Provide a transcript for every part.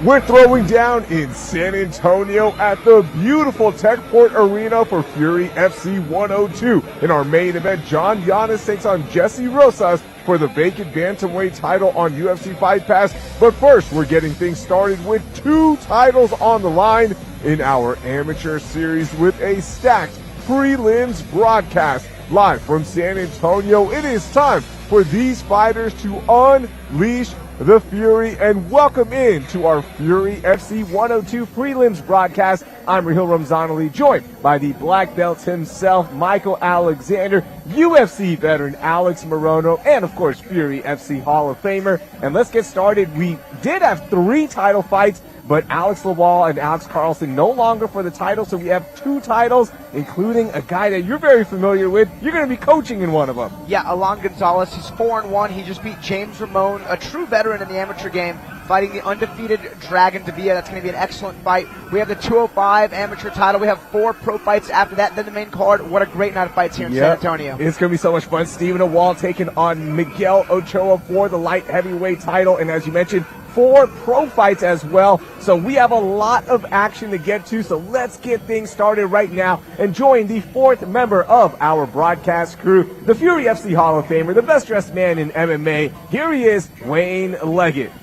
We're throwing down in San Antonio at the beautiful Techport Arena for Fury FC 102. In our main event, John Giannis takes on Jesse Rosas for the vacant bantamweight title on UFC Fight Pass. But first, we're getting things started with 2 titles on the line in our amateur series with a stacked prelims broadcast. Live from San Antonio, it is time for these fighters to unleash the Fury and welcome in to our Fury FC 102 prelims broadcast. I'm Rahil Ramzanali, joined by the black belt himself, Michael Alexander, UFC veteran Alex Morono, and of course Fury FC Hall of Famer. And let's get started. We did have 3 title fights, but Alex Lawal and Alex Carlson no longer for the title, so we have 2 titles, including a guy that you're very familiar with. You're going to be coaching in one of them. Yeah, Alon Gonzalez. He's 4-1. He just beat James Ramon, a true veteran in the amateur game, fighting the undefeated Dragon Davila. That's going to be an excellent fight. We have the 205 amateur title. We have 4 pro fights after that, then the main card. What a great night of fights here in San Antonio. It's going to be so much fun. Stephen Ewald taking on Miguel Ochoa for the light heavyweight title, and as you mentioned, 4 pro fights as well. So we have a lot of action to get to. So let's get things started right now and join the 4th member of our broadcast crew, the Fury FC Hall of Famer, the best dressed man in MMA. Here he is, Wayne Leggett.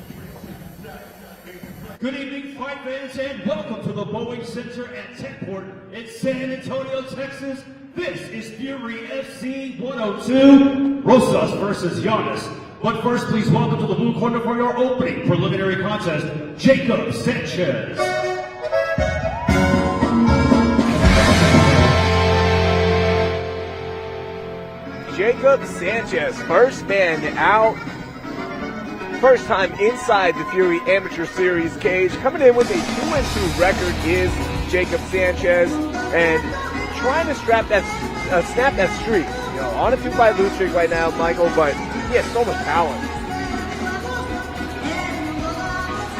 Good evening, fight fans, and welcome to the Boeing Center at Techport in San Antonio, Texas. This is Fury FC 102, Rosas versus Giannis. But first, please welcome to the blue corner for your opening preliminary contest, Jacob Sanchez. Jacob Sanchez, first man out, first time inside the Fury Amateur Series cage. Coming in with a 2-2 record is Jacob Sanchez, and trying to snap that streak. You know, on a 2-fight lose streak right now, Michael, but he has so much talent.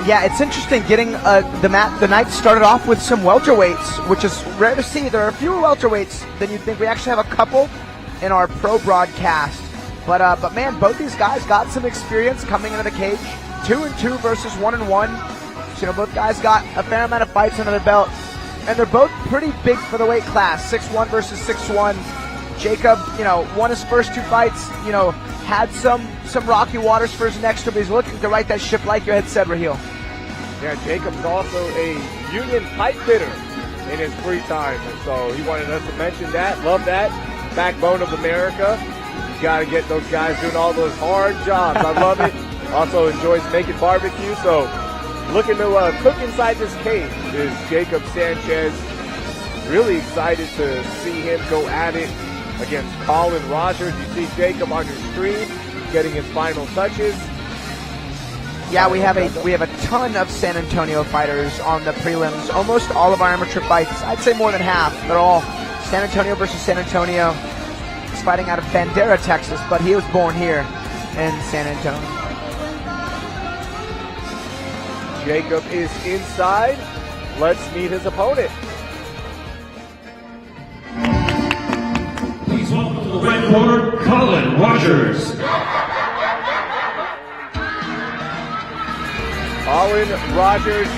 Yeah, it's interesting getting the night started off with some welterweights, which is rare to see. There are fewer welterweights than you'd think. We actually have a couple in our pro broadcast. But man, both these guys got some experience coming into the cage. 2-2 versus 1-1. So, you know, both guys got a fair amount of fights under their belt. And they're both pretty big for the weight class. 6'1 versus 6'1. Jacob, you know, won his first 2 fights, you know, had some rocky waters for his next one, but he's looking to right that ship like you had said, Rahil. Yeah, Jacob's also a union pipe fitter in his free time, and so he wanted us to mention that. Love that. Backbone of America. You got to get those guys doing all those hard jobs. I love it. Also enjoys making barbecue, so looking to cook inside this cage is Jacob Sanchez. Really excited to see him go at it against Colin Rogers. You see Jacob on your screen getting his final touches. Yeah, we have a ton of San Antonio fighters on the prelims. Almost all of our amateur fights, I'd say more than half, they're all San Antonio versus San Antonio. He's fighting out of Bandera, Texas, but he was born here in San Antonio. Jacob is inside. Let's meet his opponent. Please welcome to the red corner, Colin Rogers. Colin Rogers,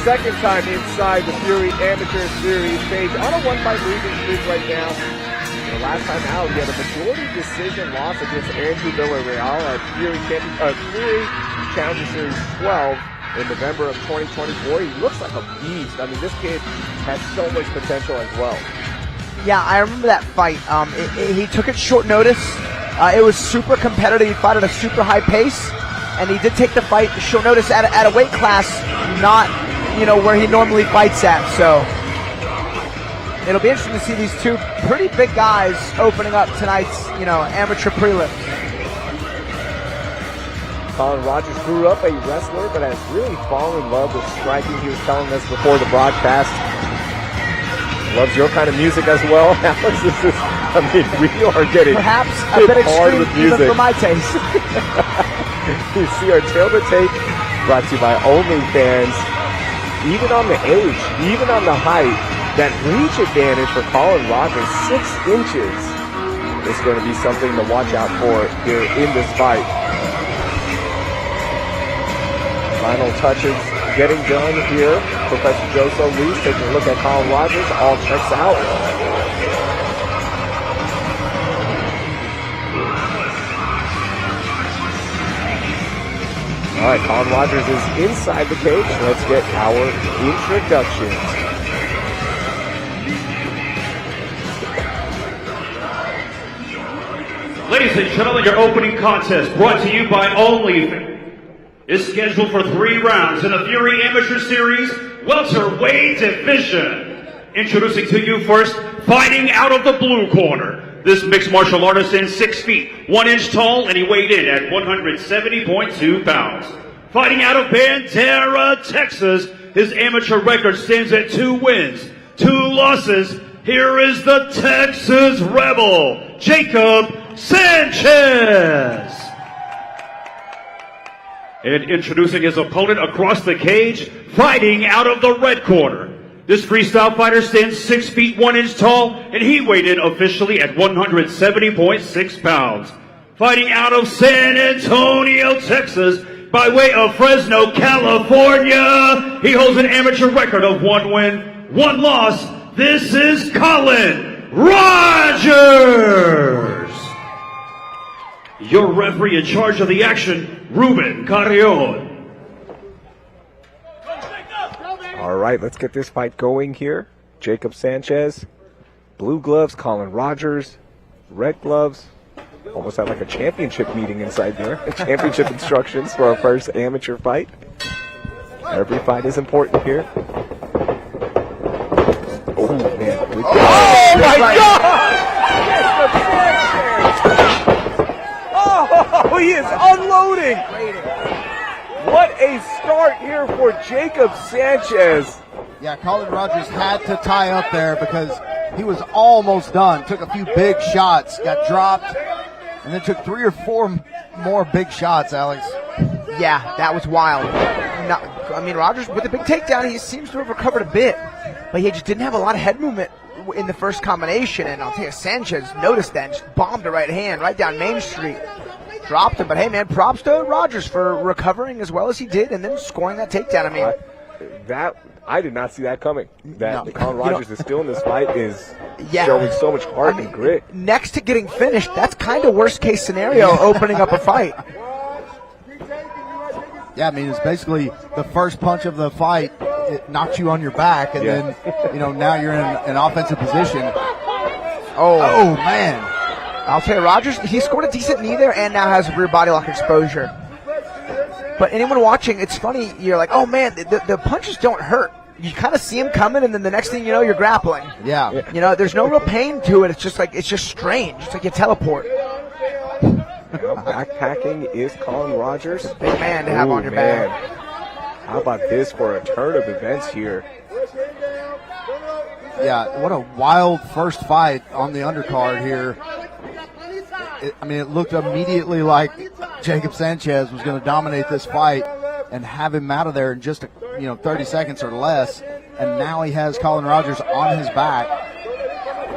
second time inside the Fury Amateur Series stage on a 1-fight losing streak right now. The last time out, he had a majority decision loss against Andrew Villarreal at Fury Challenger Series 12 in November of 2024. He looks like a beast. I mean, this kid has so much potential as well. Yeah, I remember that fight. He took it short notice. It was super competitive. He fought at a super high pace, and he did take the fight short notice at a weight class not, you know, where he normally fights at. So it'll be interesting to see these 2 pretty big guys opening up tonight's, you know, amateur prelims. Colin Rogers grew up a wrestler, but has really fallen in love with striking. He was telling us before the broadcast. Loves your kind of music as well, Alex. This is, I mean, we are getting perhaps a bit extreme even for my taste. You see our Tail to Take brought to you by OnlyFans. Even on the age, even on the height, that reach advantage for Colin Rogers, 6 inches, is going to be something to watch out for here in this fight. Final touches getting done here. Professor Joe Solis taking a look at Colin Rogers. All checks out. All right, Colin Rogers is inside the cage. Let's get our introductions. Ladies and gentlemen, your opening contest brought to you by Only is scheduled for 3 rounds in the Fury Amateur Series welterweight division. Introducing to you first, fighting out of the blue corner. This mixed martial artist stands 6 feet, 1 inch tall, and he weighed in at 170.2 pounds. Fighting out of Bandera, Texas, his amateur record stands at 2 wins, 2 losses. Here is the Texas Rebel, Jacob Sanchez. And introducing his opponent across the cage, fighting out of the red corner. This freestyle fighter stands 6 feet, 1 inch tall, and he weighed in officially at 170.6 pounds. Fighting out of San Antonio, Texas, by way of Fresno, California, he holds an amateur record of 1 win, 1 loss. This is Colin Rogers. Your referee in charge of the action, Ruben Carrion. All right, let's get this fight going here. Jacob Sanchez, blue gloves, Colin Rogers, red gloves. Almost had like a championship meeting inside there. Championship instructions for our first amateur fight. Every fight is important here. Oh, man. Oh, my God! Oh, he is unloading. What a start here for Jacob Sanchez. Yeah, Colin Rogers had to tie up there because he was almost done. Took a few big shots, got dropped, and then took 3 or 4 more big shots, Alex. Yeah, that was wild. Rogers, with the big takedown, he seems to have recovered a bit, but he just didn't have a lot of head movement in the first combination, and I'll tell you, Sanchez noticed that and just bombed a right hand right down Main Street. Dropped him, but hey, man, props to Rogers for recovering as well as he did and then scoring that takedown. I did not see that coming. Colin Rogers is still in this fight is showing so much heart and grit. Next to getting finished, that's kind of worst case scenario opening up a fight. Yeah, I mean, it's basically the first punch of the fight. It knocks you on your back, and then, now you're in an offensive position. Oh, man. I'll tell you, Rogers, he scored a decent knee there and now has rear body lock exposure. But anyone watching, it's funny, you're like, oh, man, the punches don't hurt. You kind of see him coming, and then the next thing you know, you're grappling. Yeah. There's no real pain to it. It's just strange. It's like you teleport. Backpacking is Colin Rogers. Big man to have on your back. How about this for a turn of events here? Yeah, what a wild first fight on the undercard here. It looked immediately like Jacob Sanchez was going to dominate this fight and have him out of there in just 30 seconds or less. And now he has Colin Rogers on his back,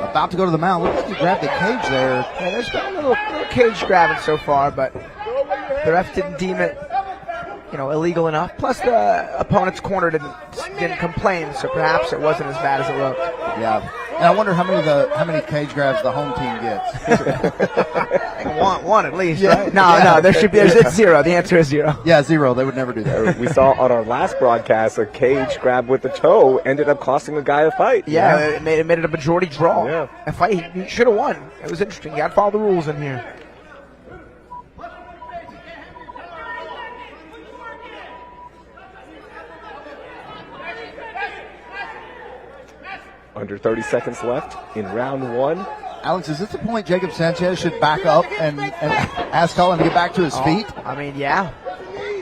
about to go to the mount. Look, he grabbed the cage there. Yeah, there's been a little cage grabbing so far, but the ref didn't deem it, illegal enough. Plus, the opponent's corner didn't complain, so perhaps it wasn't as bad as it looked. Yeah, and I wonder how many cage grabs the home team gets. One at least. Yeah. Right? No, it's 0. The answer is 0. Yeah, 0. They would never do that. We saw on our last broadcast a cage grab with the toe ended up costing a guy a fight. Yeah, it made it a majority draw. Yeah. A fight he should have won. It was interesting. You got to follow the rules in here. Under 30 seconds left in round 1. Alex, is this the point Jacob Sanchez should back up and ask Colin to get back to his feet? Yeah.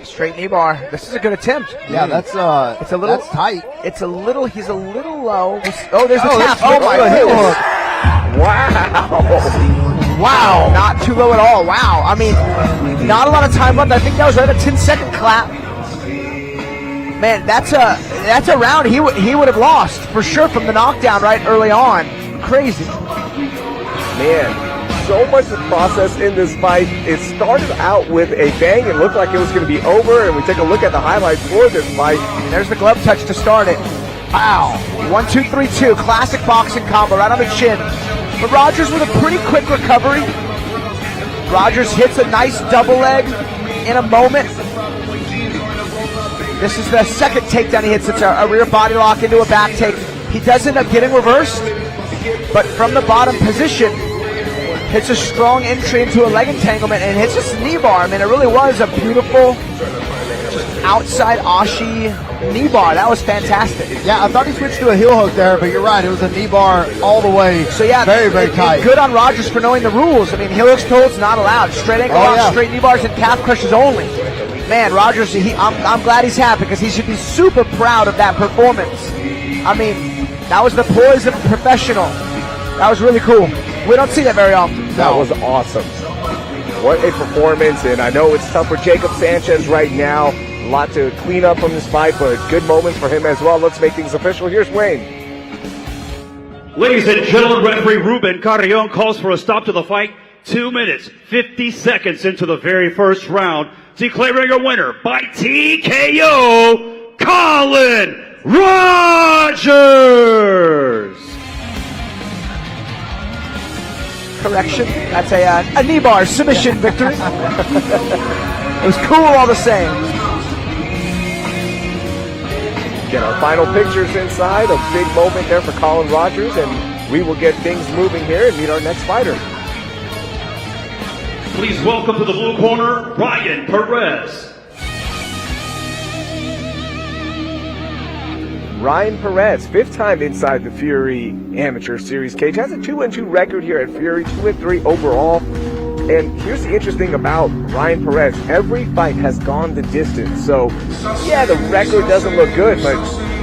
Straight knee bar. This is a good attempt. Yeah, that's tight. He's a little low. Oh, there's a tap. Oh my goodness. Wow. Not too low at all. Wow. Not a lot of time left. I think that was right a 10-second clap. Man, that's a round he would have lost for sure from the knockdown right early on. Crazy. Man, so much to process in this fight. It started out with a bang and looked like it was going to be over, and we take a look at the highlights for this fight. There's the glove touch to start it. Wow. 1, 2, 3, 2. Classic boxing combo right on the chin. But Rogers with a pretty quick recovery. Rogers hits a nice double leg in a moment. This is the second takedown he hits. It's a rear body lock into a back take. He does end up getting reversed, but from the bottom position, hits a strong entry into a leg entanglement and hits a knee bar. I mean, it really was a beautiful outside Ashi knee bar. That was fantastic. Yeah, I thought he switched to a heel hook there, but you're right. It was a knee bar all the way. So yeah, very tight. Good on Rogers for knowing the rules. I mean, heel hooks to holds not allowed. Straight ankle locks, straight knee bars, and calf crushes only. Man, Rogers, I'm glad he's happy because he should be super proud of that performance. I mean, that was the poise of a professional. That was really cool. We don't see that very often. That was awesome. What a performance, and I know it's tough for Jacob Sanchez right now. A lot to clean up from this fight, but good moments for him as well. Let's make things official. Here's Wayne. Ladies and gentlemen, referee Ruben Carrion calls for a stop to the fight. 2 minutes, 50 seconds into the very first round. Declaring a winner by TKO, Colin Rogers. Correction, that's a knee bar submission victory. It was cool all the same. Get our final pictures inside. A big moment there for Colin Rogers, and we will get things moving here and meet our next fighter. Please welcome to the blue corner, Ryan Perez. Ryan Perez, 5th time inside the Fury Amateur Series cage, has a 2-2 record here at Fury, 2-3 overall. And here's the interesting thing about Ryan Perez. Every fight has gone the distance. So, yeah, the record doesn't look good, but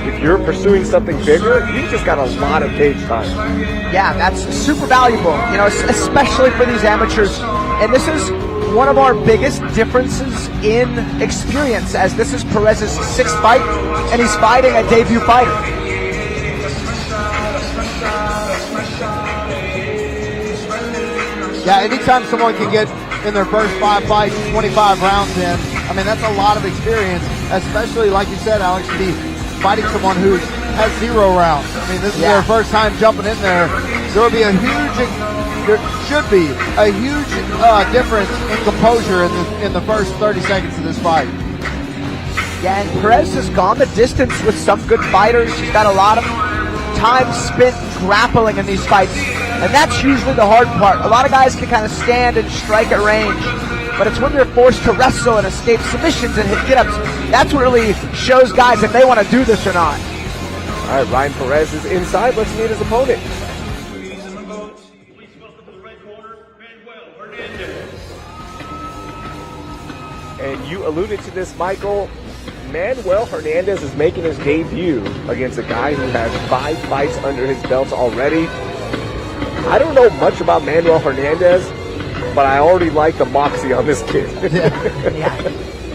if you're pursuing something bigger, you've just got a lot of cage time. Yeah, that's super valuable, you know, especially for these amateurs. And this is one of our biggest differences in experience, as this is Perez's 6th fight, and he's fighting a debut fighter. Yeah, anytime someone can get in their first 5 fights, 25 rounds in, I mean, that's a lot of experience, especially, like you said, Alex, to be fighting someone who has 0 rounds. I mean, this is their first time jumping in there. There should be a huge difference in composure in the first 30 seconds of this fight. Yeah, and Perez has gone the distance with some good fighters. He's got a lot of time spent grappling in these fights, and that's usually the hard part. A lot of guys can kind of stand and strike at range, but it's when you're forced to wrestle and escape submissions and hit get-ups, that's what really shows guys if they want to do this or not. All right, Ryan Perez is inside. Let's meet his opponent. And you alluded to this, Michael. Manuel Hernandez is making his debut against a guy who has 5 fights under his belt already. I don't know much about Manuel Hernandez, but I already like the moxie on this kid.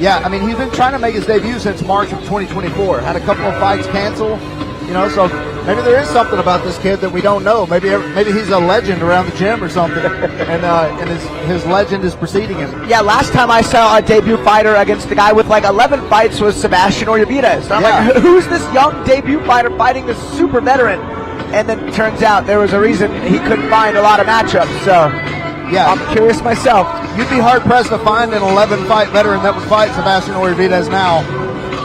Yeah, I mean, he's been trying to make his debut since March of 2024. Had a couple of fights canceled, you know, so maybe there is something about this kid that we don't know. Maybe he's a legend around the gym or something, and his legend is preceding him. Yeah, last time I saw a debut fighter against a guy with like 11 fights was Sebastian Orjavides. So I'm like, who's this young debut fighter fighting this super veteran? And then it turns out there was a reason he couldn't find a lot of matchups. So yeah, I'm curious myself. You'd be hard-pressed to find an 11-fight veteran that would fight Sebastian Orjavides now.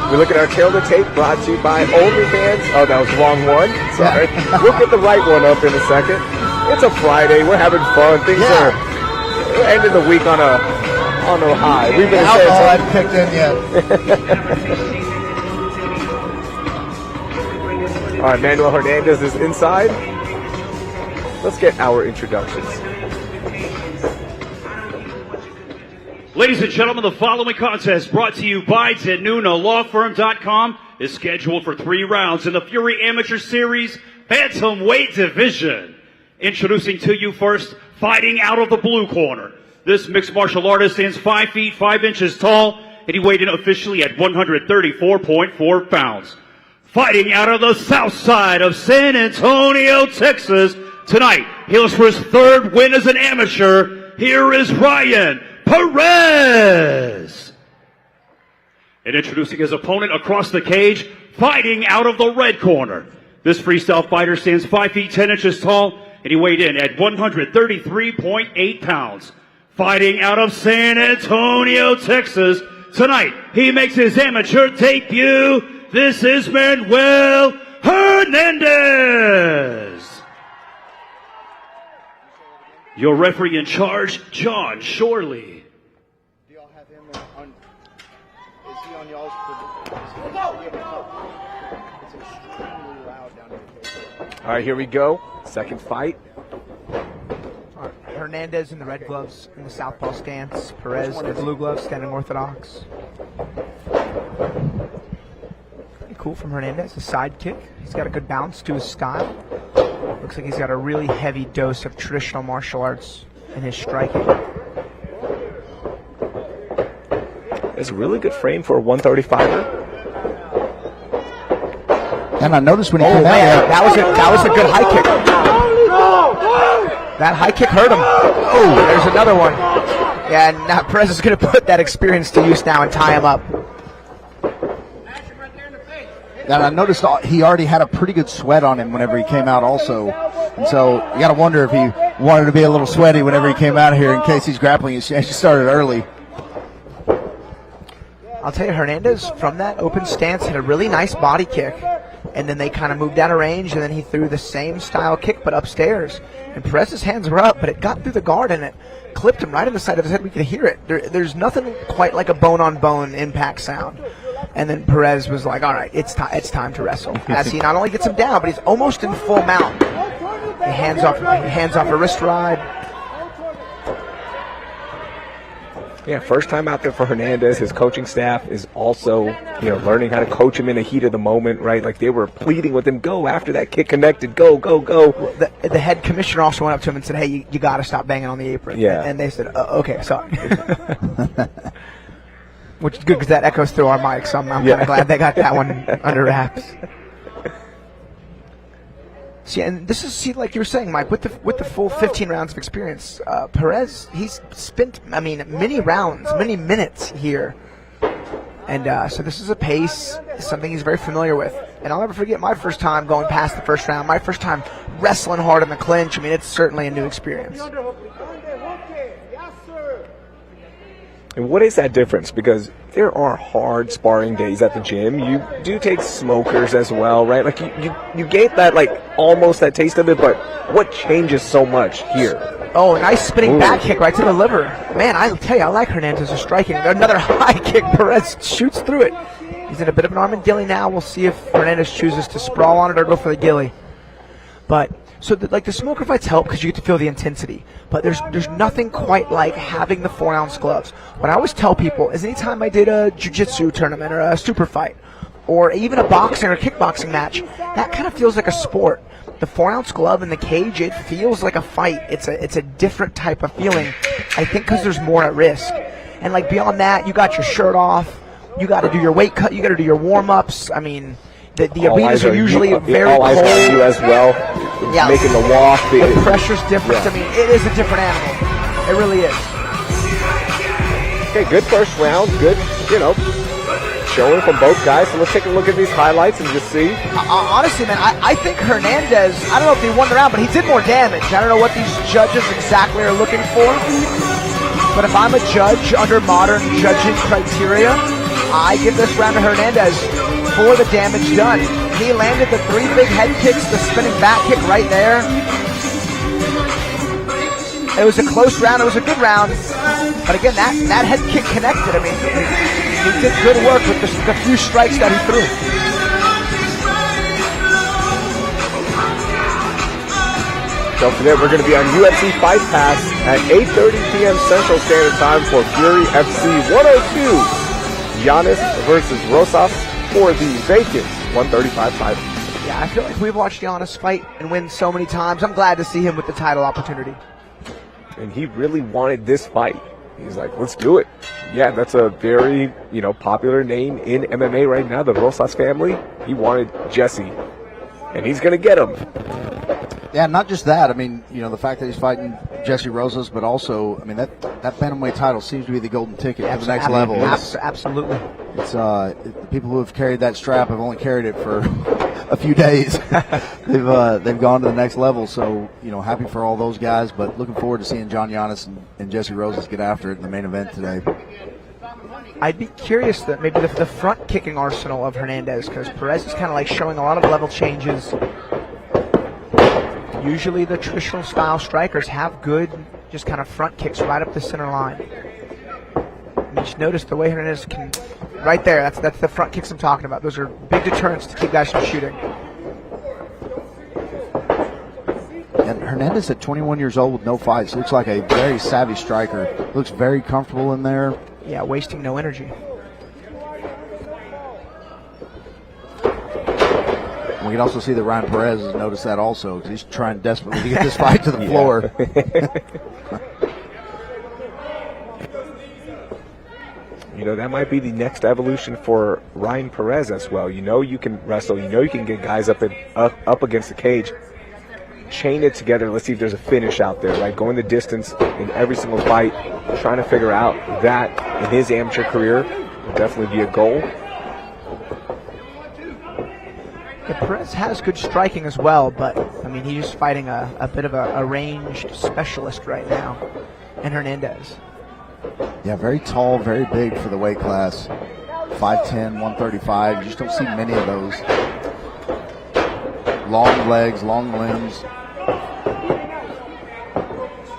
We look at our tail to tape brought to you by OnlyFans. Oh, that was the wrong one. Sorry. We'll get the right one up in a second. It's a Friday. We're having fun. Things are ending the week on a high. We've been alcohol hadn't kicked in yet. All right, Manuel Hernandez is inside. Let's get our introductions. Ladies and gentlemen, the following contest brought to you by ZenunalawFirm.com is scheduled for 3 rounds in the Fury Amateur Series Bantamweight Division. Introducing to you first, fighting out of the blue corner. This mixed martial artist stands 5 feet 5 inches tall, and he weighed in officially at 134.4 pounds. Fighting out of the south side of San Antonio, Texas, tonight, He looks for his third win as an amateur. Here is Ryan Perez. And introducing his opponent across the cage, fighting out of the red corner. This freestyle fighter stands 5 feet 10 inches tall, and he weighed in at 133.8 pounds. Fighting out of San Antonio, Texas. Tonight, he makes his amateur debut. This is Manuel Hernandez. Your referee in charge, John Shorley. Do y'all have him on? Is he on y'all's? It's extremely loud down here. All right, here we go. Second fight. Hernandez in the red gloves in the southpaw stance. Perez in the blue gloves standing orthodox. Pretty cool from Hernandez. A side kick. He's got a good bounce to his style. Looks like he's got a really heavy dose of traditional martial arts in his striking. It's a really good frame for a 135er. And I noticed when he came out man, there, that was a good high kick. That high kick hurt him. Oh, there's another one. Yeah, and now Perez is going to put that experience to use now and tie him up. and I noticed he already had a pretty good sweat on him whenever he came out also. And so you got to wonder if he wanted to be a little sweaty whenever he came out here in case he's grappling. He started early. I'll tell you, Hernandez, from that open stance, had a really nice body kick. And then they kind of moved out of range, and then he threw the same style kick, but upstairs. And Perez's hands were up, but it got through the guard, and it clipped him right in the side of his head. We could hear it. There's nothing quite like a bone-on-bone impact sound. And then Perez was like, all right, it's time to wrestle. As he not only gets him down, but he's almost in full mount. He hands off a wrist ride. Yeah, first time out there for Hernandez. His coaching staff is also, learning how to coach him in the heat of the moment, right? Like they were pleading with him, go after that kick connected, go, go, go. The head commissioner also went up to him and said, hey, you got to stop banging on the apron. Yeah. And they said, okay, sorry. Which is good because that echoes through our mics, so I'm kind of glad they got that one under wraps. See, and this is like you were saying, Mike, with the full 15 rounds of experience, Perez, he's spent, many rounds, many minutes here. And so this is a pace, something he's very familiar with. And I'll never forget my first time going past the first round, my first time wrestling hard in the clinch. It's certainly a new experience. And what is that difference? Because there are hard sparring days at the gym. You do take smokers as well, right? Like you get that, like almost that taste of it, but what changes so much here? Oh, a nice spinning back kick right to the liver. Man, I tell you, I like Hernandez's striking. Another high kick. Perez shoots through it. He's in a bit of an armadillo now. We'll see if Hernandez chooses to sprawl on it or go for the ghillie. But so the smoker fights help because you get to feel the intensity. But there's nothing quite like having the 4-ounce gloves. What I always tell people is anytime I did a jiu-jitsu tournament or a super fight or even a boxing or kickboxing match, that kind of feels like a sport. The 4-ounce glove in the cage, it feels like a fight. It's a different type of feeling, I think, because there's more at risk. And like beyond that, you got your shirt off, you got to do your weight cut, you got to do your warm-ups. The arenas are usually very cold. All eyes on you as well. Yeah. Making the walk. The pressure's different. Yeah. It is a different animal. It really is. Okay, good first round. Good, showing from both guys. So let's take a look at these highlights and just see. Honestly, man, I think Hernandez, I don't know if he won the round, but he did more damage. I don't know what these judges exactly are looking for. But if I'm a judge under modern judging criteria, I give this round to Hernandez for the damage done. He landed the 3 big head kicks, the spinning back kick right there. It was a close round. It was a good round. But again, that head kick connected. He did good work with the few strikes that he threw. Don't forget, we're going to be on UFC Fight Pass at 8:30 p.m. Central Standard Time for Fury FC 102. Giannis versus Rosas for the vacant 135 title. Yeah, I feel like we've watched Giannis fight and win so many times. I'm glad to see him with the title opportunity. And he really wanted this fight. He's like, let's do it. Yeah, that's a very, popular name in MMA right now, the Rosas family. He wanted Jesse, and he's going to get him. Yeah, not just that. I mean, the fact that he's fighting Jesse Rosas, but also, I mean, that bantamweight title seems to be the golden ticket to the next level. Absolutely. It's the people who have carried that strap have only carried it for a few days. They've gone to the next level. So, happy for all those guys, but looking forward to seeing John Giannis and Jesse Rosas get after it in the main event today. I'd be curious that maybe the front kicking arsenal of Hernandez, because Perez is kind of like showing a lot of level changes. Usually the traditional style strikers have good just kind of front kicks right up the center line. And you just notice the way Hernandez can, right there, that's the front kicks I'm talking about. Those are big deterrents to keep guys from shooting. And Hernandez at 21 years old with no fights looks like a very savvy striker. Looks very comfortable in there. Yeah, wasting no energy. We can also see that Ryan Perez has noticed that also, because he's trying desperately to get this fight to the floor. That might be the next evolution for Ryan Perez as well. You can wrestle. You can get guys up against the cage. Chain it together. Let's see if there's a finish out there, right? Going the distance in every single fight, trying to figure out that in his amateur career will definitely be a goal. Yeah, Perez has good striking as well, but I mean, he's just fighting a bit of a ranged specialist right now, and Hernandez. Yeah, very tall, very big for the weight class. 5'10", 135. You just don't see many of those. Long legs, long limbs.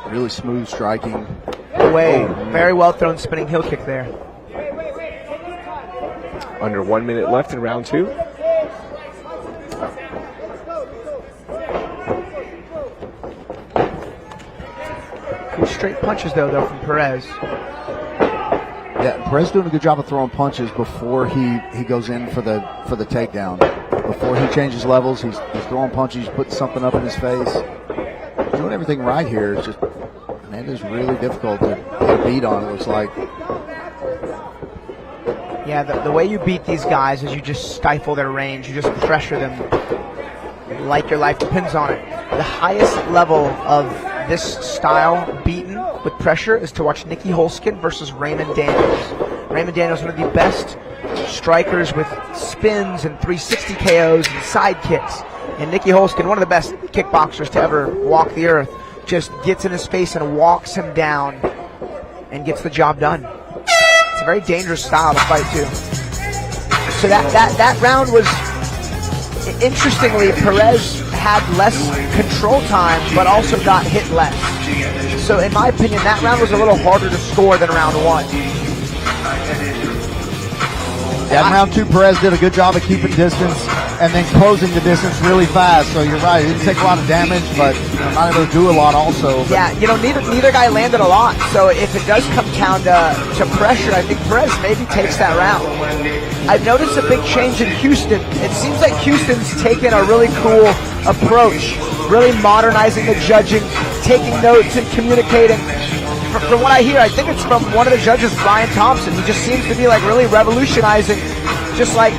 Really smooth striking. Away. Very well thrown spinning heel kick there. Under 1 minute left in round 2. Good straight punches though from Perez. Yeah, Perez doing a good job of throwing punches before he goes in for the takedown. Before he changes levels, he's throwing punches, putting something up in his face. Doing everything right here. It's just Hernandez really difficult to get a beat on, it looks like. Yeah, the way you beat these guys is you just stifle their range. You just pressure them like your life depends on it. The highest level of this style beaten with pressure is to watch Nicky Holskin versus Raymond Daniels. Raymond Daniels, one of the best strikers with spins and 360 KOs and side kicks. And Nicky Holskin, one of the best kickboxers to ever walk the earth, just gets in his face and walks him down and gets the job done. It's a very dangerous style to fight too. So that round was, interestingly, Perez had less control time but also got hit less. So in my opinion, that round was a little harder to score than round 1. Yeah, in round 2, Perez did a good job of keeping distance and then closing the distance really fast. So you're right, it didn't take a lot of damage, but not able to do a lot also. Yeah, neither guy landed a lot. So if it does come down to pressure, I think Perez maybe takes that round. I've noticed a big change in Houston. It seems like Houston's taken a really cool approach, really modernizing the judging, taking notes and communicating. From what I hear, I think it's from one of the judges, Brian Thompson. He just seems to be like really revolutionizing just like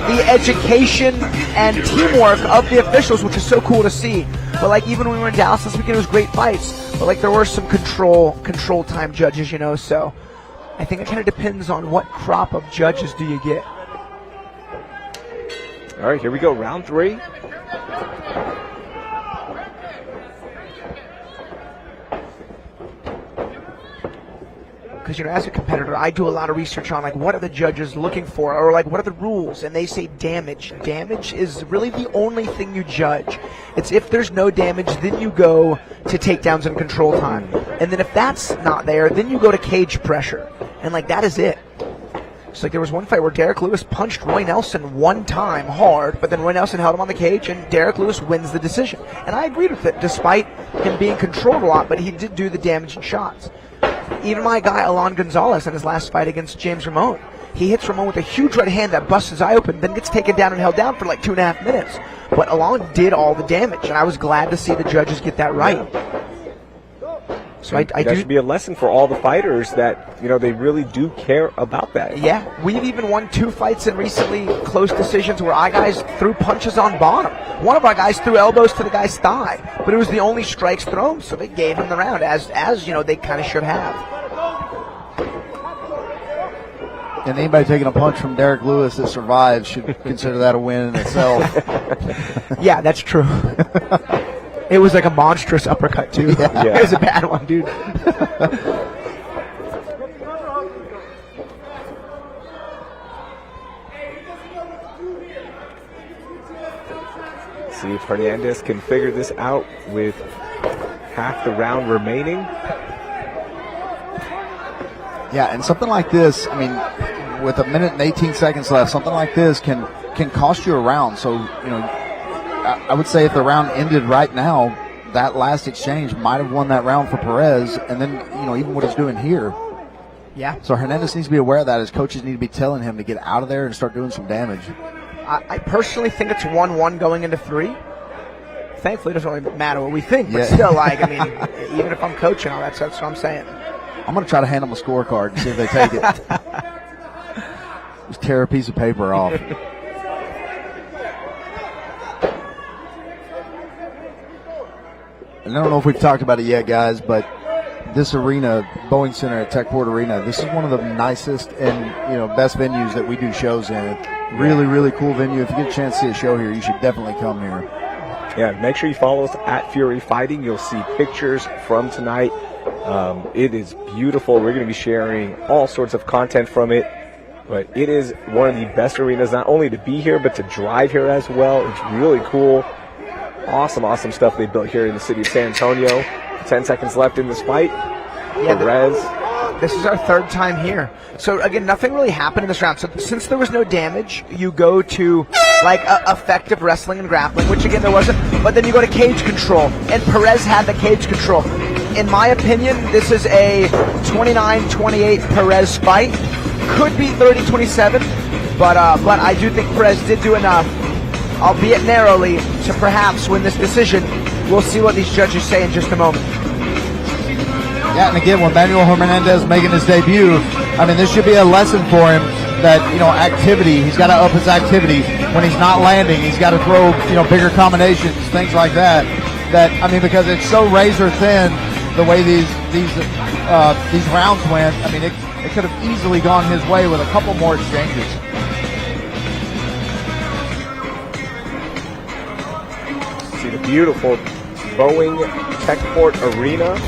the education and teamwork of the officials, which is so cool to see. But like even when we were in Dallas this weekend, it was great fights. But like there were some control time judges, so I think it kind of depends on what crop of judges do you get. All right, here we go, round 3. Because, as a competitor, I do a lot of research on, like, what are the judges looking for, or, like, what are the rules? And they say damage. Damage is really the only thing you judge. It's if there's no damage, then you go to takedowns and control time. And then if that's not there, then you go to cage pressure. And, like, that is it. So, like, there was one fight where Derek Lewis punched Roy Nelson one time hard, but then Roy Nelson held him on the cage, and Derek Lewis wins the decision. And I agreed with it, despite him being controlled a lot, but he did do the damaging shots. Even my guy, Alon Gonzalez, in his last fight against James Ramon, he hits Ramon with a huge right hand that busts his eye open, then gets taken down and held down for like 2.5 minutes. But Alon did all the damage, and I was glad to see the judges get that right. So I that do should be a lesson for all the fighters that, they really do care about that. Yeah, we've even won 2 fights in recently close decisions where our guys threw punches on bottom. One of our guys threw elbows to the guy's thigh, but it was the only strikes thrown, so they gave him the round, as they kind of should have. And anybody taking a punch from Derek Lewis that survives should consider that a win in itself. Yeah, that's true. It was like a monstrous uppercut, too. Yeah. It was a bad one, dude. See if Hernandez can figure this out with half the round remaining. Yeah, and something like this, with 1 minute and 18 seconds left, something like this can cost you a round. So, I would say if the round ended right now, that last exchange might have won that round for Perez, and then, even what he's doing here. Yeah. So Hernandez needs to be aware of that. His coaches need to be telling him to get out of there and start doing some damage. I personally think it's 1-1 going into 3. Thankfully, it doesn't really matter what we think, but Yeah. still, even if I'm coaching all that, that's what I'm saying. I'm going to try to hand them a scorecard and see if they take it. Just tear a piece of paper off. And I don't know if we've talked about it yet, guys, but this arena, Boeing Center at Techport Arena, this is one of the nicest and best venues that we do shows in. Really, really cool venue. If you get a chance to see a show here, you should definitely come here. Yeah, make sure you follow us at Fury Fighting. You'll see pictures from tonight. It is beautiful. We're going to be sharing all sorts of content from it. But it is one of the best arenas, not only to be here, but to drive here as well. It's really cool. Awesome stuff they built here in the city of San Antonio. 10 seconds left in this fight. Yeah, Perez. This is our 3rd time here. So, again, nothing really happened in this round. So, since there was no damage, you go to, effective wrestling and grappling, which, again, there wasn't. But then you go to cage control, and Perez had the cage control. In my opinion, this is a 29-28 Perez fight. Could be 30-27, but I do think Perez did do enough, albeit narrowly, to perhaps win this decision. We'll see what these judges say in just a moment. Yeah, and again, when Manuel Hernandez making his debut, this should be a lesson for him that, activity, he's got to up his activity. When he's not landing, he's got to throw, bigger combinations, things like that. Because it's so razor thin the way these rounds went. It could have easily gone his way with a couple more exchanges. See the beautiful Boeing Techport Arena.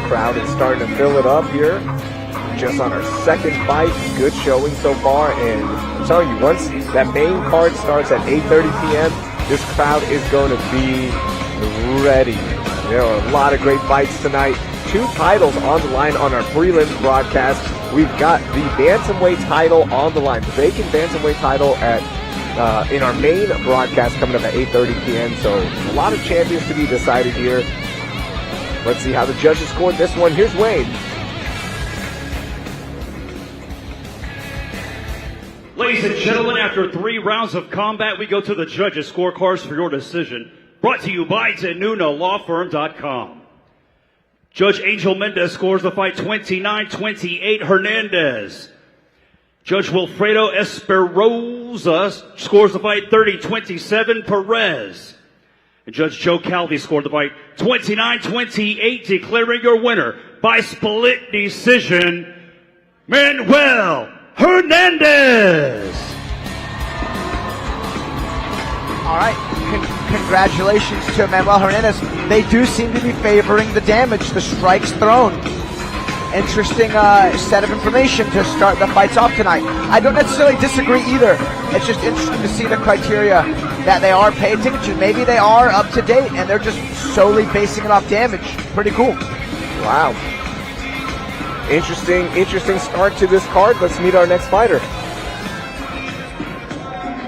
Crowd is starting to fill it up here. Just on our 2nd fight. Good showing so far. And I'm telling you, once that main card starts at 8:30 p.m., this crowd is going to be ready. There are a lot of great fights tonight. 2 titles on the line on our prelims broadcast. We've got the bantamweight title on the line, the vacant bantamweight title in our main broadcast coming up at 8:30 p.m. So a lot of champions to be decided here. Let's see how the judges scored this one. Here's Wade. Ladies and gentlemen, after 3 rounds of combat, we go to the judges' scorecards for your decision. Brought to you by DeNunoLawFirm.com. Judge Angel Mendez scores the fight 29-28 Hernandez. Judge Wilfredo Esperoza scores the fight 30-27 Perez. And Judge Joe Calvi scored the fight 29-28, declaring your winner by split decision, Manuel Hernandez. All right. Congratulations to Manuel Hernandez. They do seem to be favoring the damage, the strikes thrown. Interesting set of information to start the fights off tonight. I don't necessarily disagree either. It's just interesting to see the criteria that they are paying attention to. Maybe they are up to date and they're just solely basing it off damage. Pretty cool. Wow. Interesting start to this card. Let's meet our next fighter.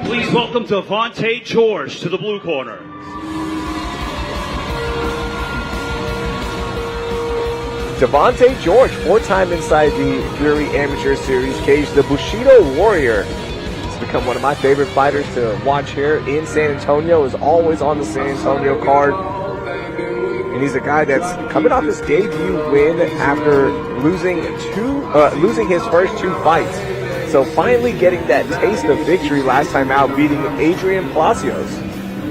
Please welcome Devontae George to the blue corner. Devontae George, 4-time inside the Fury Amateur Series cage, the Bushido Warrior. He's become one of my favorite fighters to watch here in San Antonio, is always on the San Antonio card. and he's a guy that's coming off his debut win after losing his first 2 fights. So finally getting that taste of victory last time out, beating Adrian Palacios.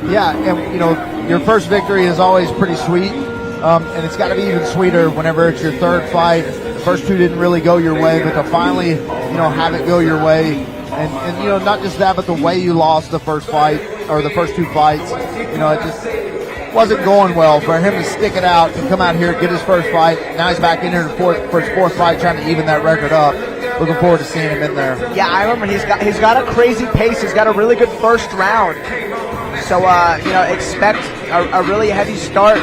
Yeah, and you know, your first victory is always pretty sweet, and it's got to be even sweeter whenever it's your 3rd fight. The first 2 didn't really go your way, but to finally, you know, have it go your way, and you know, not just that, but the way you lost the first fight or the first 2 fights, you know, it just wasn't going well for him to stick it out and come out here, get his first fight. Now he's back in here for his 4th fight, trying to even that record up. Looking forward to seeing him in there. Yeah, I remember he's got a crazy pace. He's got a really good first round. So, you know, expect a really heavy start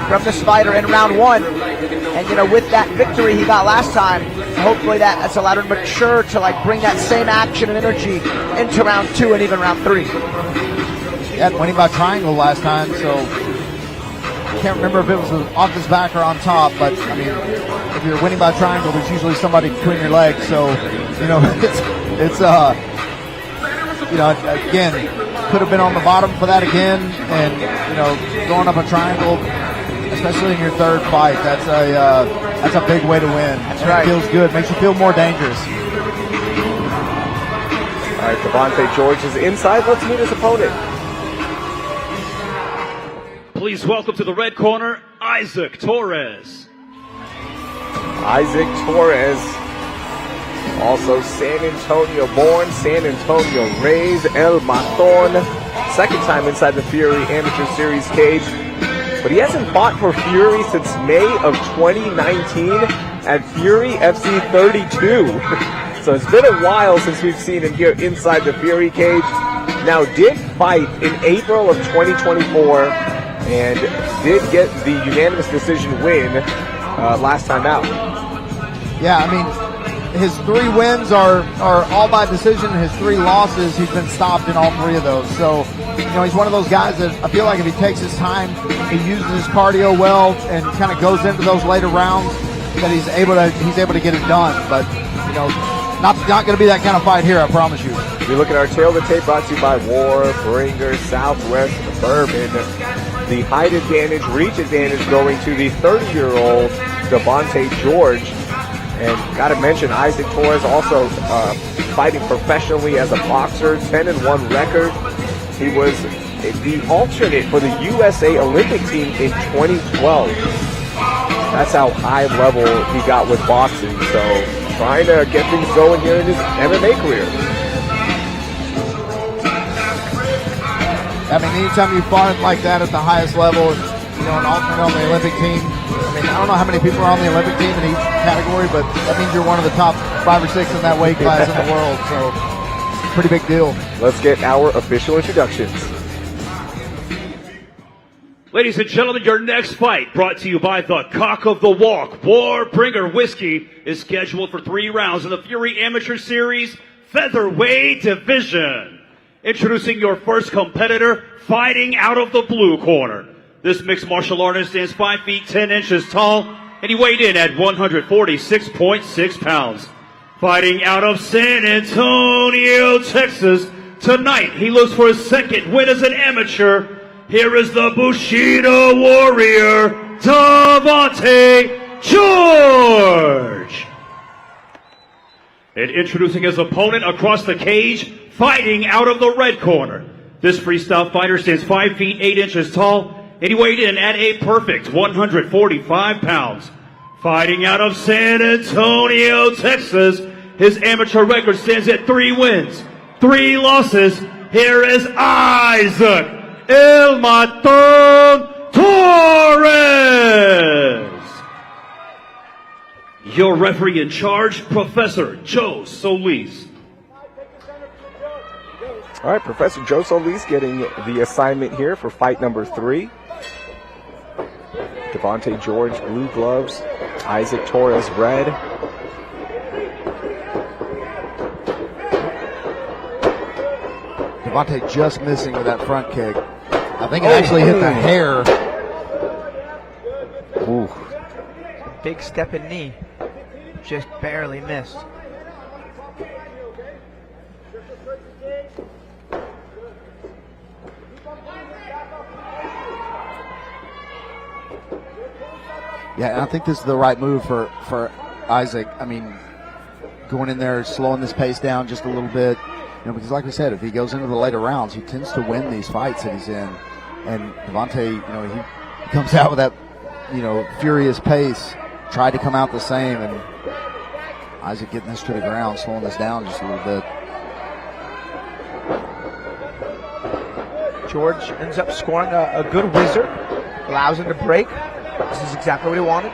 from this fighter in round 1. And, you know, with that victory he got last time, hopefully that's allowed him to mature to, like, bring that same action and energy into round 2 and even round 3. Yeah, winning by triangle last time, so I can't remember if it was off his back or on top, but, I mean, if you're winning by triangle, there's usually somebody between your legs, so, you know, it's you know, again, could have been on the bottom for that again, and, you know, going up a triangle, especially in your 3rd fight, that's a big way to win. That's right. It feels good, makes you feel more dangerous. All right, Devontae George is inside. Let's meet his opponent. Please welcome to the red corner, Isaac Torres. Isaac Torres, also San Antonio born, San Antonio raised, El Maton, 2nd time inside the Fury Amateur Series cage. But he hasn't fought for Fury since May of 2019 at Fury FC 32. So it's been a while since we've seen him here inside the Fury cage. Now did fight in April of 2024 and did get the unanimous decision win last time out. Yeah, I mean, his 3 wins are all by decision. His 3 losses, he's been stopped in all 3 of those. So, you know, he's one of those guys that I feel like if he takes his time, he uses his cardio well, and kind of goes into those later rounds, that he's able to get it done. But, you know, not going to be that kind of fight here, I promise you. You look at our tail of the tape, brought to you by Warbringer Southwest Bourbon. The height advantage, reach advantage going to the 30-year-old Devontae George. And got to mention, Isaac Torres also fighting professionally as a boxer, 10-1 record. He was the alternate for the USA Olympic team in 2012. That's how high level he got with boxing. So trying to get things going here in his MMA career. I mean, anytime you fight like that at the highest level, you know, an alternate on the Olympic team, I mean, I don't know how many people are on the Olympic team in each category, but that means you're one of the top 5 or 6 in that weight class in the world, so pretty big deal. Let's get our official introductions. Ladies and gentlemen, your next fight, brought to you by the Cock of the Walk, Warbringer Whiskey, is scheduled for 3 rounds in the Fury Amateur Series Featherweight Division. Introducing your first competitor, fighting out of the blue corner. This mixed martial artist stands 5 feet 10 inches tall, and he weighed in at 146.6 pounds. Fighting out of San Antonio, Texas, tonight he looks for his 2nd win as an amateur. Here is the Bushido Warrior, Devontae George. And introducing his opponent across the cage, fighting out of the red corner. This freestyle fighter stands 5 feet 8 inches tall, and he weighed in at a perfect 145 pounds. Fighting out of San Antonio, Texas, his amateur record stands at 3 wins, 3 losses. Here is Isaac El Maton Torres. Your referee in charge, Professor Joe Solis. All right, Professor Joe Solis getting the assignment here for fight number 3. Devontae George, blue gloves. Isaac Torres, red. Devontae just missing with that front kick. I think it actually hit the hair. Ooh. Big step in knee. Just barely missed. Yeah, and I think this is the right move for Isaac. I mean, going in there, slowing this pace down just a little bit. Because like we said, if he goes into the later rounds, he tends to win these fights that he's in. And Devontae, he comes out with that, furious pace, tried to come out the same, and Isaac getting this to the ground, slowing this down just a little bit. George ends up scoring a good whizzer, allows him to break. This is exactly what he wanted.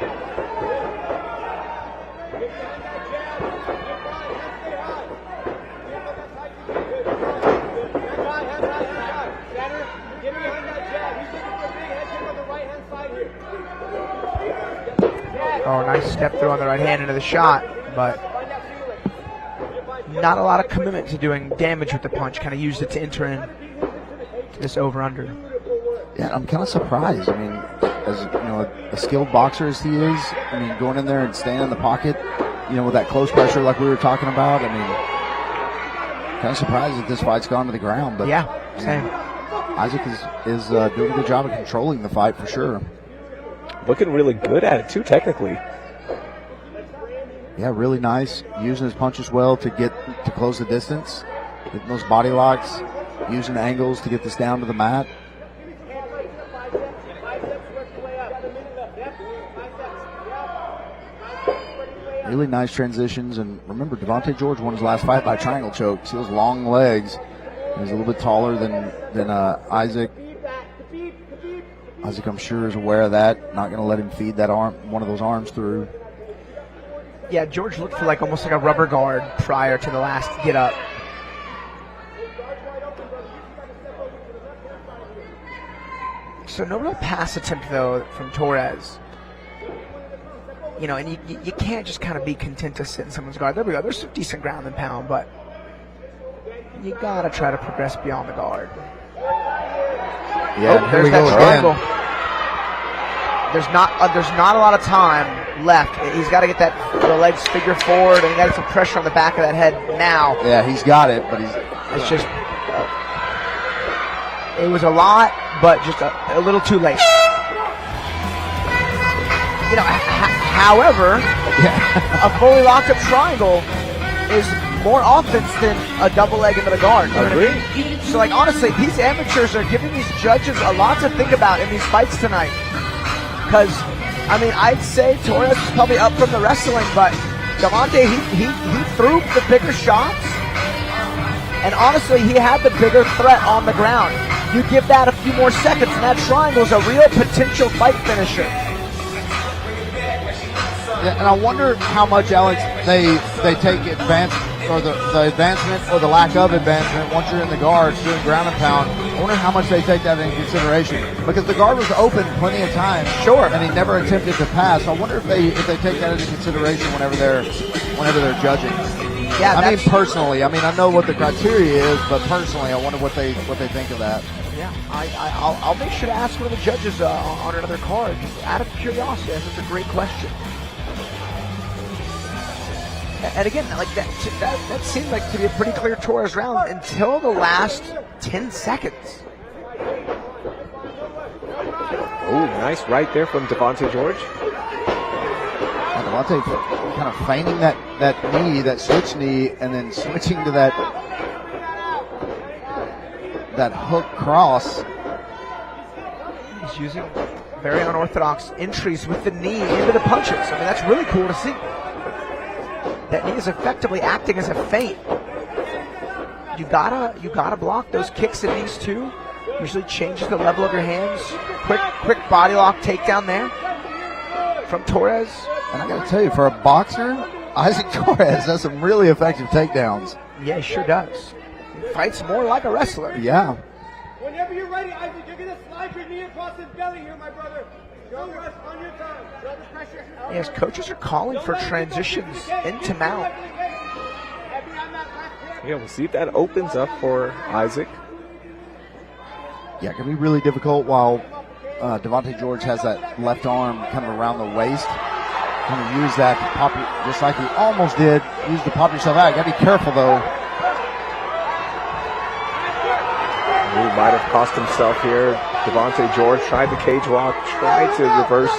Oh, nice step through on the right hand into the shot, but not a lot of commitment to doing damage with the punch. Kind of used it to enter in this over-under. Yeah, I'm kind of surprised. I mean, as a skilled boxer as he is, going in there and staying in the pocket, with that close pressure like we were talking about. Kind of surprised that this fight's gone to the ground. But yeah, same. Isaac is doing a good job of controlling the fight for sure. Looking really good at it too, technically. Yeah, really nice. Using his punches well to close the distance. Getting those body locks. Using angles to get this down to the mat. Really nice transitions. And remember, Devontae George won his last fight by triangle choke. See those long legs. He's a little bit taller than Isaac. Isaac, I'm sure, is aware of that. Not going to let him feed that one of those arms through. Yeah, George looked for almost like a rubber guard prior to the last get up. So no real pass attempt, though, from Torres. And you can't just kind of be content to sit in someone's guard. There we go. There's some decent ground and pound, but you got to try to progress beyond the guard. Yeah, here we that go triangle. again. There's not a lot of time left. He's got to get the legs figure forward, and he got to get some pressure on the back of that head now. Yeah, he's got it, but it's just it was a lot, but just a little too late. However, a fully locked up triangle is more offense than a double leg into the guard. You know what I mean? So, honestly, these amateurs are giving these judges a lot to think about in these fights tonight. Because, I'd say Torres is probably up from the wrestling, but Devontae, he threw the bigger shots. And honestly, he had the bigger threat on the ground. You give that a few more seconds, and that triangle is a real potential fight finisher. Yeah, and I wonder how much, Alex, they take advance or the advancement or the lack of advancement once you're in the guard doing ground and pound. I wonder how much they take that into consideration, because the guard was open plenty of times. Sure. And he never attempted to pass. I wonder if they take that into consideration whenever they're judging. Yeah. Personally, I know what the criteria is, but personally, I wonder what they think of that. Yeah, I'll make sure to ask one of the judges on another card, just out of curiosity. That's a great question. And again, that seemed like to be a pretty clear Torres round until the last 10 seconds. Oh, nice right there from Devontae George. Devontae kind of feigning that knee, that switch knee, and then switching to that hook cross. He's using very unorthodox entries with the knee into the punches. That's really cool to see. That knee is effectively acting as a feint. You gotta block those kicks and knees too. Usually changes the level of your hands. Quick body lock takedown there from Torres. And I gotta tell you, for a boxer, Isaac Torres has some really effective takedowns. Yeah, he sure does. He fights more like a wrestler. Yeah. Whenever you're ready, Isaac, you're gonna slide your knee across his belly here, my brother. Show us on your time. Show the pressure. Yes, coaches are calling for transitions into mount. Yeah, we'll see if that opens up for Isaac. Yeah, it can be really difficult while Devontae George has that left arm kind of around the waist. Kind of use that to pop, just like he almost did, use to pop yourself out. You gotta be careful though. He might have cost himself here. Devontae George tried the cage lock, tried to reverse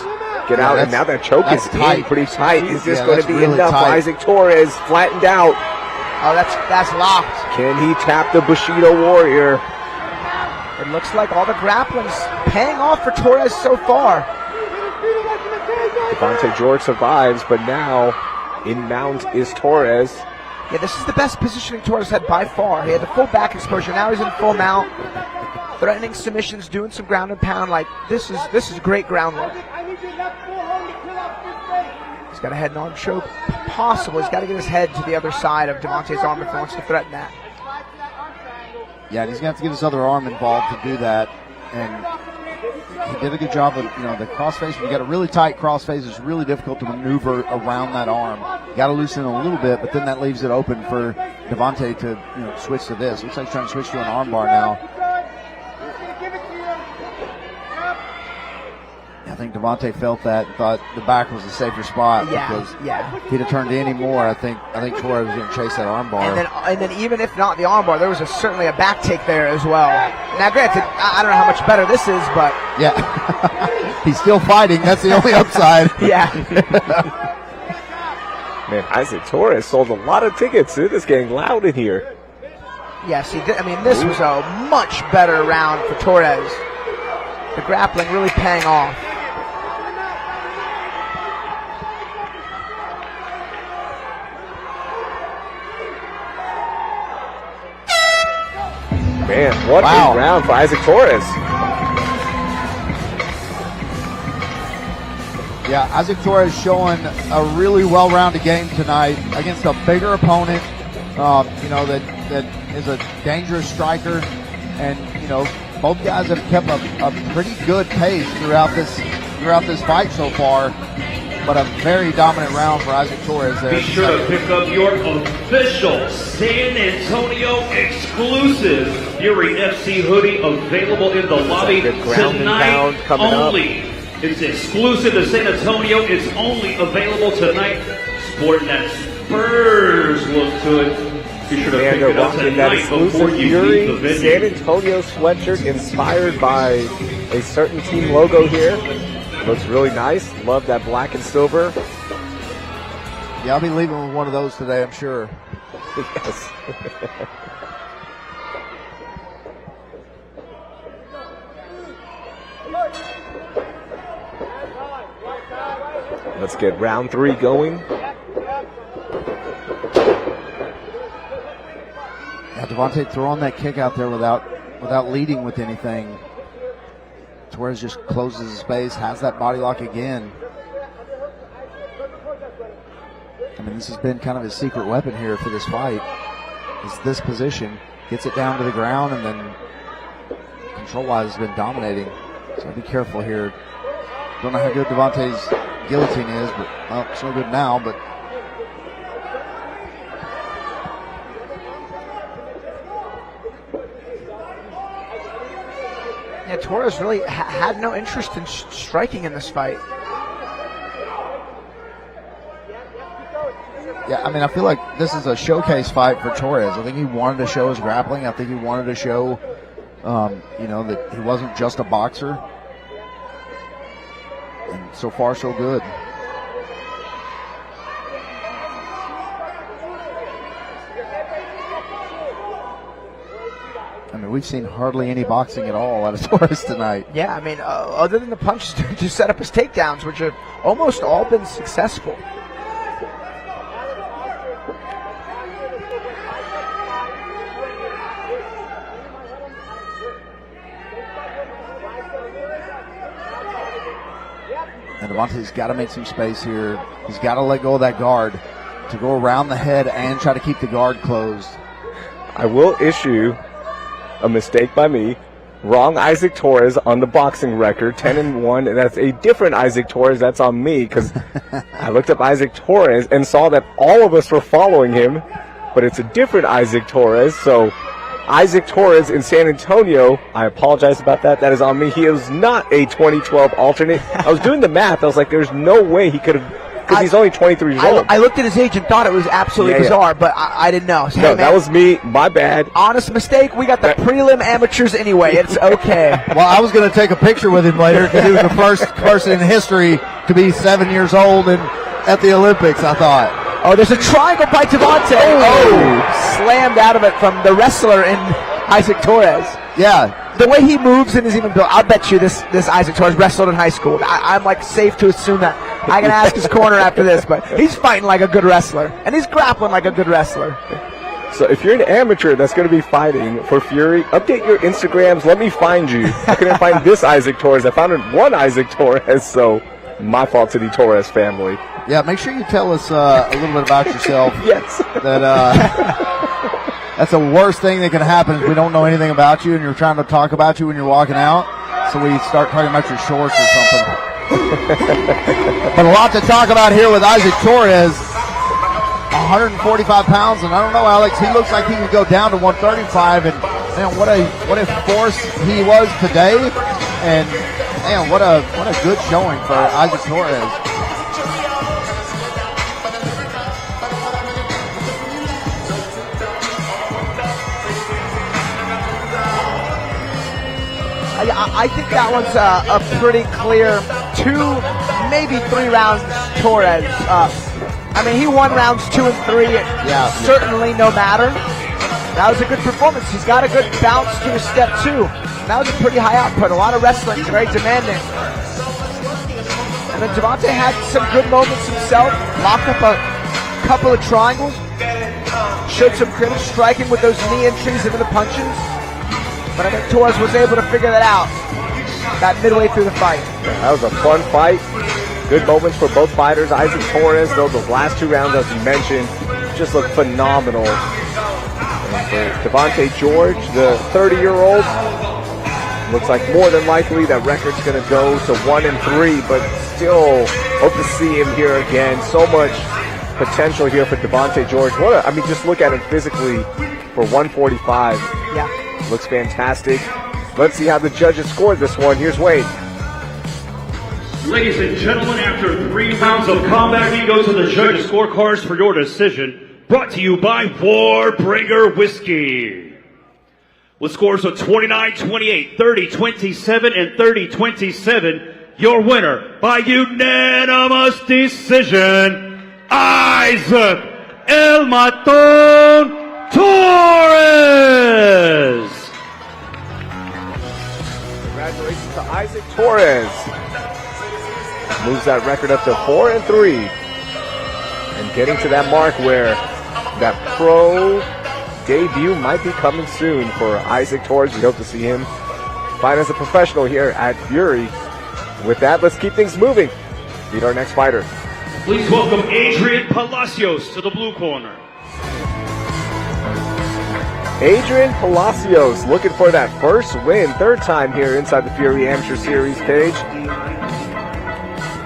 Get out, and now that choke is tight. pretty tight. Is this Yeah, going to be really enough? tight. Isaac Torres flattened out. Oh, that's locked. Can he tap the Bushido Warrior? It looks like all the grappling's paying off for Torres so far. Devontae George survives, but now in mount is Torres. Yeah, this is the best positioning Torres had by far. He had the full back exposure. Now he's in full mount, threatening submissions, doing some ground and pound. Like this is great groundwork. He's got a head and arm choke. Possible. He's got to get his head to the other side of Devontae's arm if he wants to threaten that. Yeah, and he's going to have to get his other arm involved to do that. And he did a good job of, the crossface. When you got a really tight crossface, it's really difficult to maneuver around that arm. You got to loosen it a little bit, but then that leaves it open for Devontae to, switch to this. Looks like he's trying to switch to an arm bar now. I think Devontae felt that and thought the back was a safer spot because if he'd have turned any more, I think Torres was going to chase that arm bar. And then even if not the arm bar, there was certainly a back take there as well. Now, granted, I don't know how much better this is, but yeah, he's still fighting. That's the only upside. Yeah. Man, Isaac Torres sold a lot of tickets. It is getting loud in here. Yes, he did. I mean, this was a much better round for Torres. The grappling really paying off. Man, what a round for Isaac Torres. Yeah, Isaac Torres showing a really well-rounded game tonight against a bigger opponent, that is a dangerous striker. And, both guys have kept a pretty good pace throughout this fight so far. But a very dominant round for Isaac Torres there. Be sure to pick up your official San Antonio exclusive Fury FC hoodie available in the lobby tonight only. It's exclusive to San Antonio. It's only available tonight. Sporting that Spurs look to it. Be sure to pick it up tonight before you leave the venue. San Antonio sweatshirt inspired by a certain team logo here. Looks really nice. Love that black and silver. Yeah, I'll be leaving with one of those today, I'm sure. Yes. Let's get round 3 going. Yeah, Devontae throwing that kick out there without leading with anything. Torres just closes his space, has that body lock again. I mean, this has been kind of his secret weapon here for this fight. Is this position. Gets it down to the ground, and then control-wise has been dominating. So be careful here. Don't know how good Devontae's guillotine is, but it's no good now, but yeah, Torres really had no interest in striking in this fight. yeah, I mean, I feel like this is a showcase fight for Torres. I think he wanted to show his grappling. I think he wanted to show, that he wasn't just a boxer. And so far, so good. I mean, we've seen hardly any boxing at all out of Torres tonight. Yeah, I mean, other than the punches to set up his takedowns, which have almost all been successful. And Devontae's got to make some space here. He's got to let go of that guard to go around the head and try to keep the guard closed. I will issue a mistake by me. Wrong Isaac Torres on the boxing record, 10-1, and that's a different Isaac Torres. That's on me because I looked up Isaac Torres and saw that all of us were following him, but it's a different Isaac Torres. So Isaac Torres in San Antonio, I apologize about that. That is on me. He is not a 2012 alternate. I was doing the math. I was like, there's no way he could have because he's only 23 years old. I looked at his age and thought it was absolutely bizarre, but I didn't know. So, no, hey, man, that was me. My bad. honest mistake. We got the prelim amateurs anyway. It's okay. Well, I was going to take a picture with him later because he was the first person in history to be 7 years old and at the Olympics, I thought. Oh, there's a triangle by Devontae. Oh, slammed out of it from the wrestler in Isaac Torres. Yeah. The way he moves and is even built, I'll bet you this Isaac Torres wrestled in high school. I'm like safe to assume that. I can ask his corner after this, but he's fighting like a good wrestler, and he's grappling like a good wrestler. So if you're an amateur that's going to be fighting for Fury, update your Instagrams. Let me find you. I couldn't find this Isaac Torres. I found one Isaac Torres, so my fault to the Torres family. Yeah, make sure you tell us a little bit about yourself. Yes. That's the worst thing that can happen is we don't know anything about you and you're trying to talk about you when you're walking out. So we start talking about your shorts or something. But a lot to talk about here with Isaac Torres. 145 pounds, and I don't know, Alex, he looks like he could go down to 135, and man, what a force he was today, and man, what a good showing for Isaac Torres. I think that one's a pretty clear 2, maybe 3 rounds Torres. I mean, he won rounds 2 and 3. Certainly no matter. That was a good performance. He's got a good bounce to his step 2. That was a pretty high output. A lot of wrestling, very demanding. And then Devontae had some good moments himself. Locked up a couple of triangles. Showed some critics striking with those knee entries into the punches. But I think Torres was able to figure that out about midway through the fight. That was a fun fight. Good moments for both fighters. Isaac Torres, though, those last 2 rounds, as you mentioned, just looked phenomenal. And for Devontae George, the 30-year-old, looks like more than likely that record's going to go to 1 and 3, but still hope to see him here again. So much potential here for Devontae George. Just look at him physically for 145. Yeah. Looks fantastic. Let's see how the judges scored this one. Here's Wade. Ladies and gentlemen, after 3 rounds of combat, we go to the judges' scorecards for your decision. Brought to you by Warbringer Whiskey. With scores of 29-28, 30-27, and 30-27, your winner by unanimous decision, Isaac El Maton Torres. Congratulations to Isaac Torres. Moves that record up to 4 and 3. And getting to that mark where that pro debut might be coming soon for Isaac Torres. We hope to see him fight as a professional here at Fury. With that, let's keep things moving. Meet our next fighter. Please welcome Adrian Palacios to the blue corner. Adrian Palacios looking for that first win, 3rd time here inside the Fury Amateur Series cage.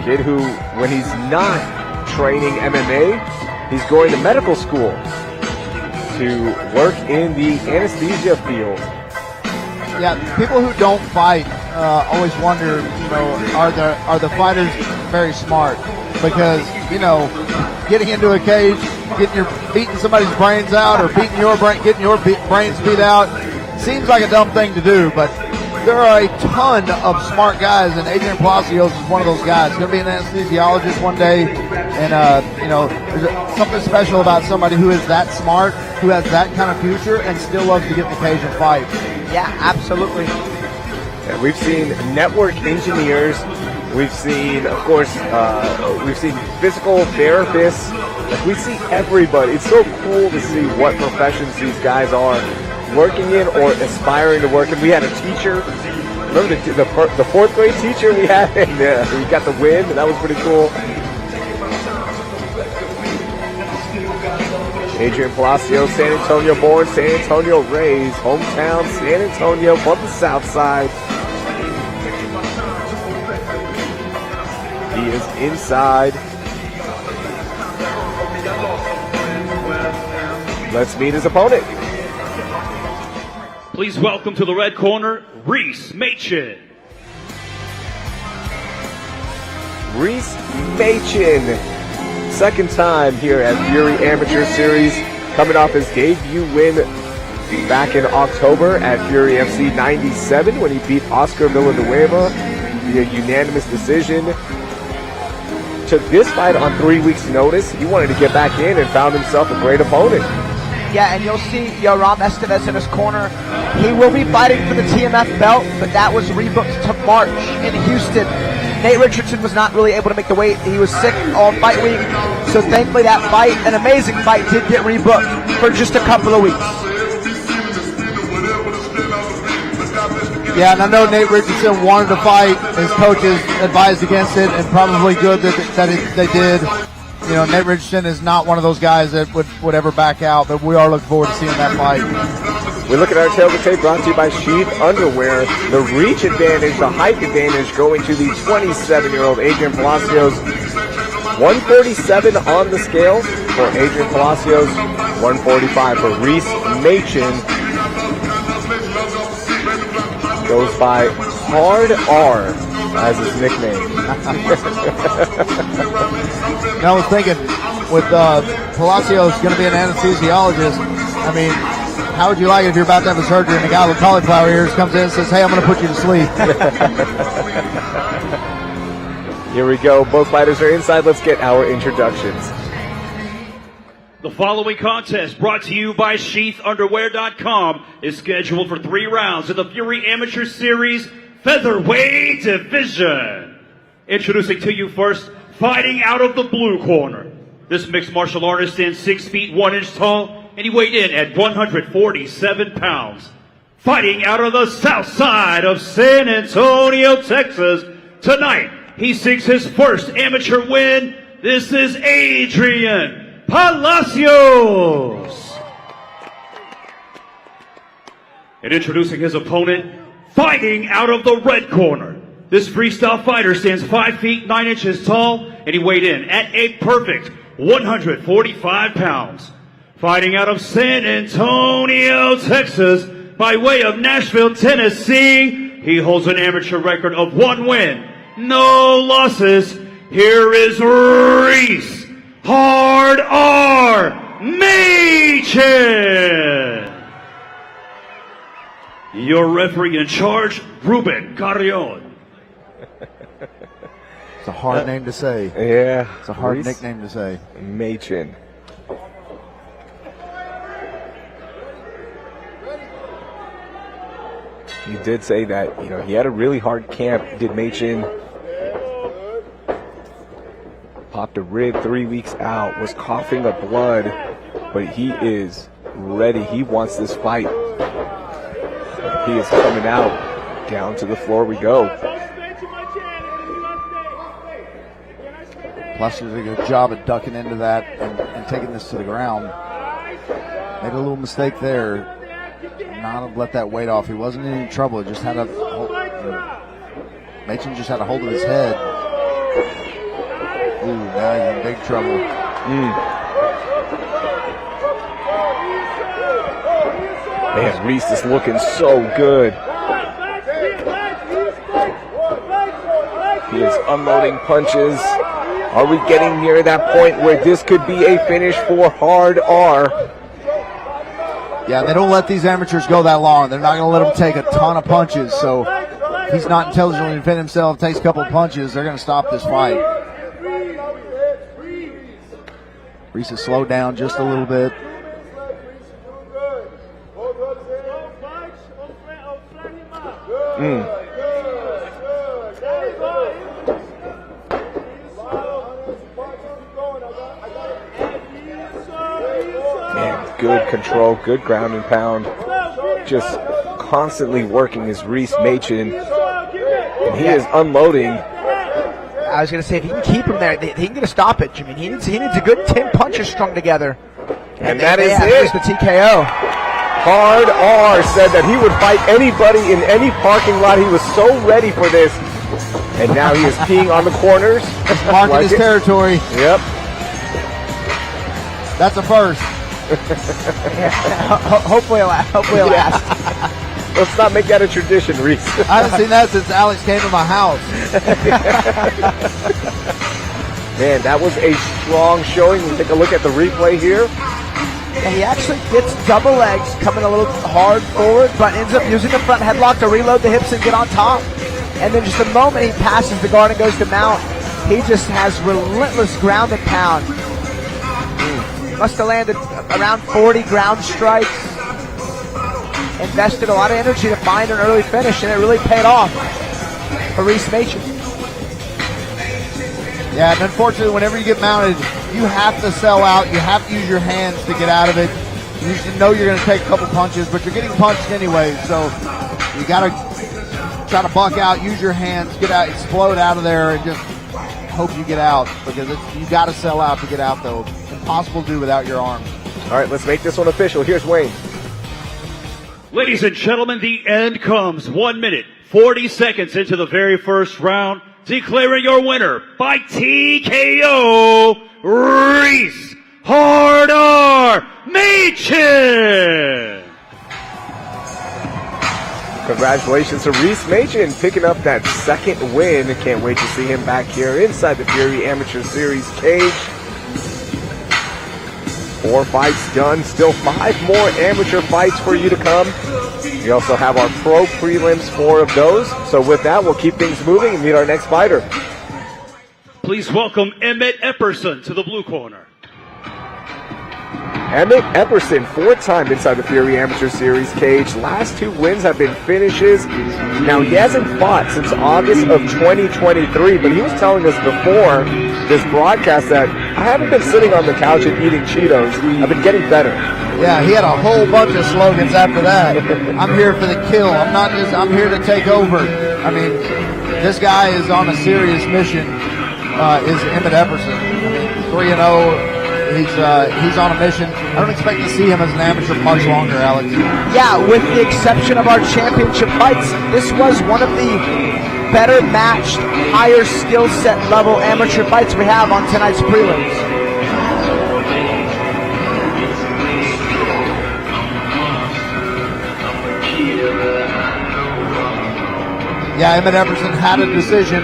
Kid who, when he's not training MMA, he's going to medical school to work in the anesthesia field. Yeah, people who don't fight always wonder, are the fighters very smart? Because, getting into a cage, beating somebody's brains out or getting your brains beat out seems like a dumb thing to do, but there are a ton of smart guys, and Adrian Palacios is one of those guys. He's going to be an anesthesiologist one day, and there's something special about somebody who is that smart, who has that kind of future, and still loves to get in the cage and fight. Yeah, absolutely. And we've seen network engineers. We've seen, of course, we've seen physical therapists. Like, we see everybody. It's so cool to see what professions these guys are working in or aspiring to work in. We had a teacher. Remember the 4th grade teacher we had? And we got the win, and that was pretty cool. Adrian Palacios, San Antonio born, San Antonio raised, hometown San Antonio from the south side. He is inside. Let's meet his opponent. Please welcome to the red corner, Machen. Machen second time here at Fury Amateur Series, coming off his debut win back in October at Fury FC 97 when he beat Oscar Villanueva via unanimous decision. Took this fight on 3 weeks' notice. He wanted to get back in and found himself a great opponent. Yeah, and you'll see Yoram Estevez in his corner. He will be fighting for the TMF belt, but that was rebooked to March in Houston. Nate Richardson was not really able to make the weight. He was sick all fight week. So thankfully that fight, an amazing fight, did get rebooked for just a couple of weeks. Yeah, and I know Nate Richardson wanted to fight. His coaches advised against it, and probably good that they did. You know, Nate Richardson is not one of those guys that would ever back out, but we are looking forward to seeing that fight. We look at our tailgate tape brought to you by Sheath Underwear. The reach advantage, the height advantage going to the 27-year-old Adrian Palacios. 147 on the scale for Adrian Palacios, 145 for Reese Machen. Goes by Hard R as his nickname. Now I was thinking, with Palacios going to be an anesthesiologist, I mean, how would you like it if you're about to have a surgery and a guy with cauliflower ears comes in and says, hey, I'm going to put you to sleep? Here we go. Both fighters are inside. Let's get our introductions. The following contest, brought to you by SheathUnderwear.com, is scheduled for 3 rounds in the Fury Amateur Series Featherweight Division. Introducing to you first, fighting out of the blue corner. This mixed martial artist stands 6 feet 1 inch tall, and he weighed in at 147 pounds. Fighting out of the south side of San Antonio, Texas, tonight he seeks his first amateur win. This is Adrian Palacios. And introducing his opponent, fighting out of the red corner. This freestyle fighter stands 5 feet 9 inches tall, and he weighed in at a perfect 145 pounds. Fighting out of San Antonio, Texas, by way of Nashville, Tennessee, he holds an amateur record of 1 win, no losses. Here is Reese Hard R Machen. Your referee in charge, Ruben Carrion. It's a hard name to say. Yeah. It's a hard nickname to say. Machen. He did say that, you know, he had a really hard camp, did Machen. Popped a rib 3 weeks out, was coughing up blood, but he is ready. He wants this fight. He is coming out. Down to the floor we go. Palacios did a good job of ducking into that and taking this to the ground. Made a little mistake there. Not let that weight off. He wasn't in any trouble. It just had a Machen just had a hold of his head. Ooh, now he's in big trouble. Man, Reese is looking so good. He is unloading punches. Are we getting near that point where this could be a finish for Hard R? Yeah, they don't let these amateurs go that long. They're not going to let him take a ton of punches. So if he's not intelligently defend himself, takes a couple of punches, they're going to stop this fight. Reese has slowed down just a little bit. Man, good control, good ground and pound. Just constantly working his Reese Machen. And he is unloading. I was going to say, if he can keep him there, he can get a stoppage. I mean, he needs a good 10 punches strung together. And that is it. it. The TKO. Hard R said that he would fight anybody in any parking lot. He was so ready for this. And now he is peeing on the corners. Marking his territory. Yep. That's a first. Hopefully it'll last. Let's not make that a tradition, Reese. I haven't seen that since Alex came to my house. Man, that was a strong showing. We'll take a look at the replay here. And he actually gets double legs, coming a little hard forward, but ends up using the front headlock to reload the hips and get on top. And then just the moment he passes the guard and goes to mount, he just has relentless ground and pound. Must have landed around 40 ground strikes. Invested a lot of energy to find an early finish, and it really paid off for Machen. Yeah, and unfortunately, whenever you get mounted, you have to sell out. You have to use your hands to get out of it. You should know you're going to take a couple punches, but you're getting punched anyway, so you got to try to buck out, use your hands, get out, explode out of there, and just hope you get out, because you got to sell out to get out, though. Impossible to do without your arms. All right, let's make this one official. Here's Wayne. Ladies and gentlemen, the end comes 1 minute, 40 seconds into the very first round. Declaring your winner by TKO, Reese Hardar Machen. Congratulations to Reese Machen picking up that second win. Can't wait to see him back here inside the Fury Amateur Series cage. 4 fights done, still 5 more amateur fights for you to come. We also have our pro prelims, 4 of those. So with that, we'll keep things moving and meet our next fighter. Please welcome Epperson to the blue corner. Epperson, 4th time inside the Fury Amateur Series cage. Last 2 wins have been finishes. Now, he hasn't fought since August of 2023, but he was telling us before this broadcast that I haven't been sitting on the couch and eating Cheetos. I've been getting better. Yeah, he had a whole bunch of slogans after that. I'm here for the kill. I'm here to take over. I mean, this guy is on a serious mission, is Epperson. I mean, 3-0. He's on a mission. I don't expect to see him as an amateur much longer, Alex. Yeah, with the exception of our championship fights, this was one of the better matched, higher skill set level amateur fights we have on tonight's prelims. Yeah, Epperson had a decision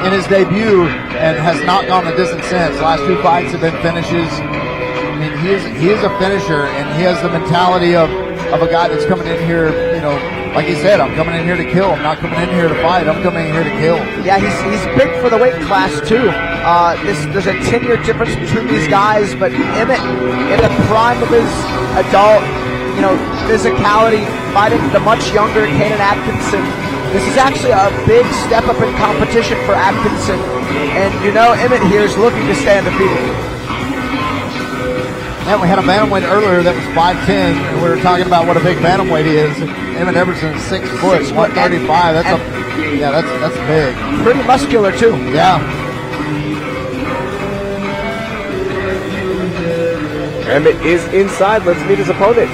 in his debut and has not gone the distance since. Last 2 fights have been finishes. I mean, he is a finisher, and he has the mentality of a guy that's coming in here, you know, like he said, I'm coming in here to kill. I'm not coming in here to fight. I'm coming in here to kill. Yeah, he's big for the weight class too. There's a 10-year difference between these guys, but Emmett, in the prime of his adult, physicality, fighting the much younger Caden Atkinson. This is actually a big step up in competition for Atkinson, and Emmett here is looking to stay undefeated. And we had a bantamweight earlier that was 5'10", and we were talking about what a big bantamweight he is. Emmett Epperson is 6 foot, 135. That's big. Pretty muscular too. Yeah. Emmett is inside. Let's meet his opponent.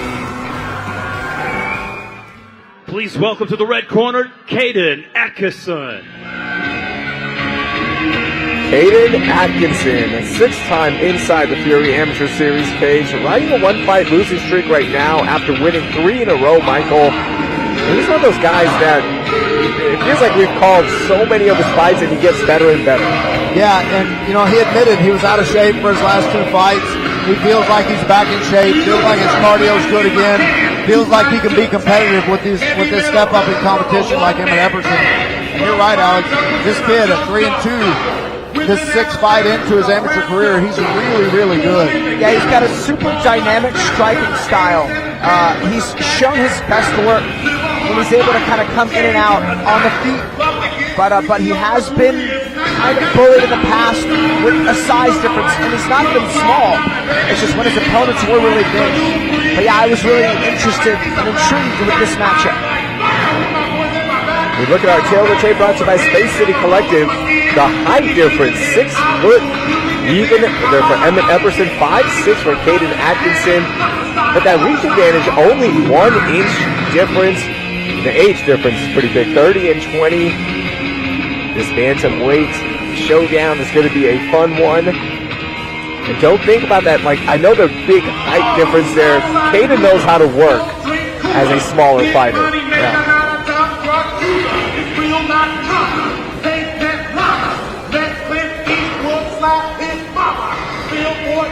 Please welcome to the red corner, Caden Atkinson. Caden Atkinson, 6th time inside the Fury Amateur Series cage, riding a 1-fight losing streak right now after winning 3 in a row, Michael. And he's one of those guys that it feels like we've called so many of his fights and he gets better and better. Yeah, and he admitted he was out of shape for his last 2 fights. He feels like he's back in shape, feels like his cardio's good again, feels like he can be competitive with this step up in competition like Emmett Epperson. And you're right, Alex, this kid at 3-2, this 6th fight into his amateur career, he's really, really good. Yeah, he's got a super dynamic striking style. He's shown his best work when he's able to kind of come in and out on the feet. But he has been kind of bullied in the past with a size difference, and he's not even small. It's just when his opponents were really big. But yeah, I was really interested and intrigued with this matchup. We look at our tail of the tape brought to you by Space City Collective. The height difference, 6 foot even there for Emmett Epperson, 5'6" for Caden Atkinson. But that reach advantage, only 1 inch difference. The age difference is pretty big, 30 and 20. This bantamweight showdown is going to be a fun one. And don't think about that. Like, I know the big height difference there. Caden knows how to work as a smaller fighter. Yeah.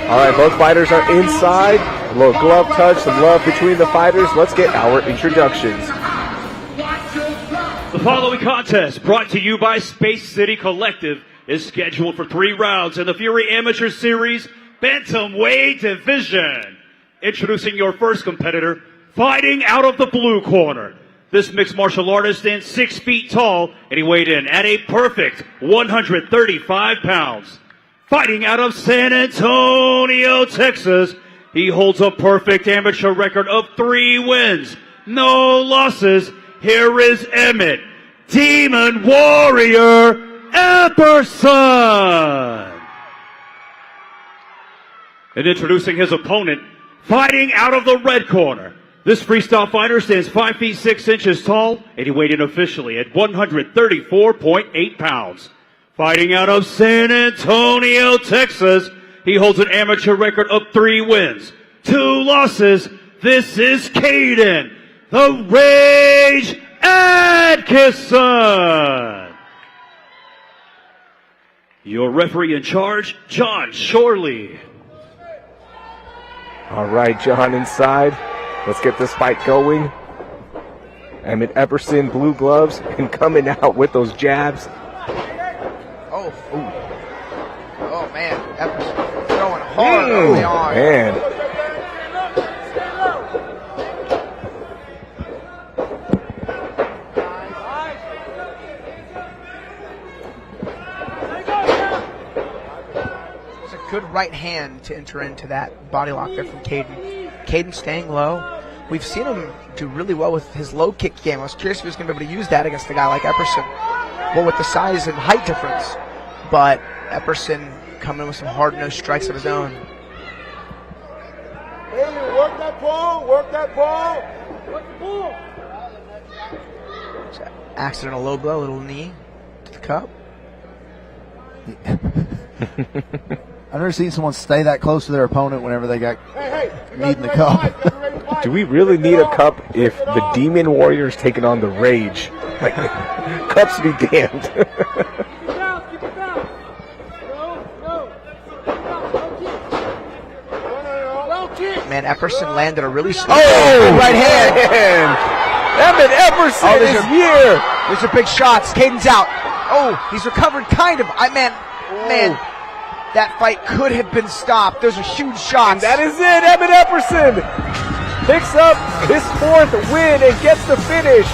All right, both fighters are inside. A little glove touch, some love between the fighters. Let's get our introductions. The following contest, brought to you by Space City Collective, is scheduled for 3 rounds in the Fury Amateur Series Bantamweight Division. Introducing your first competitor, fighting out of the blue corner. This mixed martial artist stands 6 feet tall, and he weighed in at a perfect 135 pounds. Fighting out of San Antonio, Texas, he holds a perfect amateur record of 3 wins, no losses. Here is Emmett, Demon Warrior Epperson. And introducing his opponent, fighting out of the red corner. This freestyle fighter stands 5 feet 6 inches tall, and he weighed in officially at 134.8 pounds. Fighting out of San Antonio, Texas, he holds an amateur record of 3 wins, 2 losses. This is Caden, the Rage Atkinson. Your referee in charge, John Shorley. All right, John inside. Let's get this fight going. Emmett Epperson, blue gloves, and coming out with those jabs. Oh man, Epperson throwing hard early on. Man. It's a good right hand to enter into that body lock there from Caden. Caden staying low. We've seen him do really well with his low kick game. I was curious if he was going to be able to use that against a guy like Epperson. Well, with the size and height difference. But Epperson coming with some hard-nosed strikes of his own. Hey, work that ball, work that ball. Work the ball. Accidental low blow, little knee to the cup. I've never seen someone stay that close to their opponent whenever they got knee in the cup. Do we really need a cup if the Demon Warrior's taking on the Rage? Like, cups be damned. Man, Epperson landed a really smooth right hand. Emmett Epperson is here. These are big shots. Caden's out. Oh, he's recovered kind of. Man, that fight could have been stopped. Those are huge shots. And that is it. Emmett Epperson picks up his 4th win and gets the finish.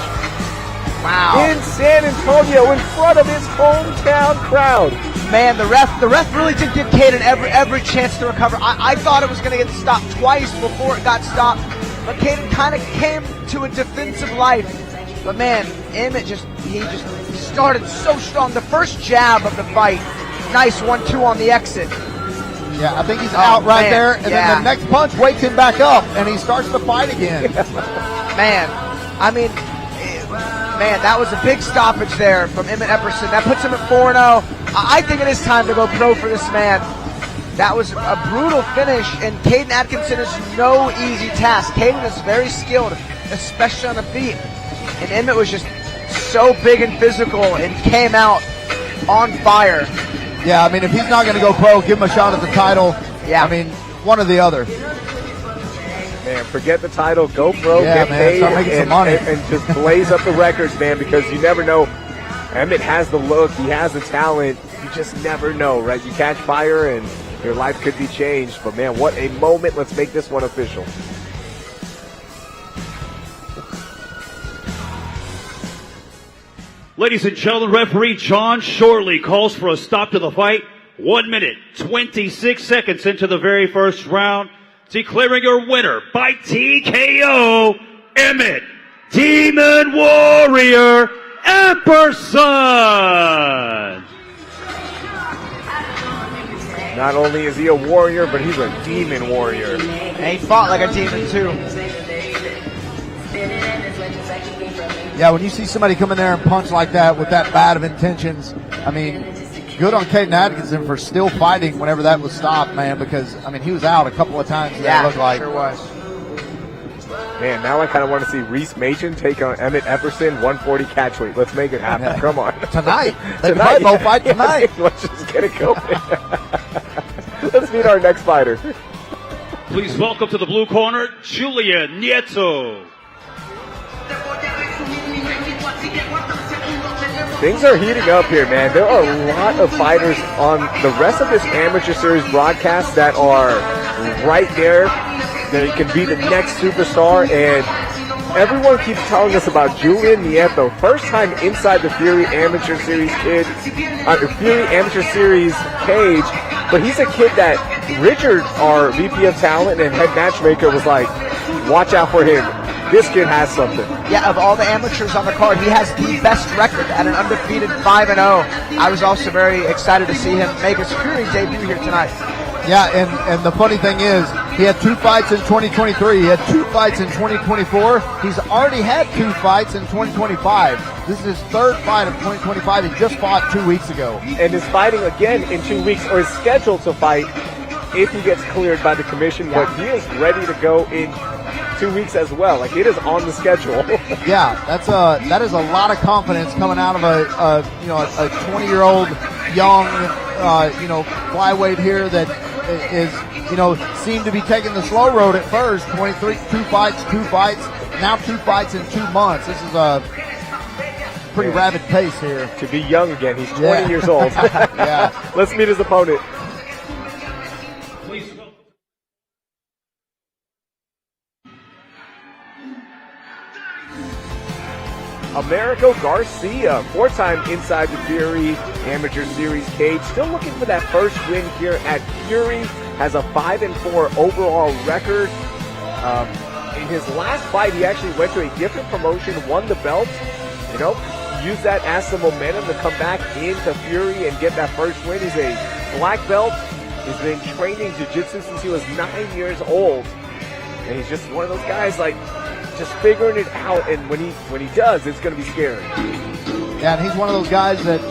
Wow. In San Antonio, in front of his hometown crowd. Man, the ref really did give Caden every chance to recover. I thought it was going to get stopped twice before it got stopped, but Caden kind of came to a defensive life. But man, Emmett just started so strong. The first jab of the fight, nice 1-2 on the exit. Yeah, I think he's out right there, and then the next punch wakes him back up, and he starts to fight again. Man, I mean, that was a big stoppage there from Emmett Epperson. That puts him at 4-0. I think it is time to go pro for this man. That was a brutal finish, and Caden Atkinson is no easy task. Caden is very skilled, especially on the feet. And Emmett was just so big and physical and came out on fire. Yeah, I mean, if he's not going to go pro, give him a shot at the title. Yeah. I mean, one or the other. Man, forget the title, go pro, get man, paid, start making some money. And just blaze up the records, man, because you never know. Emmett has the look, he has the talent, you just never know, right? You catch fire and your life could be changed, but man, what a moment. Let's make this one official. Ladies and gentlemen, referee John Shorley calls for a stop to the fight. 1 minute, 26 seconds into the very first round. Declaring your winner by TKO, Emmett Demon Warrior Epperson. Not only is he a warrior, but he's a demon warrior. And he fought like a demon too. Yeah, when you see somebody come in there and punch like that with that bad of intentions, I mean, good on Caden Atkinson for still fighting whenever that was stopped, man, because, I mean, he was out a couple of times. Yeah, it looked like. Sure was. Man, now I kind of want to see Reese Machen take on Emmett Epperson, 140 catchweight. Let's make it happen. Yeah. Come on. Tonight. They might both fight tonight. Let's just get it going. Let's meet our next fighter. Please welcome to the blue corner, Julian Neto. Things are heating up here, man. There are a lot of fighters on the rest of this amateur series broadcast that are right there. That can be the next superstar, and everyone keeps telling us about Julian Neto. First time inside the Fury Amateur Series Fury Amateur Series cage, but he's a kid that Richard, our VP of Talent and head matchmaker, was like, watch out for him. This kid has something. Yeah, of all the amateurs on the card, he has the best record at an undefeated 5-0. I was also very excited to see him make his Fury debut here tonight. Yeah, and the funny thing is, he had 2 fights in 2023. He had 2 fights in 2024. He's already had 2 fights in 2025. This is his 3rd fight of 2025. He just fought 2 weeks ago. And is fighting again in 2 weeks, or is scheduled to fight if he gets cleared by the commission. But he is ready to go in 2 weeks as well. Like, it is on the schedule. Yeah, that is a lot of confidence coming out of a 20-year-old young flyweight here that is seemed to be taking the slow road at first. 23, 2 fights, now 2 fights in 2 months. This is a pretty rapid pace here. To be young again, he's 20 years old. Yeah. Let's meet his opponent. Americo Garcia, 4-time inside the Fury Amateur Series cage. Still looking for that first win here at Fury. Has a 5-4 overall record. In his last fight, he actually went to a different promotion, won the belt. Use that as some momentum to come back into Fury and get that first win. He's a black belt. He's been training jiu-jitsu since he was 9 years old. And he's just one of those guys, like, just figuring it out, and when he does, it's going to be scary. Yeah, and he's one of those guys that,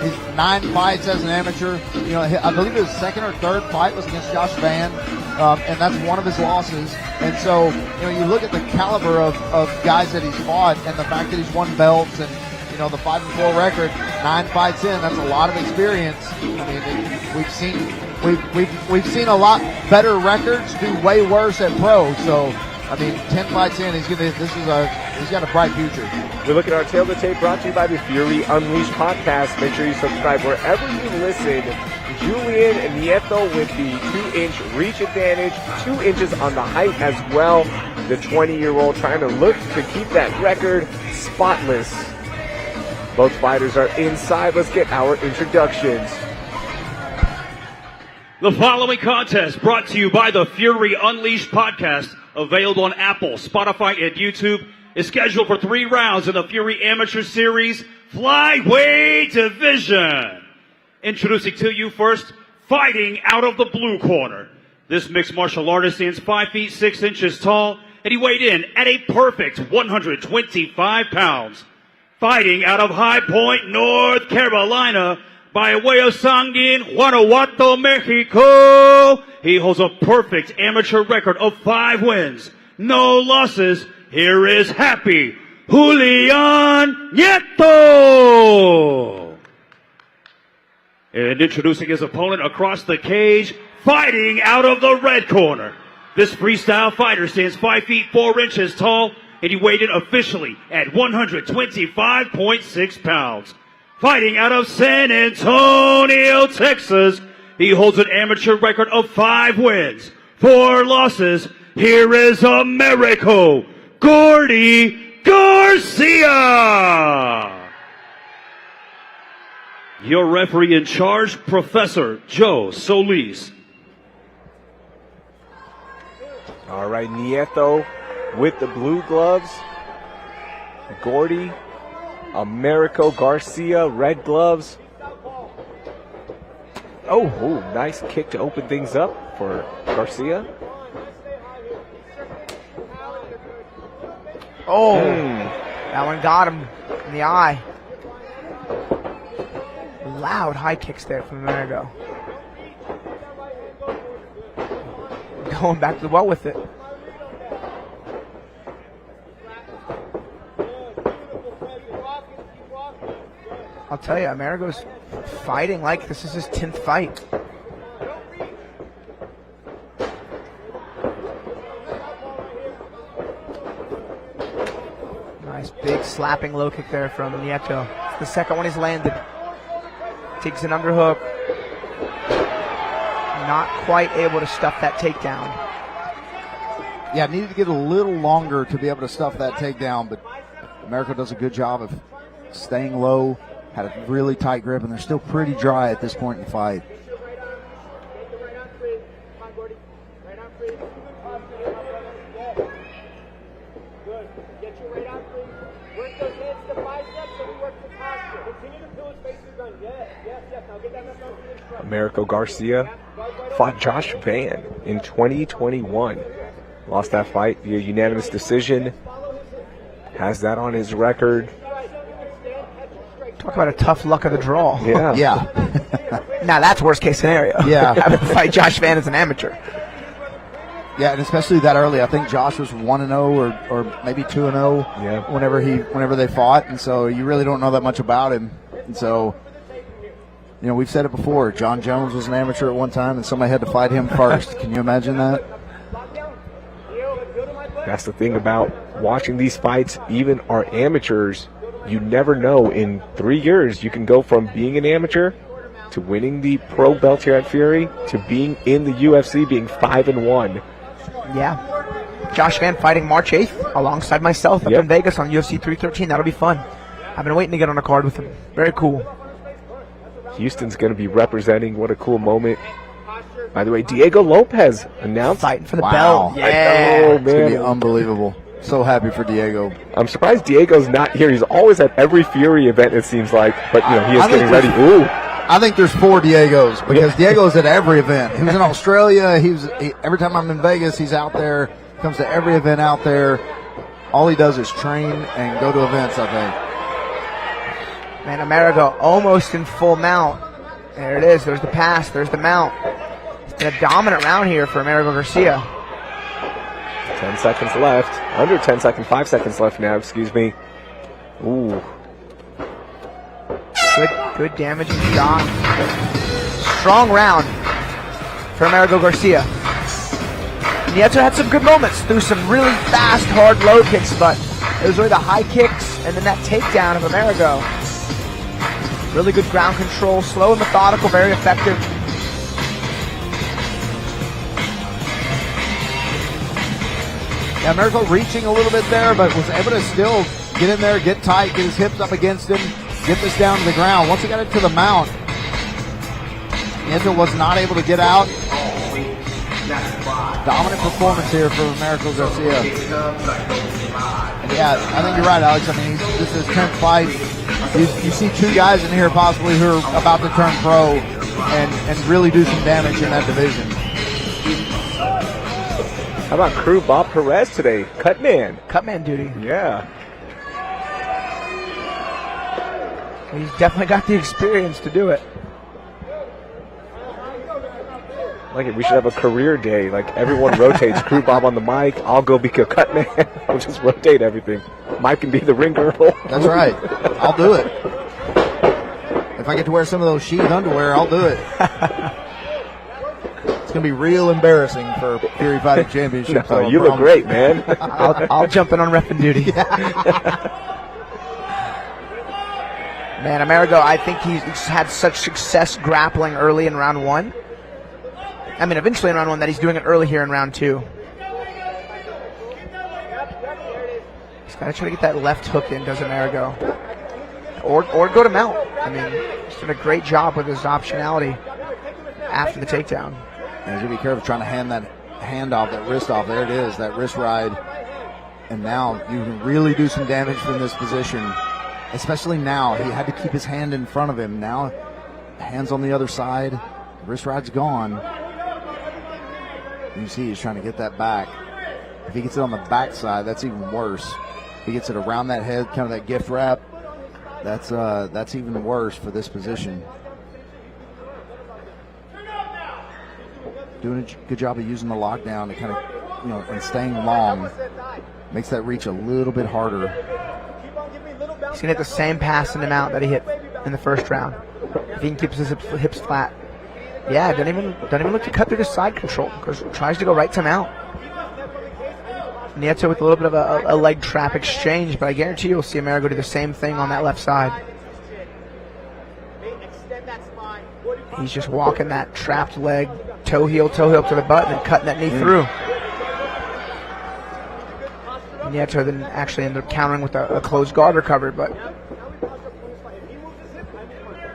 he's 9 fights as an amateur. I believe his 2nd or 3rd fight was against Josh Van, and that's one of his losses. And so, you look at the caliber of guys that he's fought, and the fact that he's won belts, and the 5-4 record, 9 fights in, that's a lot of experience. We've seen a lot better records do way worse at pro. So 10 fights in, he's got a bright future. We look at our Tail of the Tape, brought to you by the Fury Unleashed podcast. Make sure you subscribe wherever you listen. Julian Neto with the 2-inch reach advantage, 2 inches on the height as well. The 20-year-old trying to look to keep that record spotless. Both fighters are inside. Let's get our introductions. The following contest brought to you by the Fury Unleashed podcast, available on Apple, Spotify, and YouTube, is scheduled for 3 rounds in the Fury Amateur Series Flyweight Division. Introducing to you first, fighting out of the blue corner. This mixed martial artist stands 5 feet 6 inches tall, and he weighed in at a perfect 125 pounds. Fighting out of High Point, North Carolina, by way of Sanguin, Guanajuato, Mexico, he holds a perfect amateur record of 5 wins, no losses. Here is Happy Julian Neto. And introducing his opponent across the cage, fighting out of the red corner. This freestyle fighter stands 5 feet 4 inches tall, and he weighed in officially at 125.6 pounds. Fighting out of San Antonio, Texas, he holds an amateur record of 5 wins, 4 losses. Here is Americo Garcia. Your referee in charge, Professor Joe Solis. All right, Neto with the blue gloves. Gordy, Americo Garcia, red gloves. Oh, nice kick to open things up for Garcia. Oh, that one got him in the eye. Loud high kicks there from Amerigo. Going back to the well with it. I'll tell you, Amerigo's fighting like this is his 10th fight. slapping low kick there from Neto. It's the second one he's landed. Takes an underhook. Not quite able to stuff that takedown. Yeah, needed to get a little longer to be able to stuff that takedown, but Americo does a good job of staying low, had a really tight grip, and they're still pretty dry at this point in the fight. Americo Garcia fought Josh Van in 2021. Lost that fight via unanimous decision. Has that on his record. Talk about a tough luck of the draw. Yeah. Yeah. Now that's worst case scenario. Yeah. Having to fight Josh Van as an amateur. Yeah, and especially that early. I think Josh was 1-0 or maybe 2-0 Yeah. whenever they fought, and so you really don't know that much about him. And so, you know, we've said it before. John Jones was an amateur at one time, and somebody had to fight him first. Can you imagine that? That's the thing about watching these fights, even our amateurs, you never know. In 3 years, you can go from being an amateur to winning the pro belt here at Fury to being in the UFC, being 5-1. Yeah. Josh Van fighting March 8th alongside myself up in Vegas on UFC 313. That'll be fun. I've been waiting to get on a card with him. Very cool. Houston's going to be representing. What a cool moment. By the way, Diego Lopez announced. Fighting for the Wow. belt. I know, Yeah. It's going to be man. unbelievable. So happy for Diego. I'm surprised Diego's not here. He's always at every Fury event, it seems like. But, you know, he is I think getting ready. there's- Ooh. I think there's 4 Diegos because Diego's at every event. He was in Australia. Every time I'm in Vegas, he's out there. Comes to every event out there. All he does is train and go to events, I think. Man, Amerigo almost in full mount. There it is. There's the pass. There's the mount. It's been a dominant round here for Amerigo Garcia. 10 seconds left. Under 10 seconds. 5 seconds left now, excuse me. Ooh. Good damaging shot. Strong round for Amerigo Garcia. Neto had some good moments through some really fast, hard low kicks, but it was really the high kicks and then that takedown of Amerigo. Really good ground control, slow and methodical, very effective. Yeah, Americo reaching a little bit there, but was able to still get in there, get tight, get his hips up against him, get this down to the ground. Once he got it to the mount, Neto was not able to get out. Dominant performance here for Americo Garcia. And yeah, I think you're right, Alex. I mean, this is his 10th fight. You see 2 guys in here possibly who are about to turn pro and really do some damage in that division. How about crew Bob Perez today? Cutman. Cutman duty. Yeah. He's definitely got the experience to do it. Like it, we should have a career day. Like everyone rotates. Crew Bob on the mic. I'll go be a cut man. We'll just rotate everything. Mike can be the ring girl. That's right. I'll do it. If I get to wear some of those sheath underwear, I'll do it. It's going to be real embarrassing for Fury Fighting Championship. No, you look great, man. I'll jump in on repping duty. Man, Amerigo, I think he's had such success grappling early in round 1. I mean, eventually in round 1, that he's doing it early here in round 2. He's got to try to get that left hook in, does Amerigo. Or go to mount. I mean, he's done a great job with his optionality after the takedown. And he's going to be careful trying to hand that hand off, that wrist off. There it is, that wrist ride. And now you can really do some damage from this position. Especially now. He had to keep his hand in front of him. Now, hands on the other side. Wrist ride's gone. You see he's trying to get that back. If he gets it on the back side, that's even worse. If he gets it around that head, kind of that gift wrap, that's even worse for this position. Doing a good job of using the lockdown to kind of, you know, and staying long. Makes that reach a little bit harder. He's going to hit the same pass in the mount that he hit in the first round. If he can keep his hips flat. Yeah, don't even look to cut through the side control because tries to go right to mount. Neto with a little bit of a leg trap exchange, but I guarantee you'll see Amerigo do the same thing on that left side. He's just walking that trapped leg, toe heel to the butt, and cutting that knee through. Neto then actually ended up countering with a closed guard recovery, but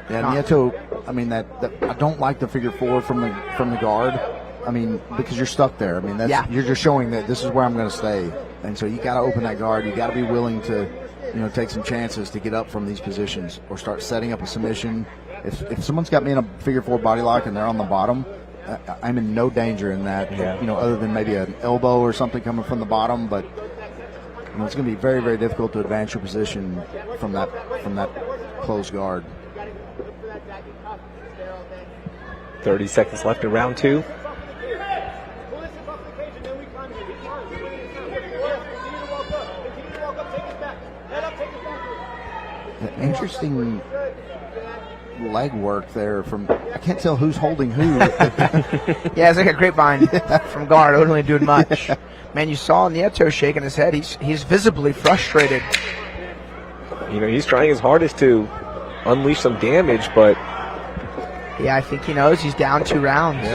yeah, Neto. I mean that I don't like the figure four from the guard. I mean, because you're stuck there. I mean, you're just showing that this is where I'm going to stay, and so you got to open that guard. You got to be willing to, take some chances to get up from these positions or start setting up a submission. If someone's got me in a figure four body lock and they're on the bottom, I'm in no danger in that. Yeah. Other than maybe an elbow or something coming from the bottom, but it's going to be very, very difficult to advance your position from that closed guard. 30 seconds left in round 2. Interesting leg work there I can't tell who's holding who. Yeah, it's like a grapevine from guard, only doing much. Man, you saw Neto shaking his head. He's visibly frustrated. He's trying his hardest to unleash some damage, but yeah, I think he knows he's down 2 rounds.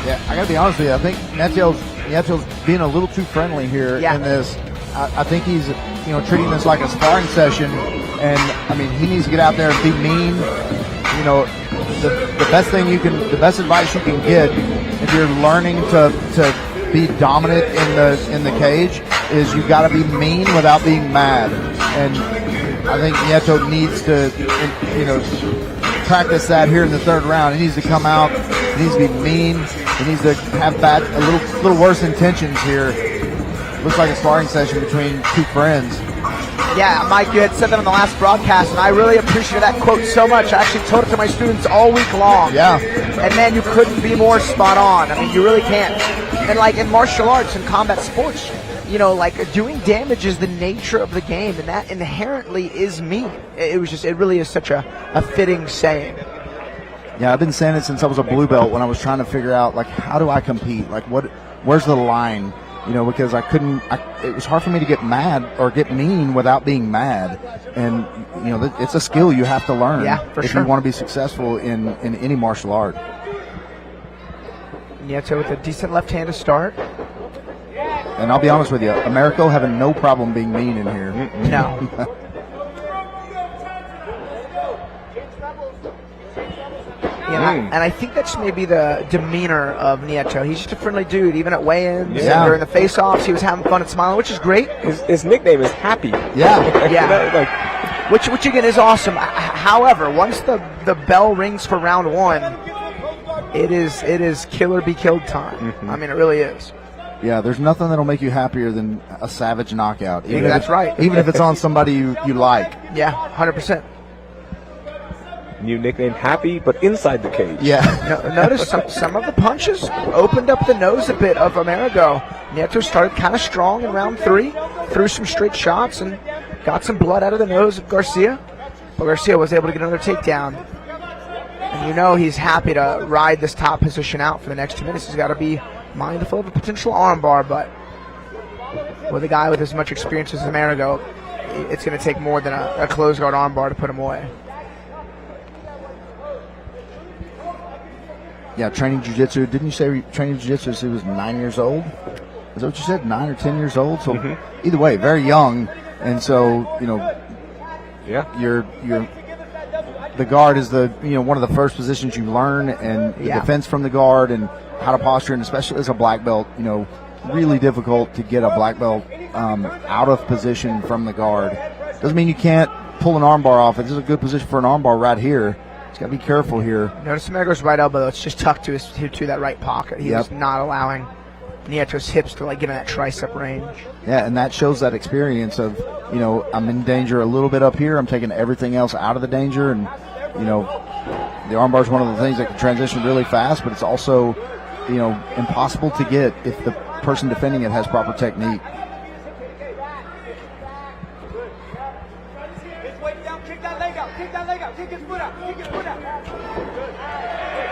Yeah, I got to be honest with you. I think Neto's being a little too friendly here in this. I think he's, treating this like a sparring session, and I mean, he needs to get out there and be mean. The best advice you can get if you're learning to be dominant in the cage is you've got to be mean without being mad. And I think Neto needs to, practice that here in the 3rd round. He needs to come out. He needs to be mean. He needs to have a little worse intentions here. Looks like a sparring session between 2 friends. Yeah, Mike, you had said that on the last broadcast, and I really appreciated that quote so much. I actually told it to my students all week long. Yeah. And man, you couldn't be more spot on. I mean, you really can't. And like in martial arts and combat sports, doing damage is the nature of the game, and that inherently is mean. It really is such a fitting saying. Yeah, I've been saying it since I was a blue belt when I was trying to figure out, how do I compete? Where's the line? Because it was hard for me to get mad or get mean without being mad. And, it's a skill you have to learn if you want to be successful in any martial art. Neto with a decent left hand to start. And I'll be honest with you, Americo having no problem being mean in here. No. And I think that's maybe the demeanor of Neto. He's just a friendly dude, even at weigh-ins and during the face-offs. He was having fun and smiling, which is great. His nickname is Happy. Yeah. Which again is awesome. However, once the bell rings for round 1, it is kill or be killed time. Mm-hmm. I mean, it really is. Yeah, there's nothing that'll make you happier than a savage knockout. That's right. Even if it's on somebody you like. Yeah, 100%. New nickname Happy, but inside the cage. Yeah. Notice some of the punches opened up the nose a bit of Amerigo. Neto started kind of strong in round 3, threw some straight shots and got some blood out of the nose of Garcia. But Garcia was able to get another takedown. And he's happy to ride this top position out for the next 2 minutes. He's got to be mindful of a potential armbar, but with a guy with as much experience as Amerigo, it's going to take more than a closed guard armbar to put him away. Yeah, training jiu-jitsu. Didn't you say training jiu-jitsu since he was 9 years old? Is that what you said? 9 or 10 years old? So either way, very young. And so, you're the guard is one of the first positions you learn, and the defense from the guard and how to posture, and especially as a black belt, really difficult to get a black belt out of position from the guard. Doesn't mean you can't pull an armbar off. This is a good position for an armbar right here. He's got to be careful here. Notice Amerigo's right elbow, though. It's just tucked to that right pocket. He's not allowing Neto's hips to get in that tricep range. Yeah, and that shows that experience of, I'm in danger a little bit up here. I'm taking everything else out of the danger. And, the armbar is one of the things that can transition really fast, but it's also, impossible to get if the person defending it has proper technique. Kick that leg out. Kick that leg out. Kick his foot out. Kick his foot out. Good.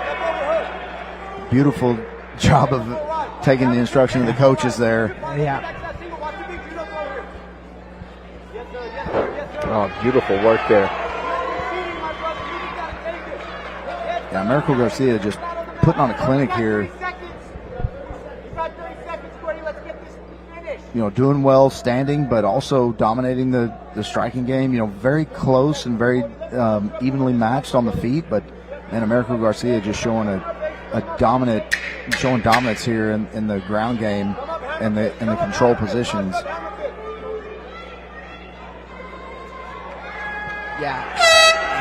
Step over hook. Beautiful job of taking the instruction of the coaches there. Yeah. Oh, beautiful work there. Yeah, Miracle Garcia just putting on a clinic here. You know, doing well standing, but also dominating the striking game. You know, very close and very evenly matched on the feet. But man, Miracle Garcia just showing showing dominance here in the ground game and the control positions. Yeah,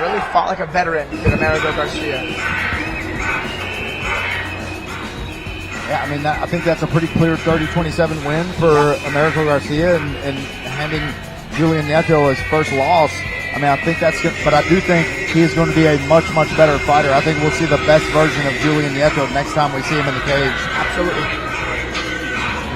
really fought like a veteran for Americo Garcia. Yeah, I mean, I think that's a pretty clear 30-27 win for Americo Garcia and handing Julian Neto his first loss. I mean, I think that's good, but I do think he is going to be a much, much better fighter. I think we'll see the best version of Julian Neto next time we see him in the cage. Absolutely.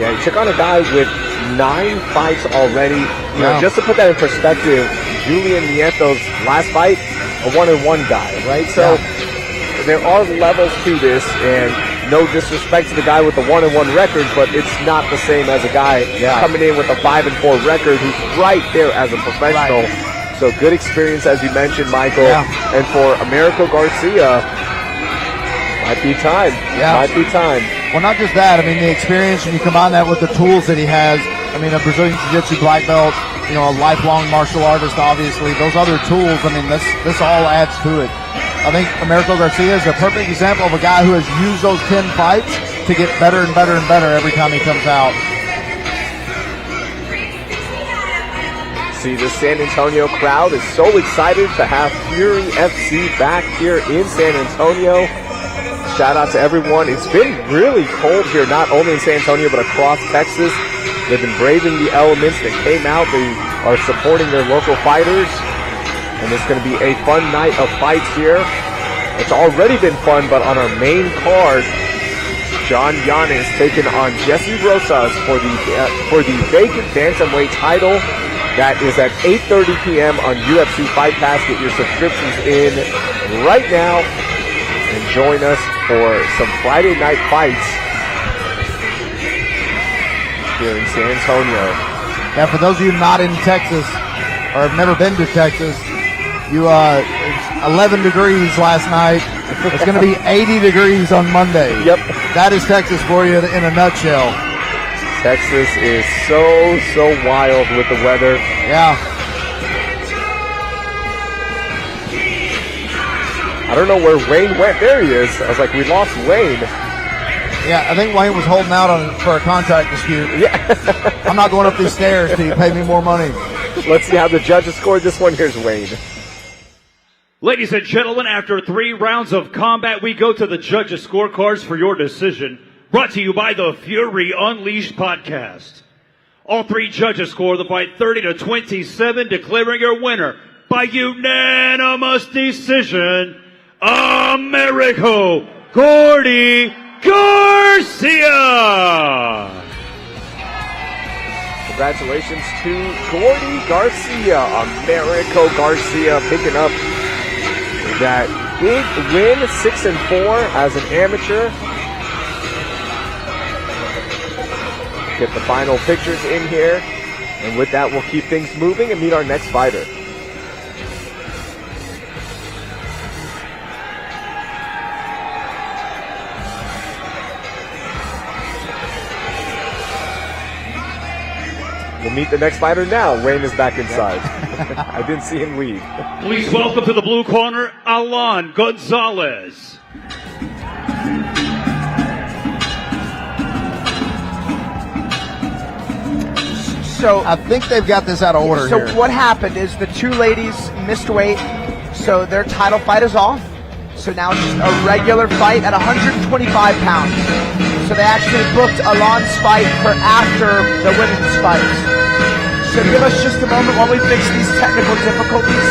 Yeah, he took on a guy with 9 fights already. You know, just to put that in perspective, Julian Nieto's last fight, a 1-1 guy, right? So there are levels to this, and no disrespect to the guy with the 1-1 record, but it's not the same as a guy coming in with a 5-4 record who's right there as a professional. Right. So good experience, as you mentioned, Michael. Yeah. And for Americo Garcia, might be time. Yeah. Might be time. Well, not just that. I mean, the experience, when you combine that with the tools that he has. I mean, a Brazilian Jiu-Jitsu black belt, you know, a lifelong martial artist, obviously. Those other tools, I mean, this all adds to it. I think Americo Garcia is a perfect example of a guy who has used those 10 fights to get better and better and better every time he comes out. See, the San Antonio crowd is so excited to have Fury FC back here in San Antonio. Shout out to everyone. It's been really cold here, not only in San Antonio, but across Texas. They've been braving the elements. They came out. They are supporting their local fighters. And it's going to be a fun night of fights here. It's already been fun, but on our main card, John Yanis taking on Jesse Rosas for the vacant bantamweight title. That is at 8:30 p.m. on UFC Fight Pass. Get your subscriptions in right now and join us for some Friday night fights here in San Antonio. Yeah, for those of you not in Texas or have never been to Texas, it's 11 degrees last night. It's going to be 80 degrees on Monday. Yep. That is Texas for you in a nutshell. Texas is so wild with the weather. Yeah. I don't know where Wayne went. There he is. I was like, we lost Wayne. Yeah, I think Wayne was holding out for a contract dispute. Yeah. I'm not going up these stairs till you pay me more money. Let's see how the judges scored this one. Here's Wayne. Ladies and gentlemen, after 3 rounds of combat, we go to the judges' scorecards for your decision. Brought to you by the Fury Unleashed podcast. All 3 judges score the fight 30-27, declaring your winner by unanimous decision, Americo Gordy Garcia. Congratulations to Gordy Garcia. Americo Garcia picking up that big win, 6-4 as an amateur. Get the final pictures in here, and with that we'll keep things moving and meet our next fighter. We'll meet the next fighter now. Wayne is back inside. I didn't see him leave. Please welcome to the blue corner, Alan Gonzalez. So I think they've got this out of order so here. What happened is the 2 ladies missed weight, so their title fight is off. So now it's just a regular fight at 125 pounds. So they actually booked Alan's fight for after the women's fights. So give us just a moment while we fix these technical difficulties,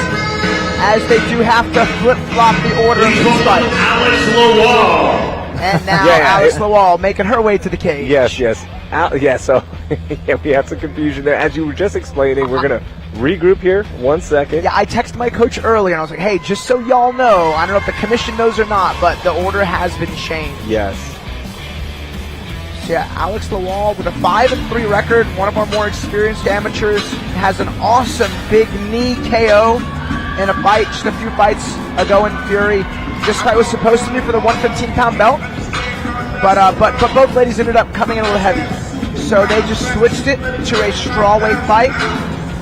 as they do have to flip-flop the order of these fights. Alex Lawal. And now Alice Lawal making her way to the cage. Yes. So we had some confusion there. As you were just explaining, we're going to regroup here. 1 second. Yeah, I texted my coach earlier and I was like, hey, just so y'all know, I don't know if the commission knows or not, but the order has been changed. Yes. So yeah, Alex Lawal with a 5-3 record, one of our more experienced amateurs, has an awesome big knee KO in a fight just a few fights ago in Fury. This fight was supposed to be for the 115-pound belt, but both ladies ended up coming in a little heavy. So they just switched it to a strawweight fight.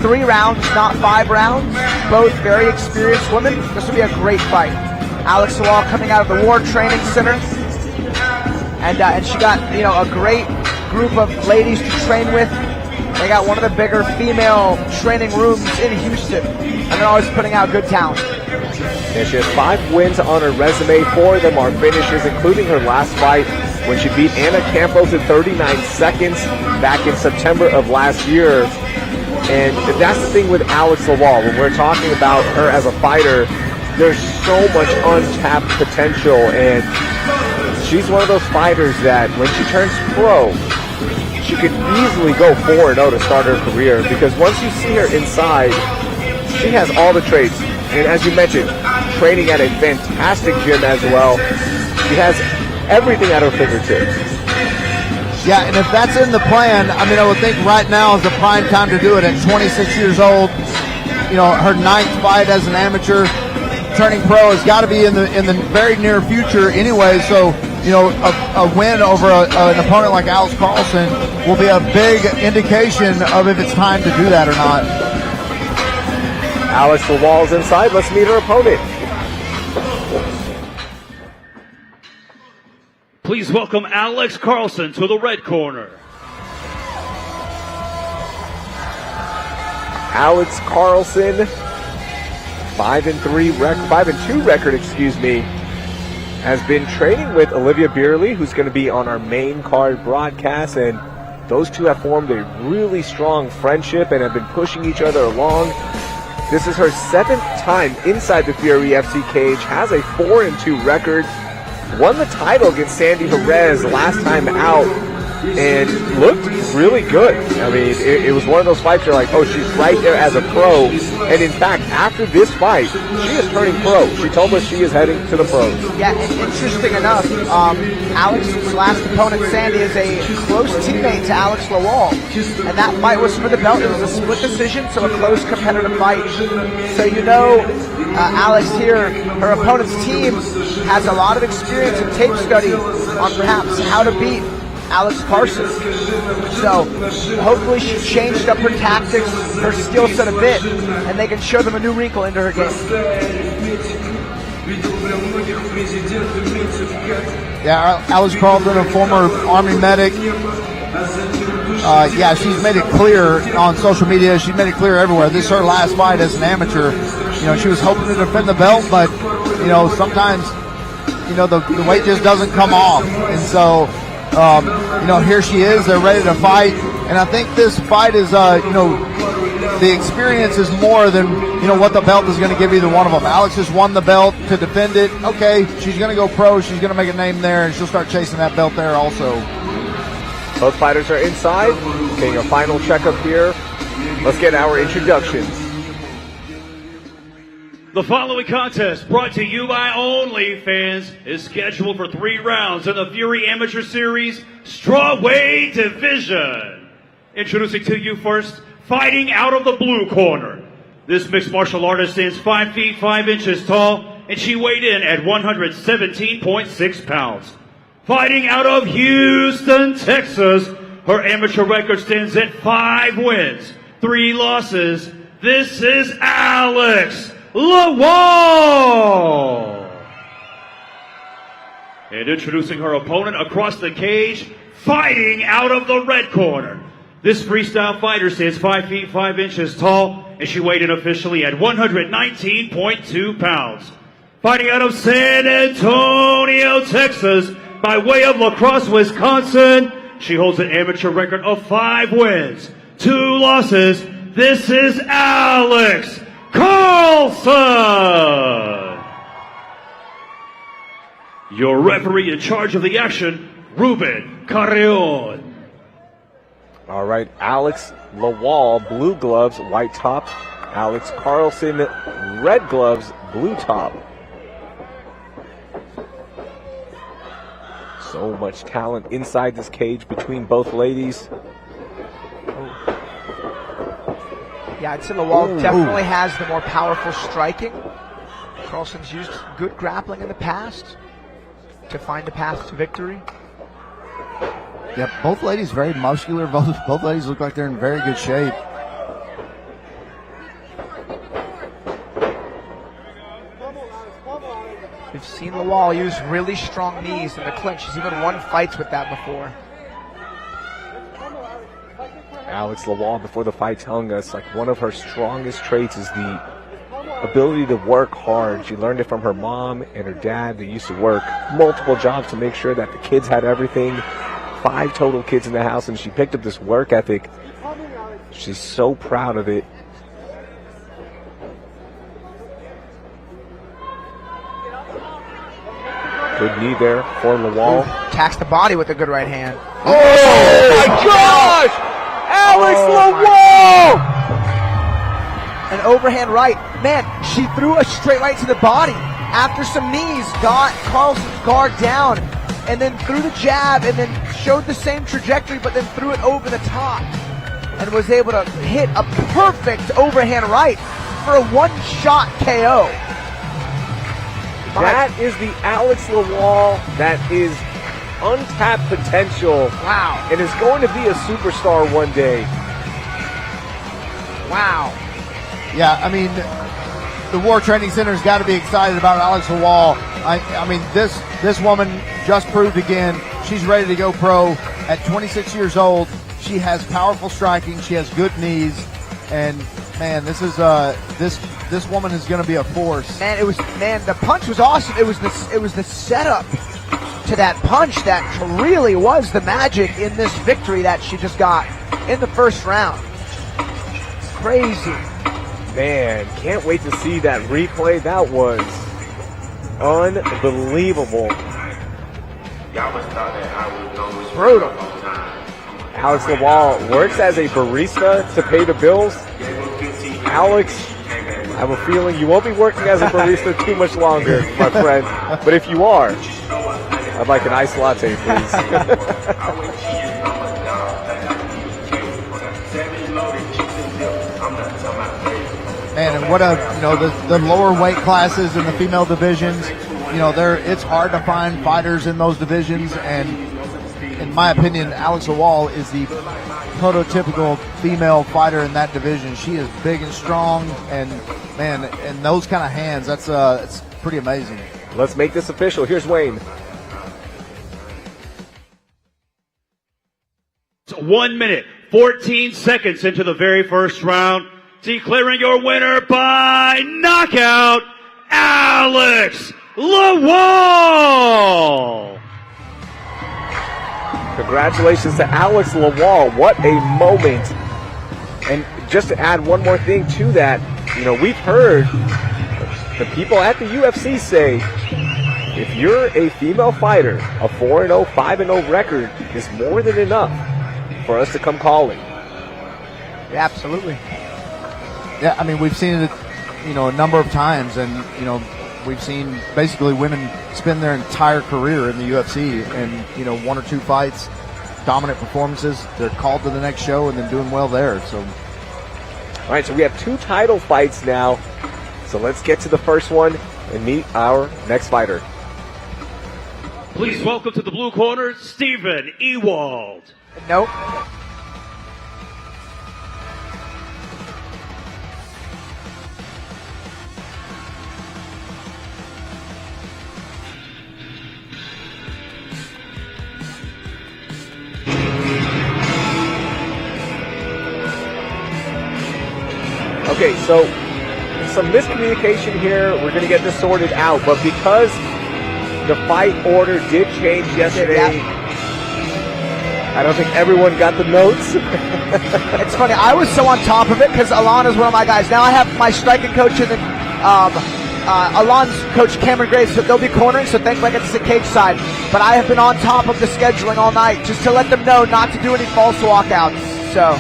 3 rounds, not 5 rounds. Both very experienced women. This will be a great fight. Alex Lawal coming out of the War Training Center, and she got a great group of ladies to train with. They got one of the bigger female training rooms in Houston, and they're always putting out good talent. And she has 5 wins on her resume. 4 of them are finishes, including her last fight when she beat Anna Campos in 39 seconds back in September of last year. And that's the thing with Alex Lawal. When we're talking about her as a fighter, there's so much untapped potential, and she's one of those fighters that when she turns pro, she could easily go 4-0 to start her career, because once you see her inside, she has all the traits. And as you mentioned, training at a fantastic gym as well. She has everything at her fingertips. Yeah, and if that's in the plan, I mean, I would think right now is the prime time to do it at 26 years old. Her 9th fight as an amateur, turning pro has got to be in the very near future anyway. So, a win over an opponent like Alex Carlson will be a big indication of if it's time to do that or not. Alex Lawal's inside. Let's meet her opponent. Please welcome Alex Carlson to the red corner. Alex Carlson, 5-2 record, has been training with Olivia Beerley, who's going to be on our main card broadcast, and those two have formed a really strong friendship and have been pushing each other along. This is her 7th time inside the Fury FC cage, has a 4-2 record, won the title against Sandy Perez last time out, and looked really good. I mean, it was one of those fights you're like, oh, she's right there as a pro. And in fact, after this fight, she is turning pro. She told us she is heading to the pros. Yeah, interesting enough, Alex's last opponent, Sandy, is a close teammate to Alex Lawal. And that fight was for the belt. It was a split decision, so a close competitive fight. So Alex here, her opponent's team, has a lot of experience and tape study on perhaps how to beat Alex Carlson. So hopefully she changed up her tactics, her skill set a bit, and they can show them a new wrinkle into her game. Yeah, Alex Carlson, a former Army medic. She's made it clear on social media. She's made it clear everywhere. This is her last fight as an amateur. She was hoping to defend the belt, but sometimes the weight just doesn't come off, and so. Here she is. They're ready to fight, and I think this fight is, the experience is more than what the belt is going to give either one of them. Alex just won the belt to defend it. Okay, she's going to go pro. She's going to make a name there, and she'll start chasing that belt there also. Both fighters are inside. Getting a final checkup here. Let's get our introductions. The following contest, brought to you by OnlyFans, is scheduled for 3 rounds in the Fury Amateur Series Strawweight Division. Introducing to you first, fighting out of the blue corner. This mixed martial artist stands 5 feet 5 inches tall, and she weighed in at 117.6 pounds. Fighting out of Houston, Texas, her amateur record stands at 5 wins, 3 losses. This is Alex Lawal. And introducing her opponent across the cage, fighting out of the red corner. This freestyle fighter stands 5 feet 5 inches tall, and she weighed in officially at 119.2 pounds. Fighting out of San Antonio, Texas, by way of La Crosse, Wisconsin, she holds an amateur record of 5 wins, 2 losses. This is Alex Carlson. Your referee in charge of the action, Ruben Carreon. All right, Alex Lawal, blue gloves, white top. Alex Carlson, red gloves, blue top. So much talent inside this cage between both ladies. Yeah, I'd say Lawal definitely has the more powerful striking. Carlson's used good grappling in the past to find a path to victory. Yep, both ladies very muscular. Both ladies look like they're in very good shape. We've seen Lawal use really strong knees in the clinch. She's even won fights with that before. Alex Lawal before the fight telling us like one of her strongest traits is the ability to work hard. She learned it from her mom and her dad. They used to work multiple jobs to make sure that the kids had everything. 5 total kids in the house, and she picked up this work ethic. She's so proud of it. Good knee there for Lawal. Attacks the body with a good right hand. Oh my gosh! Alex Lawal! An overhand right. Man, she threw a straight right to the body. After some knees, got Carlson's guard down, and then threw the jab, and then showed the same trajectory, but then threw it over the top, and was able to hit a perfect overhand right for a one-shot KO. That is the Alex Lawal that is untapped potential. Wow. And is going to be a superstar one day. Wow. Yeah, I mean, the War Training Center's got to be excited about Alex Lawal. I mean, this woman just proved again she's ready to go pro at 26 years old. She has powerful striking. She has good knees, and man, this woman is going to be a force. Man, the punch was awesome. It was the setup to that punch that really was the magic in this victory that she just got in the first round. Crazy. Man, can't wait to see that replay. That was unbelievable. Brutal. Alex Lawal works as a barista to pay the bills. Alex, I have a feeling you won't be working as a barista too much longer, my friend. But if you are, I'd like an iced latte, please. Man, and what the lower weight classes in the female divisions, it's hard to find fighters in those divisions, and in my opinion, Alex Lawal is the prototypical female fighter in that division. She is big and strong, and man, and those kind of hands, it's pretty amazing. Let's make this official. Here's Wayne. It's 1 minute, 14 seconds into the very first round. Declaring your winner by knockout, Alex Lawal. Congratulations to Alex Lawal. What a moment. And just to add one more thing to that, we've heard the people at the UFC say, if you're a female fighter, a 4-0, 5-0 record is more than enough for us to come calling. Yeah, absolutely. Yeah, I mean, we've seen it, a number of times, and, we've seen basically women spend their entire career in the UFC and, 1 or 2 fights, dominant performances. They're called to the next show and then doing well there. So, all right, so we have 2 title fights now. So let's get to the first one and meet our next fighter. Please welcome to the blue corner, Stephen Ewald. Nope. Okay, so some miscommunication here. We're going to get this sorted out, but because the fight order did change yesterday, I don't think everyone got the notes. It's funny. I was so on top of it because Alana's one of my guys. Now I have my striking coach and then Alana's coach, Cameron Graves, so they'll be cornering, so thankfully I get to sit cage side. But I have been on top of the scheduling all night just to let them know not to do any false walkouts. So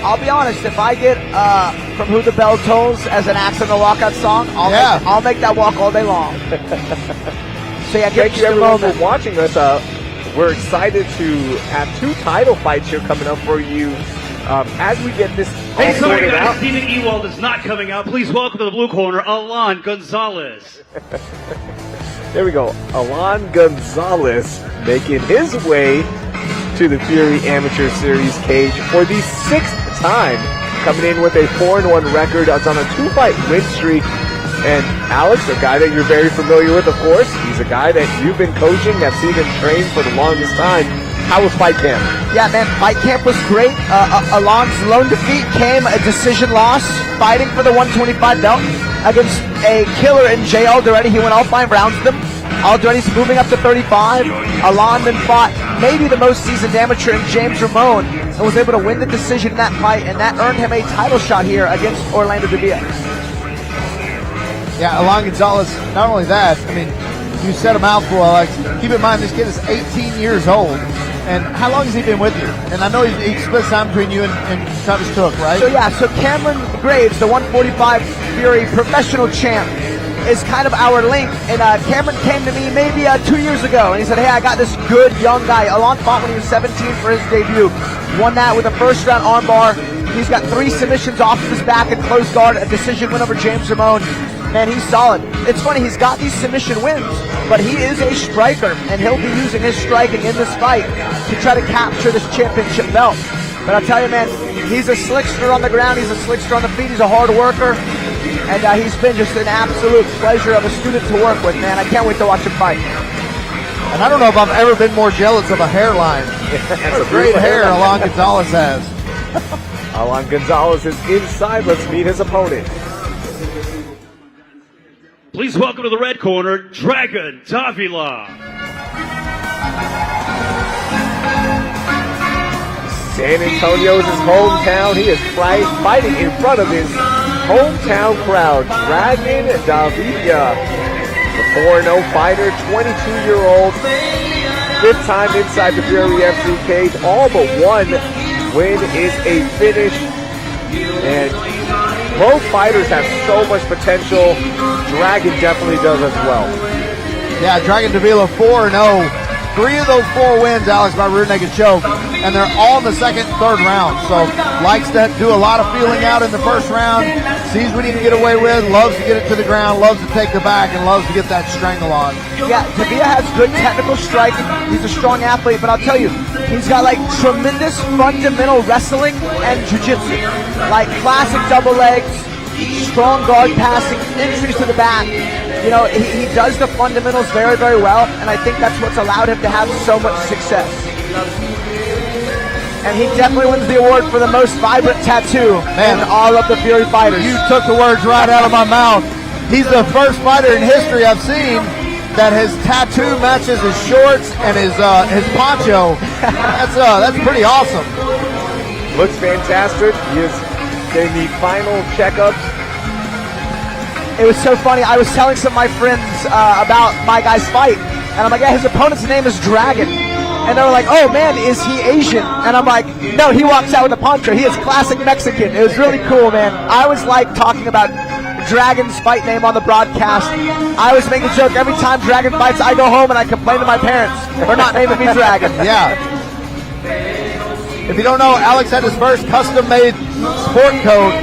I'll be honest, if I get From Who the Bell Tolls as an act on the walkout song, I'll make that walk all day long. So yeah, thank you everyone for watching us. We're excited to have 2 title fights here coming up for you as we get this Hey, all sorry sorted guys, out. Steven Ewald is not coming out. Please welcome to the blue corner, Alan Gonzalez. There we go. Alan Gonzalez making his way to the Fury Amateur Series cage for the 6th time, coming in with a 4-1 record. It's on a 2-fight win streak. And Alex, a guy that you're very familiar with, of course, he's a guy that you've been coaching, that's seen him train for the longest time. How was fight camp? Yeah, man, fight camp was great. Alon's lone defeat came a decision loss, fighting for the 125 belt against a killer in J. Alderete. He went all 5 rounds with him. Alderete's moving up to 35. Alon then fought maybe the most seasoned amateur in James Ramon and was able to win the decision in that fight, and that earned him a title shot here against Orlando Davila. Yeah, Alan Gonzalez, not only that, I mean, you said a mouthful, Alex. Keep in mind, this kid is 18 years old. And how long has he been with you? And I know he split time between you and Travis Cook, right? So Cameron Graves, the 145 Fury professional champ, is kind of our link. And Cameron came to me maybe 2 years ago, and he said, hey, I got this good young guy. Alon fought when he was 17 for his debut. Won that with a first-round armbar. He's got 3 submissions off of his back and close guard, a decision win over James Ramon. Man, he's solid. It's funny, he's got these submission wins, but he is a striker, and he'll be using his striking in this fight to try to capture this championship belt. But I'll tell you, man, he's a slickster on the ground, he's a slickster on the feet, he's a hard worker, and he's been just an absolute pleasure of a student to work with, man. I can't wait to watch him fight. And I don't know if I've ever been more jealous of a hairline. That's a great hair Alan Gonzalez has. Alan Gonzalez is inside. Let's meet his opponent. Please welcome to the red corner, Dragon Davila. San Antonio is his hometown. He is fighting in front of his hometown crowd. Dragon Davila, the 4-0 fighter, 22-year-old, 5th time inside the Fury FC cage. All but one win is a finish. And both fighters have so much potential. Dragon definitely does as well. Yeah, Dragon Davila 4-0. 3 of those 4 wins, Alex, by rear naked choke, and they're all in the 2nd and 3rd round. So likes to do a lot of feeling out in the 1st round, sees what he can get away with, loves to get it to the ground, loves to take the back, and loves to get that strangle on. Yeah, Davila has good technical striking. He's a strong athlete, but I'll tell you, he's got like tremendous fundamental wrestling and jiu-jitsu. Like classic double legs, strong guard passing, entries to the back. You know, he does the fundamentals very, very well, and I think that's what's allowed him to have so much success. And he definitely wins the award for the most vibrant tattoo in all of the Fury fighters. You took the words right out of my mouth. He's the first fighter in history I've seen that his tattoo matches his shorts and his poncho. That's pretty awesome. Looks fantastic. He is in the final checkup. It was so funny. I was telling some of my friends about my guy's fight, and I'm like, yeah, his opponent's name is Dragon. And they were like, oh man, is he Asian? And I'm like, no, he walks out with a poncho. He is classic Mexican. It was really cool, man. I was like talking about Dragon's fight name on the broadcast. I was making a joke every time Dragon fights, I go home and I complain to my parents for not naming me Dragon. Yeah. If you don't know, Alex had his first custom-made sport coat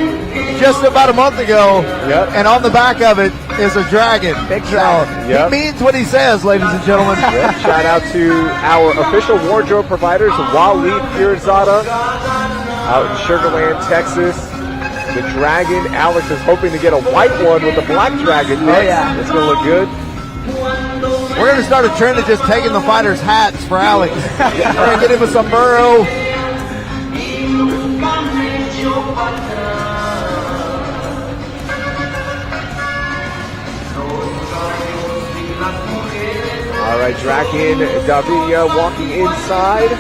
just about a month ago, and on the back of it is a dragon. Big dragon. He means what he says, ladies and gentlemen. Shout out to our official wardrobe providers, Waleed Pirzada, out in Sugar Land, Texas. The dragon, Alex is hoping to get a white one with the black dragon next. Oh, yeah. It's going to look good. We're going to start a trend of just taking the fighters' hats for Alex. We're going to get him a sombrero. All right, Dragon Davila walking inside.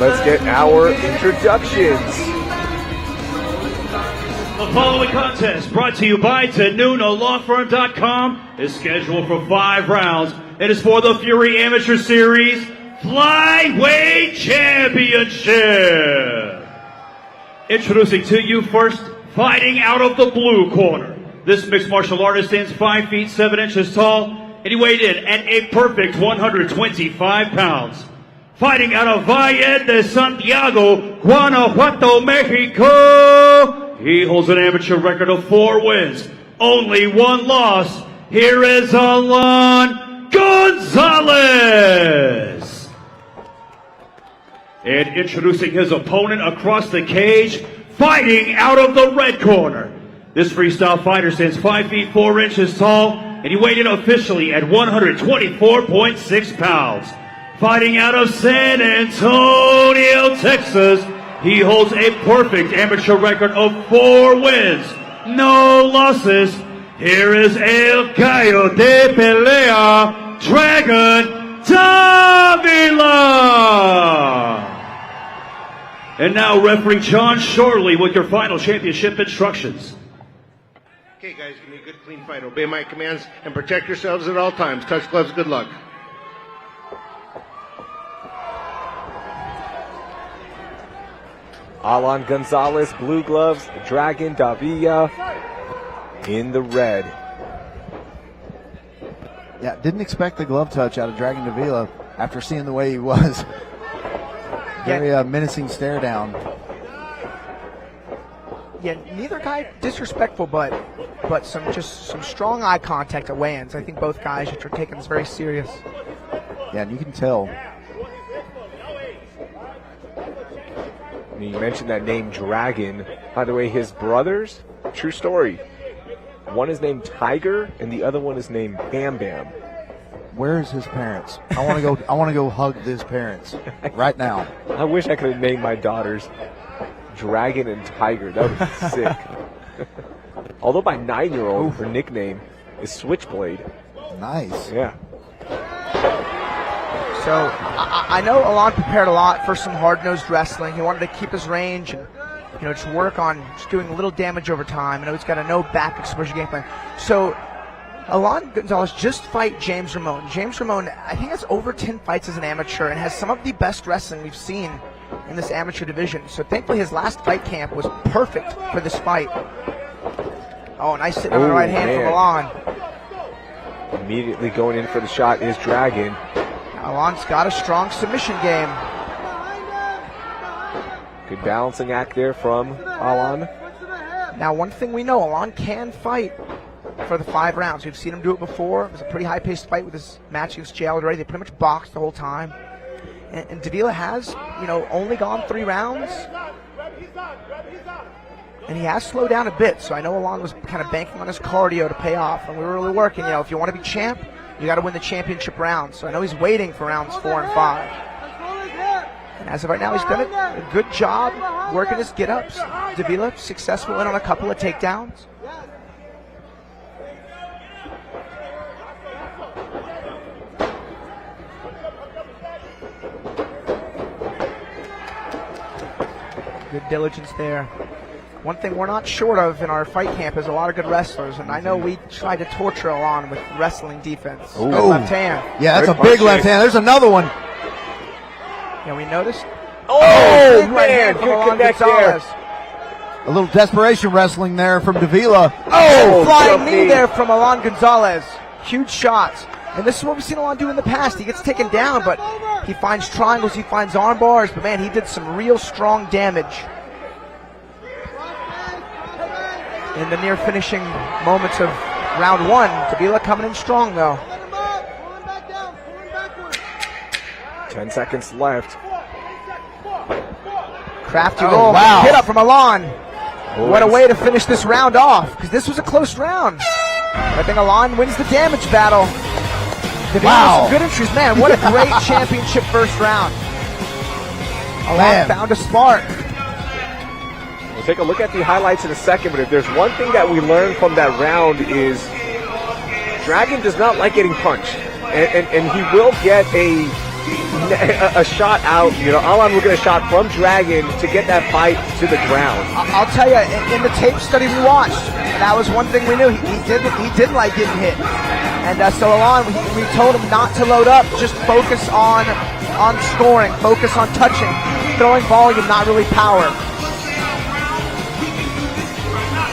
Let's get our introductions. The following contest, brought to you by TenunoLawFirm.com, is scheduled for 5 rounds. It is for the Fury Amateur Series Flyweight Championship. Introducing to you first, fighting out of the blue corner. This mixed martial artist stands 5 feet 7 inches tall, and he weighed in at a perfect 125 pounds. Fighting out of Valle de Santiago, Guanajuato, Mexico. He holds an amateur record of 4 wins, only 1 loss. Here is Alan Gonzalez. And introducing his opponent across the cage, fighting out of the red corner. This freestyle fighter stands 5 feet 4 inches tall, and he weighed in officially at 124.6 pounds. Fighting out of San Antonio, Texas, he holds a perfect amateur record of 4 wins, no losses. Here is El Gallo de Pelea, Dragon Davila. And now referee John Shorley with your final championship instructions. Okay, guys, give me a good, clean fight. Obey my commands and protect yourselves at all times. Touch gloves, good luck. Alan Gonzalez, blue gloves, Dragon Davila in the red. Yeah, didn't expect the glove touch out of Dragon Davila after seeing the way he was. Very menacing stare down. Yeah, neither guy disrespectful, but some strong eye contact at weigh-ins. I think both guys are taking this very serious. Yeah, and you can tell. You mentioned that name Dragon. By the way, his brothers, true story. One is named Tiger, and the other one is named Bam Bam. Where is his parents? I want to go hug his parents right now. I wish I could have named my daughters Dragon and Tiger. That would be sick. Although my 9-year-old, her nickname is Switchblade. Nice. Yeah. So I know Alan prepared a lot for some hard-nosed wrestling. He wanted to keep his range and just work on just doing a little damage over time. I know he's got a no back exposure game plan. So Alan Gonzalez just fight James Ramon. James Ramon, I think, has over 10 fights as an amateur and has some of the best wrestling we've seen in this amateur division. So thankfully his last fight camp was perfect for this fight. Oh, nice sitting on the right hand from Alan. Immediately going in for the shot is Dragon. Alan's got a strong submission game. Good balancing act there from Alan. Now, one thing we know, Alan can fight for the 5 rounds. We've seen him do it before. It was a pretty high-paced fight with his match against Ewald already. They pretty much boxed the whole time. And Davila has, only gone 3 rounds. And he has slowed down a bit, so I know Alan was kind of banking on his cardio to pay off. And we were really working, if you want to be champ, you got to win the championship rounds. So I know he's waiting for rounds 4 and 5. And as of right now, he's done a good job working his get-ups. Davila successful in on a couple of takedowns. Good diligence there. One thing we're not short of in our fight camp is a lot of good wrestlers, and I know we tried to torture Alan with wrestling defense. Good left hand. Yeah, that's a big left hand. There's another one. Yeah, we noticed. Oh man, good connect there. A little desperation wrestling there from Davila. Flying knee there from Alan Gonzalez. Huge shots. And this is what we've seen Alan do in the past. He gets taken down, but he finds triangles, he finds arm bars. But man, he did some real strong damage in the near finishing moments of round 1. Davila coming in strong though. 10 seconds left. Crafty roll. Wow. Hit up from Alan. What a way to finish this round off, because this was a close round. I think Alan wins the damage battle. Davila with some good entries. Man, what a great championship first round. Alan found a spark. We'll take a look at the highlights in a second, but if there's one thing that we learned from that round is Dragon does not like getting punched. And he will get a shot out. Alan will get a shot from Dragon to get that fight to the ground. I'll tell you, in the tape study we watched, that was one thing we knew. He didn't like getting hit. And so Alan, we told him not to load up, just focus on on scoring, focus on touching, throwing volume, not really power.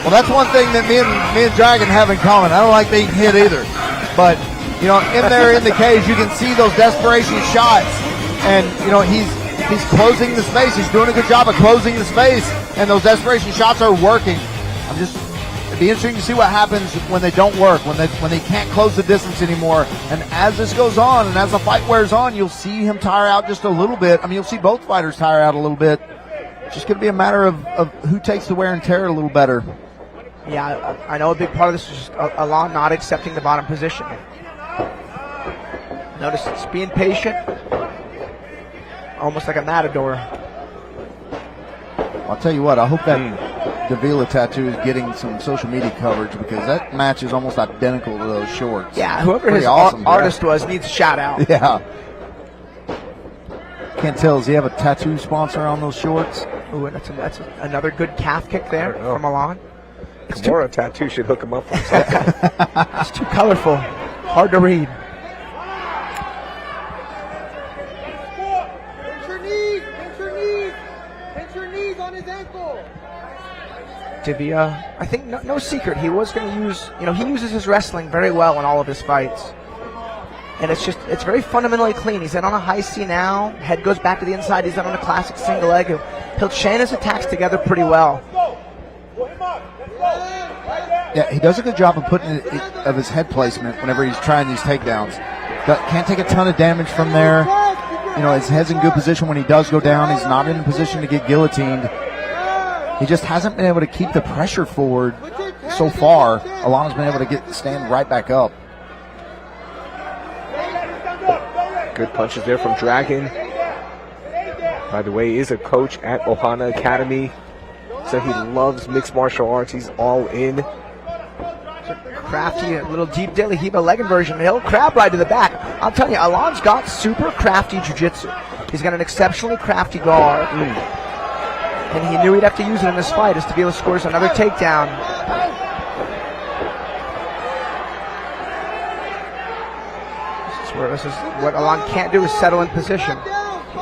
Well, that's one thing that me and Dragon have in common. I don't like being hit either. But, you know, in there in the cage, you can see those desperation shots. And, you know, he's closing the space. He's doing a good job of closing the space. And those desperation shots are working. It'd be interesting to see what happens when they don't work, when they can't close the distance anymore. And as this goes on and as the fight wears on, you'll see him tire out just a little bit. I mean, you'll see both fighters tire out a little bit. It's just going to be a matter of who takes the wear and tear a little better. Yeah, I know a big part of this is just Alon not accepting the bottom position. Notice it's being patient, almost like a matador. I'll tell you what, I hope that Davila tattoo is getting some social media coverage because that match is almost identical to those shorts. Yeah, whoever Pretty his awesome, artist was needs a shout out. Yeah. Can't tell, does he have a tattoo sponsor on those shorts? Ooh, that's another good calf kick there from Alon. Kimura tattoo should hook him up for something. It's too colorful, hard to read. Pinch your knees on his ankle. Davila, I think no secret, he was going to use, you know, he uses his wrestling very well in all of his fights. And it's very fundamentally clean. He's in on a high C now, head goes back to the inside, he's in on a classic single leg. He'll chain his attacks together pretty well. Yeah, he does a good job of putting of his head placement whenever he's trying these takedowns. Can't take a ton of damage from there. You know, his head's in good position when he does go down. He's not in a position to get guillotined. He just hasn't been able to keep the pressure forward so far. Alana's been able to stand right back up. Good punches there from Dragon. By the way, he is a coach at Ohana Academy. So he loves mixed martial arts. He's all in. Crafty, a little deep De La Riva leg inversion. He'll crab ride to the back. I'll tell you, Alon's got super crafty jiu-jitsu. He's got an exceptionally crafty guard. And he knew he'd have to use it in this fight as Davila scores another takedown. This is what Alon can't do is settle in position.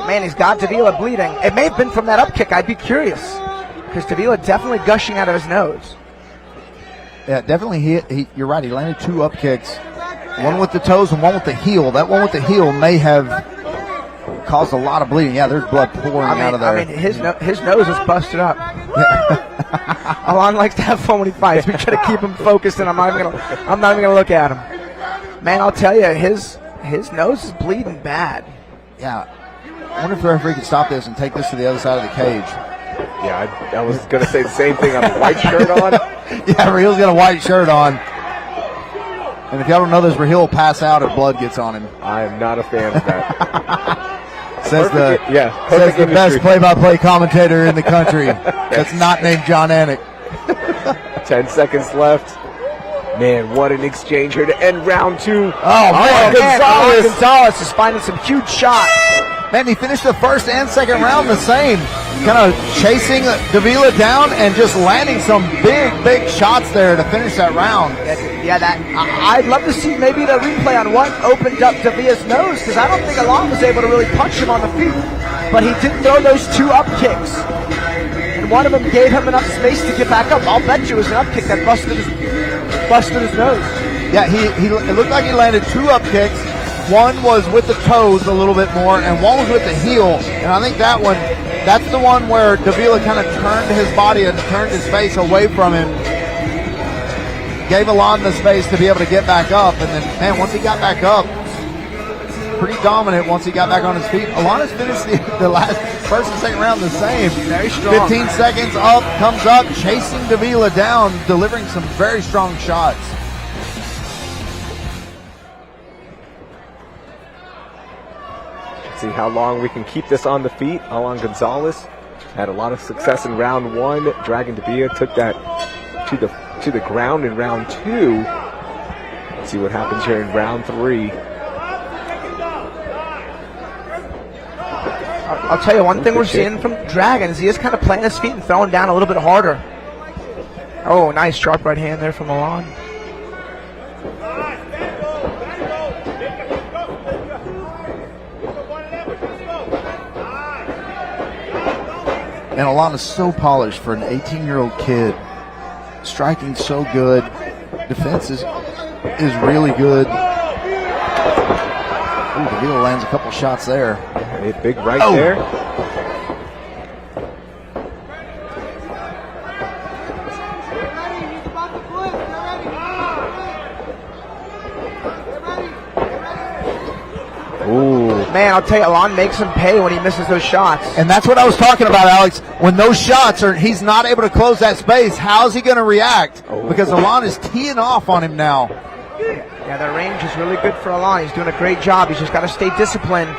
Man, he's got Davila bleeding. It may have been from that up kick. I'd be curious. Because Davila definitely gushing out of his nose. Yeah, definitely. You're right. He landed two up kicks, one with the toes and one with the heel. That one with the heel may have caused a lot of bleeding. Yeah, there's blood pouring out of there. I mean, his nose is busted up. Alon likes to have fun when he fights. We try to keep him focused, and I'm not even gonna look at him. Man, I'll tell you, his nose is bleeding bad. Yeah. I wonder if the referee could stop this and take this to the other side of the cage. Yeah, I was going to say the same thing. On a white shirt on. Yeah, Rahil's got a white shirt on. And if y'all don't know this, Rahil will pass out if blood gets on him. I am not a fan of that. says the best play-by-play commentator in the country. That's not named John Anik. 10 seconds left. Man, what an exchange here to end round two. Gonzalez is finding some huge shots. Man, he finished the first and second round the same. Kind of chasing Davila down and just landing some big shots there to finish that round. Yeah, I'd love to see maybe the replay on what opened up Davila's nose, because I don't think Alon was able to really punch him on the feet. But he did throw those two up kicks. And one of them gave him enough space to get back up. I'll bet you it was an up kick that busted his nose. Yeah, it looked like he landed two up kicks. One was with the toes a little bit more, and one was with the heel. And I think that's the one where Davila kind of turned his body and turned his face away from him. Gave Alon the space to be able to get back up. And then, man, once he got back up, pretty dominant once he got back on his feet. Alon has finished the last first and second round the same. Very strong. 15 seconds up, comes up, chasing Davila down, delivering some very strong shots. See how long we can keep this on the feet. Alon Gonzalez had a lot of success in round one. Dragon Davila took that to the ground in round two. Let's see what happens here in round three. I'll tell you one thing we're seeing from Dragon is he is kind of playing his feet and throwing down a little bit harder. Oh, nice sharp right hand there from Alon. And Alon is so polished for an 18-year-old kid. Striking so good. Defense is really good. Ooh, Davila lands a couple shots there. A big right there. Ooh. Man, I'll tell you, Alon makes him pay when he misses those shots. And that's what I was talking about, Alex. When those shots are, he's not able to close that space, how's he going to react? Because Alon is teeing off on him now. Yeah, the range is really good for Alon. He's doing a great job. He's just got to stay disciplined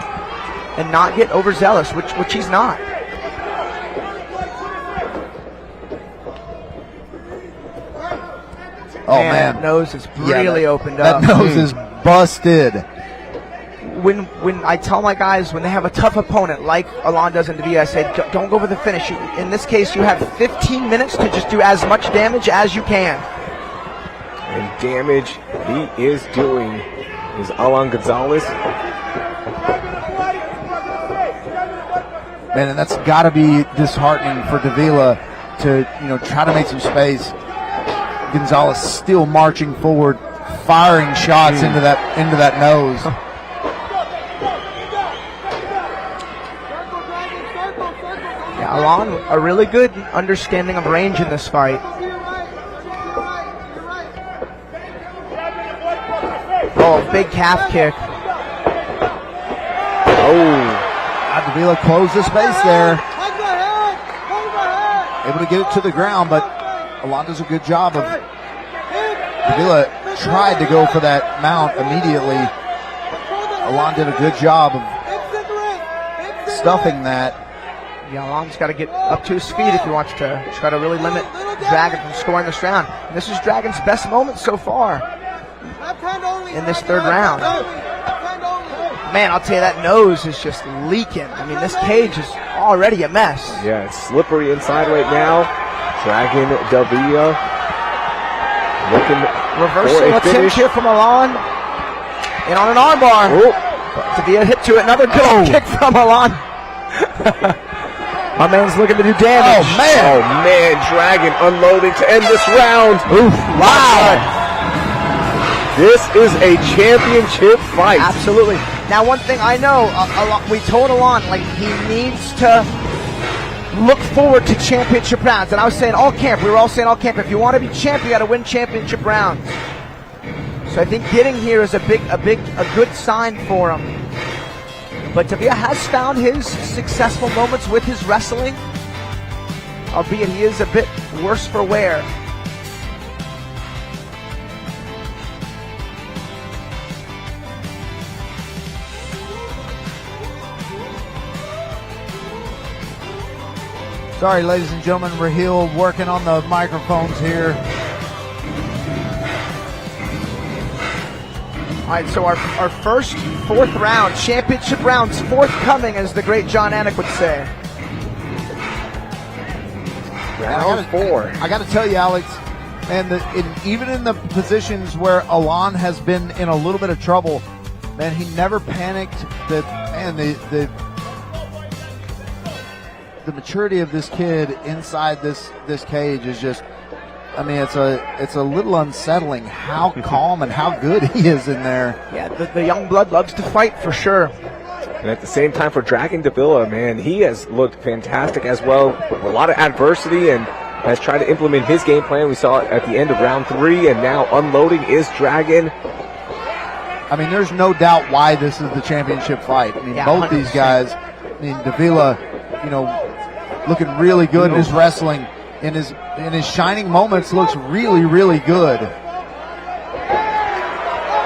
and not get overzealous, which he's not. Oh, man. That nose is really opened up. That nose is busted. When I tell my guys, when they have a tough opponent like Alon does in Davila, I say, don't go for the finish. In this case, you have 15 minutes to just do as much damage as you can. And damage he is doing is Alon Gonzalez. Man, and that's got to be disheartening for Davila to, try to make some space. Gonzalez still marching forward, firing shots into that nose. Yeah, Alon, a really good understanding of range in this fight. Oh, big calf kick. Davila closed the space there. Able to get it to the ground, but Alon does a good job of. Davila tried to go for that mount immediately. Alon did a good job of stuffing that. Yeah, Alon's got to get up to his feet if he wants to try to really limit Dragon from scoring this round. And this is Dragon's best moment so far in this third round. Man, I'll tell you, that nose is just leaking. I mean, this cage is already a mess. Yeah, it's slippery inside right now. Dragon Davila looking reversal for a finish here from Alon. And on an armbar. Davila hit to it. Another good kick from Alon. My man's looking to do damage. Oh, man. Dragon unloading to end this round. Oof, wow. This is a championship fight. Absolutely. Now, one thing I know, we told Alon, he needs to look forward to championship rounds. And I was saying all camp, we were all saying all camp, if you want to be champ, you got to win championship rounds. So I think getting here is a good sign for him. But Davila has found his successful moments with his wrestling, albeit he is a bit worse for wear. Sorry, ladies and gentlemen, Raheel working on the microphones here. All right, so our fourth round, championship rounds forthcoming, as the great John Anik would say. Round 4. I got to tell you, Alex, and even in the positions where Alon has been in a little bit of trouble, man, he never panicked. The maturity of this kid inside this cage is just, I mean, it's a little unsettling how calm and how good he is in there. Yeah, the young blood loves to fight for sure. And at the same time, for Dragon Davila, man, he has looked fantastic as well. A lot of adversity and has tried to implement his game plan. We saw it at the end of round 3, and now unloading is Dragon. I mean, there's no doubt why this is the championship fight. I mean, both 100%. These guys, I mean, Davila, looking really good in his wrestling. In his shining moments, looks really, really good.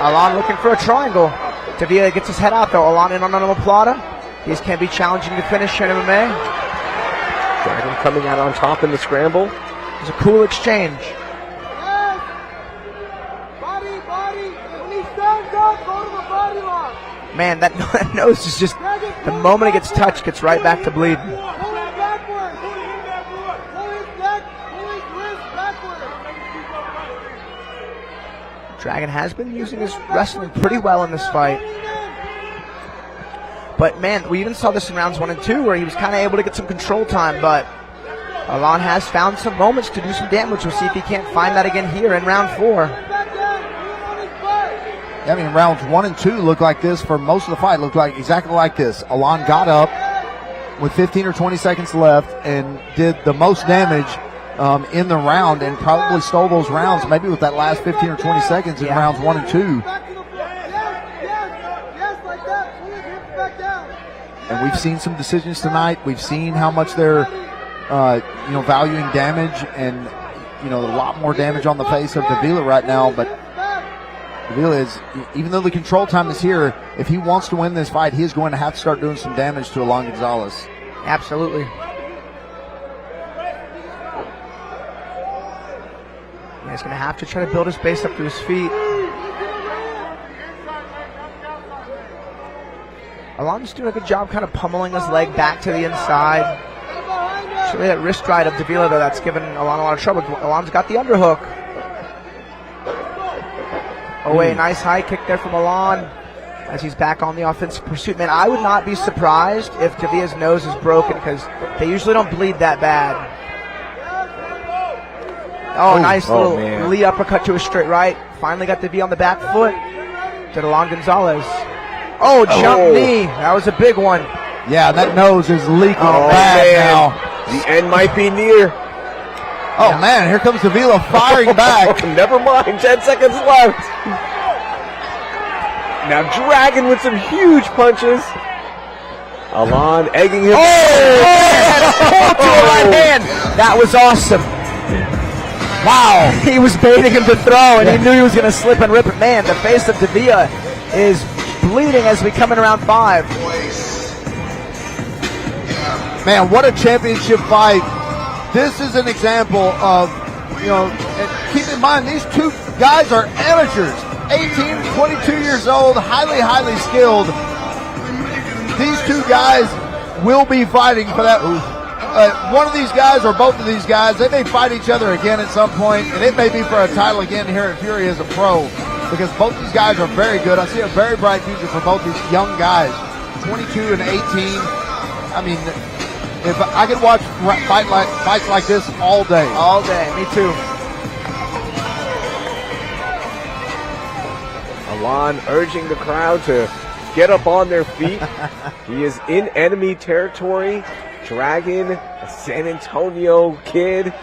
Alon looking for a triangle. Davila gets his head out though. Alon in on an omoplata. These can be challenging to finish in MMA. Dragon coming out on top in the scramble. It's a cool exchange. Body. When he stands up, go to the body lock. Man, that nose is just, the moment it gets touched, gets right back to bleeding. Pull it backward. Pull his neck, pull his wrist backward. Dragon has been using his wrestling pretty well in this fight. But man, we even saw this in rounds 1 and 2 where he was kind of able to get some control time, but Alon has found some moments to do some damage. We'll see if he can't find that again here in round 4. I mean, rounds 1 and 2 look like this for most of the fight. Looked like exactly like this. Alon got up with 15 or 20 seconds left and did the most damage in the round, and probably stole those rounds maybe with that last 15 or 20 seconds in rounds 1 and 2. And we've seen some decisions tonight. We've seen how much they're valuing damage, and a lot more damage on the face of Davila right now. But Davila is, even though the control time is here, if he wants to win this fight, he is going to have to start doing some damage to Alon Gonzalez. Absolutely. He's going to have to try to build his base up to his feet. Alon's doing a good job kind of pummeling his leg back to the inside. It's really that wrist ride of Davila, though, that's given Alon a lot of trouble. Alon's got the underhook. Oh, a nice high kick there from Alon as he's back on the offensive pursuit. Man, I would not be surprised if Davila's nose is broken, because they usually don't bleed that bad. Oh, nice little Lee uppercut to a straight right. Finally got Davila on the back foot. To Alon Gonzalez. Oh, jump knee. That was a big one. Yeah, that nose is leaking bad now. The end might be near. Oh, man, here comes Davila firing back. Never mind, 10 seconds left. Now Dragon with some huge punches. Alon egging him. Oh, to a right hand. That was awesome. Wow. He was baiting him to throw, and he knew he was going to slip and rip it. Man, the face of Davila is bleeding as we come in round 5. Man, what a championship fight. This is an example of, and keep in mind, these two guys are amateurs. 18, 22 years old, highly, highly skilled. These two guys will be fighting for that. One of these guys or both of these guys, they may fight each other again at some point, and it may be for a title again here at Fury as a pro, because both these guys are very good. I see a very bright future for both these young guys, 22 and 18. I mean, if I could watch fights like this all day. All day, me too. Alon urging the crowd to get up on their feet. He is in enemy territory. Dragon, a San Antonio kid.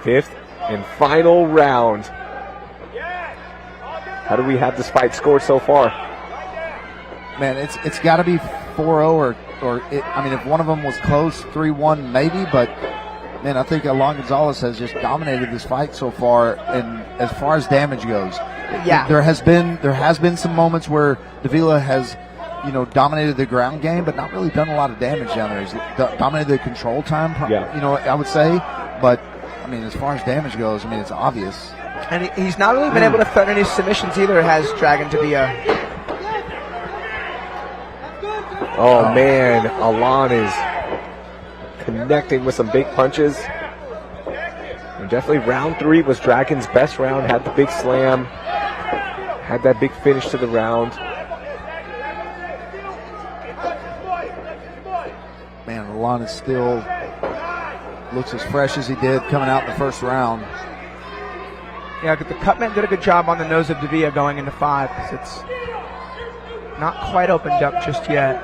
5th and final round. How do we have this fight scored so far? Man, it's got to be 4-0 if one of them was close, 3-1 maybe, but man, I think Alon Gonzalez has just dominated this fight so far, and as far as damage goes. Yeah. There has been some moments where Davila has dominated the ground game, but not really done a lot of damage down there. He's dominated the control time, I would say. But, I mean, as far as damage goes, I mean, it's obvious. And he's not really been able to threaten any submissions either, has Dragon Davila. Oh, man, Alon is connecting with some big punches. And definitely round 3 was Dragon's best round. Had the big slam. Had that big finish to the round. Man, Alon is still looks as fresh as he did coming out in the first round. Yeah, the cutman did a good job on the nose of Davila going into 5, because it's not quite opened up just yet.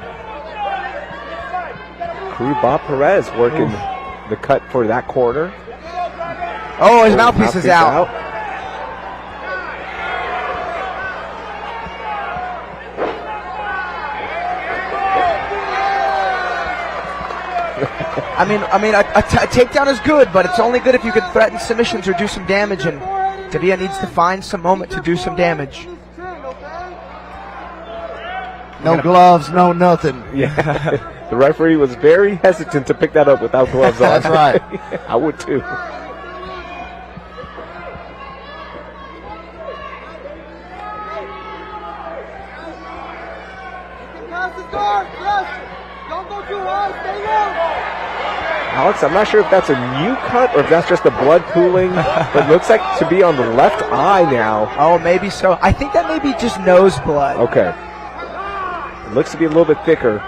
Crew Bob Perez working the cut for that corner. Oh, his mouthpiece is out. I mean, a takedown is good, but it's only good if you can threaten submissions or do some damage, and Davila needs to find some moment to do some damage. No gloves, no nothing. Yeah, the referee was very hesitant to pick that up without gloves on. That's right. I would too. Alex, I'm not sure if that's a new cut or if that's just the blood pooling, but it looks like to be on the left eye now. Oh, maybe so. I think that may be just nose blood. Okay. It looks to be a little bit thicker.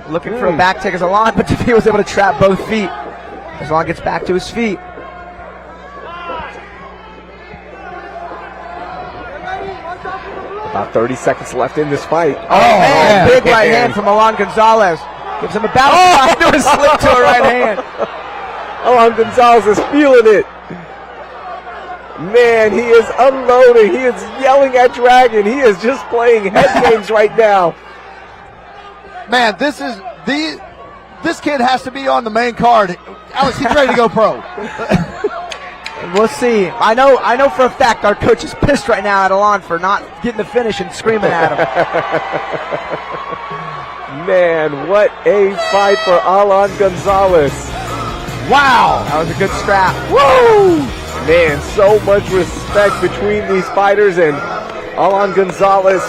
Looking for a back take as Alon, but he was able to trap both feet. As Alon gets back to his feet. About 30 seconds left in this fight. Man, big right hand from Alon Gonzalez. Gives him a bounce to a slip to a right hand. Alon Gonzalez is feeling it. Man, he is unloading. He is yelling at Dragon. He is just playing head games right now. Man, this kid has to be on the main card. Alex, he's ready to go pro. We'll see. I know for a fact our coach is pissed right now at Alon for not getting the finish and screaming at him. Man, what a fight for Alon Gonzalez. Wow, that was a good scrap. Woo! Man, so much respect between these fighters, and Alon Gonzalez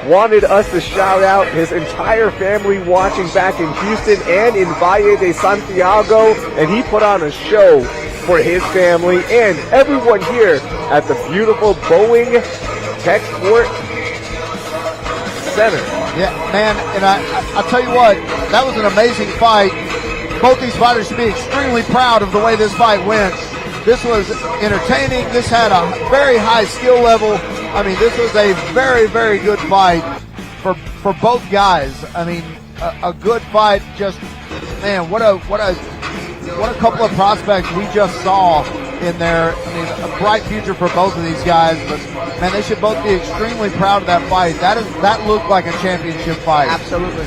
wanted us to shout out his entire family watching back in Houston and in Valle de Santiago, and he put on a show for his family and everyone here at the beautiful Boeing Tech Sport Center. Yeah, man, and I'll tell you what, that was an amazing fight. Both these fighters should be extremely proud of the way this fight went. This was entertaining. This had a very high skill level. I mean, this was a very, very good fight for both guys. I mean, a good fight. Just, man, what a couple of prospects we just saw in there. I mean, a bright future for both of these guys. But man, they should both be extremely proud of that fight. That looked like a championship fight. Absolutely.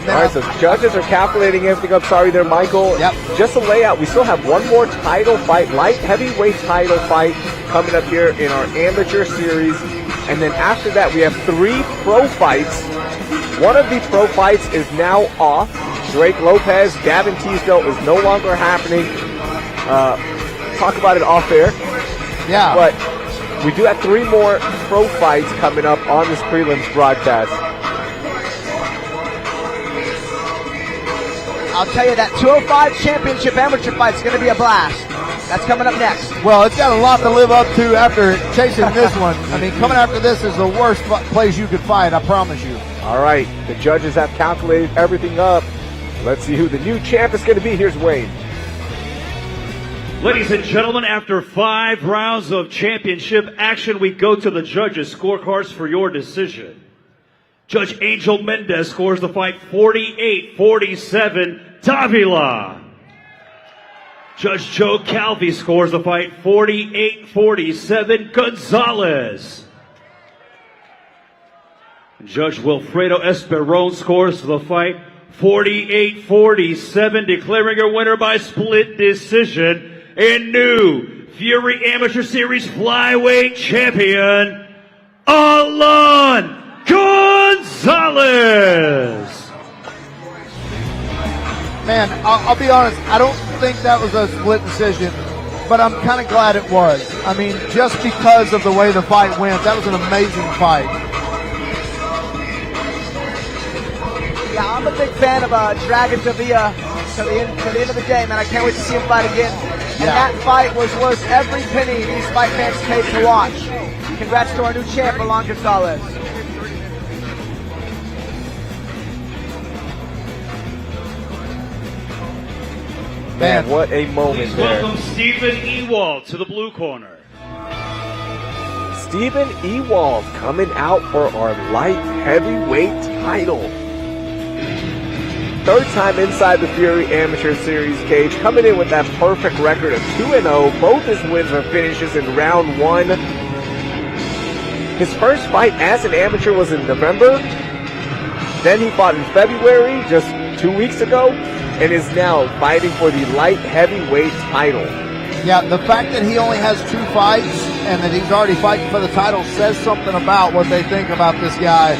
All right, so judges are calculating everything up. Sorry there, Michael. Yep. Just to lay out, we still have one more title fight, light heavyweight title fight coming up here in our amateur series. And then after that, we have 3 pro fights. One of the pro fights is now off. Drake Lopez, Gavin Teasdale is no longer happening. Talk about it off air. Yeah. But we do have 3 more pro fights coming up on this prelims broadcast. I'll tell you that 205 championship amateur fight is going to be a blast. That's coming up next. Well, it's got a lot to live up to after chasing this one. I mean, coming after this is the worst place you could fight, I promise you. All right, the judges have calculated everything up. Let's see who the new champ is going to be. Here's Wayne. Ladies and gentlemen, after 5 rounds of championship action, we go to the judges' scorecards for your decision. Judge Angel Mendez scores the fight 48-47, Davila. Judge Joe Calvi scores the fight 48-47, Gonzalez. Judge Wilfredo Esperon scores the fight 48-47, declaring a winner by split decision in new Fury Amateur Series Flyweight Champion, Alon Gonzalez. Man, I'll be honest, I don't think that was a split decision, but I'm kind of glad it was. I mean, just because of the way the fight went, that was an amazing fight. Yeah, I'm a big fan of Dragon Davila to the end of the day, man. I can't wait to see him fight again. And that fight was worth every penny these fight fans paid to watch. Congrats to our new champ, Alon Gonzalez. Man, what a moment there. Welcome Stephen Ewald to the blue corner. Stephen Ewald coming out for our light heavyweight title. 3rd time inside the Fury Amateur Series cage, coming in with that perfect record of 2-0. Both his wins are finishes in round 1. His first fight as an amateur was in November. Then he fought in February, just 2 weeks ago, and is now fighting for the light heavyweight title. Yeah, the fact that he only has 2 fights and that he's already fighting for the title says something about what they think about this guy.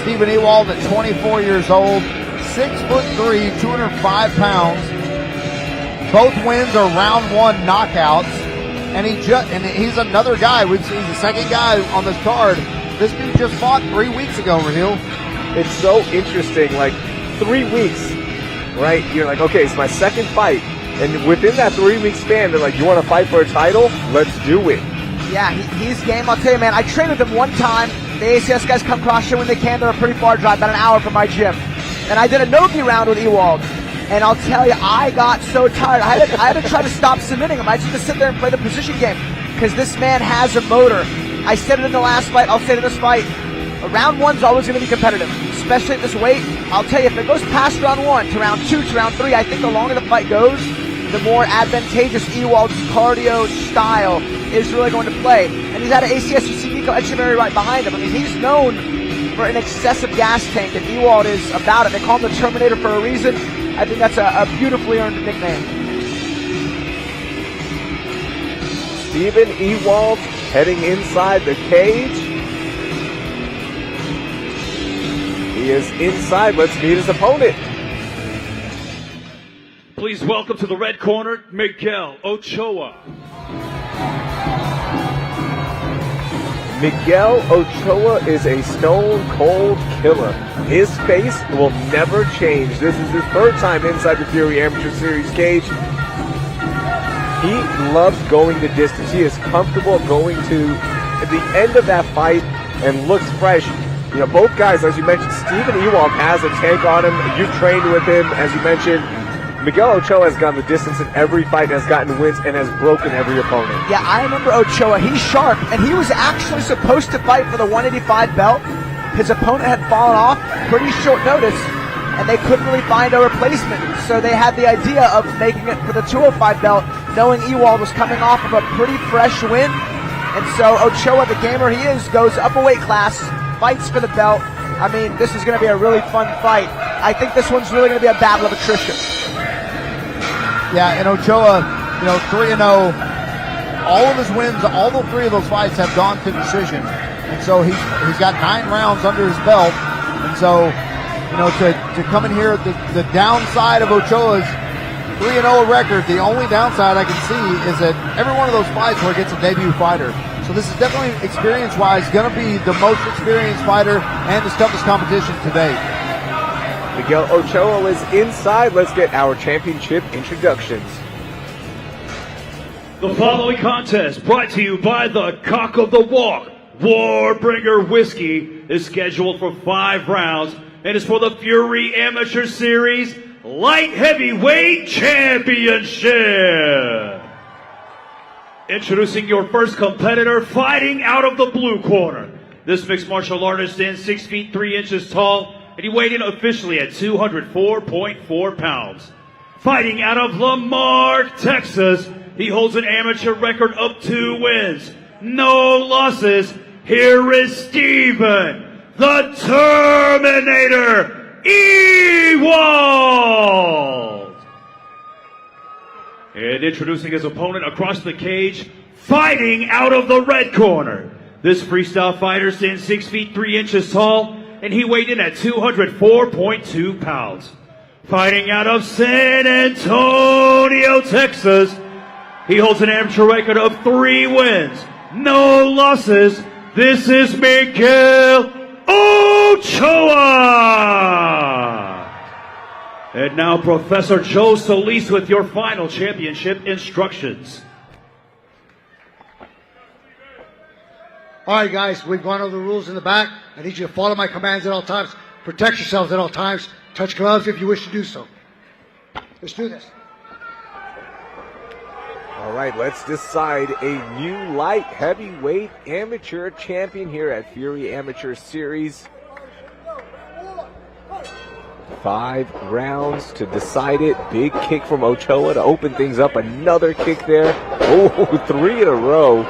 Stephen Ewald at 24 years old, 6'3", 205 pounds. Both wins are round 1 knockouts, and he's another guy. He's the second guy on this card. This dude just fought 3 weeks ago, Raheel. It's so interesting, like 3 weeks. Right? You're like, okay, it's my second fight. And within that 3 week span, they're like, you want to fight for a title? Let's do it. Yeah, he's game. I'll tell you, man, I trained with him one time. The ACS guys come cross here when they can. They're a pretty far drive, about an hour from my gym. And I did a no-gi round with Ewald. And I'll tell you, I got so tired. I had to try to stop submitting him. I just had to sit there and play the position game because this man has a motor. I said it in the last fight. I'll say it in this fight. Round one's always going to be competitive, especially at this weight. I'll tell you, if it goes past round 1 to round 2 to round 3, I think the longer the fight goes, the more advantageous Ewald's cardio style is really going to play. And he's had an ACS. You see Nico Echeverry right behind him. I mean, he's known for an excessive gas tank, and Ewald is about it. They call him the Terminator for a reason. I think that's a beautifully earned nickname. Steven Ewald heading inside the cage. He is inside. Let's meet his opponent. Please welcome to the red corner, Miguel Ochoa. Miguel Ochoa is a stone-cold killer. His face will never change. This is his third time inside the Fury Amateur Series cage. He loves going the distance. He is comfortable going to the end of that fight and looks fresh. You know, both guys, as you mentioned, Steven Ewald has a tank on him. You've trained with him, as you mentioned. Miguel Ochoa has gone the distance in every fight, has gotten wins, and has broken every opponent. Yeah, I remember Ochoa. He's sharp, and he was actually supposed to fight for the 185 belt. His opponent had fallen off pretty short notice, and they couldn't really find a replacement. So they had the idea of making it for the 205 belt, knowing Ewald was coming off of a pretty fresh win. And so Ochoa, the gamer he is, goes up a weight class, fights for the belt. I mean, this is going to be a really fun fight. I think this one's really going to be a battle of attrition. Yeah, and Ochoa, 3-0. All of his wins, all the 3 of those fights have gone to decision. And so he's got 9 rounds under his belt. And so, to come in here, the downside of Ochoa's 3-0 record, the only downside I can see is that every one of those fights where he gets a debut fighter. So this is definitely, experience-wise, going to be the most experienced fighter and the toughest competition today. Miguel Ochoa is inside. Let's get our championship introductions. The following contest, brought to you by the Cock of the Walk, Warbringer Whiskey, is scheduled for 5 rounds and is for the Fury Amateur Series Light Heavyweight Championship. Introducing your first competitor, fighting out of the blue corner. This mixed martial artist stands 6 feet 3 inches tall, and he weighed in officially at 204.4 pounds. Fighting out of Lamar, Texas, he holds an amateur record of 2 wins, no losses. Here is Steven, the Terminator, Ewald. And introducing his opponent across the cage, fighting out of the red corner. This freestyle fighter stands 6 feet 3 inches tall, and he weighed in at 204.2 pounds. Fighting out of San Antonio, Texas, he holds an amateur record of 3 wins, no losses. This is Miguel Ochoa. And now Professor Joe Solis with your final championship instructions. All right, guys, we've gone over the rules in the back. I need you to follow my commands at all times. Protect yourselves at all times. Touch gloves if you wish to do so. Let's do this. All right, let's decide a new light heavyweight amateur champion here at Fury Amateur Series. 5 rounds to decide it. Big kick from Ochoa to open things up. Another kick there. Oh, 3 in a row.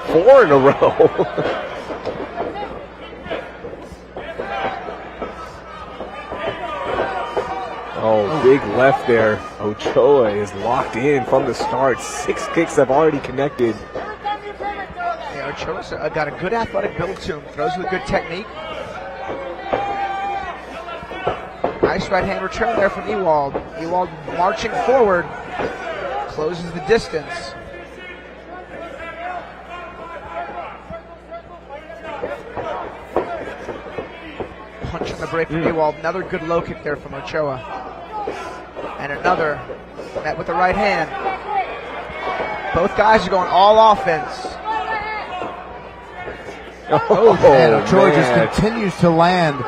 4 in a row. Oh, big left there. Ochoa is locked in from the start. 6 kicks have already connected. Yeah, Ochoa's got a good athletic build to him. Throws with good technique. Nice right hand return there from Ewald. Ewald marching forward. Closes the distance. Punch on the break from Ewald. Another good low kick there from Ochoa. And another met with the right hand. Both guys are going all offense. And Ochoa just continues to land.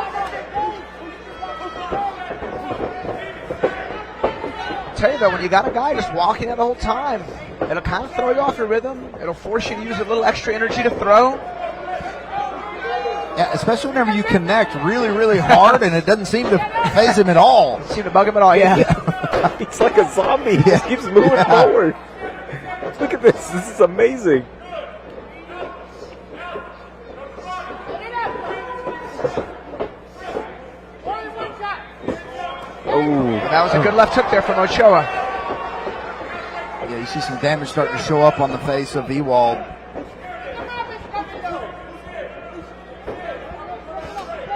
I'll tell you though, when you got a guy just walking out the whole time, it'll kind of throw you off your rhythm. It'll force you to use a little extra energy to throw. Yeah, especially whenever you connect really, really hard and it doesn't seem to phase him at all. Doesn't seem to bug him at all, yeah. He's like a zombie. He just keeps moving forward. Look at this. This is amazing. That was a good left hook there from Ochoa. Yeah, you see some damage starting to show up on the face of Ewald.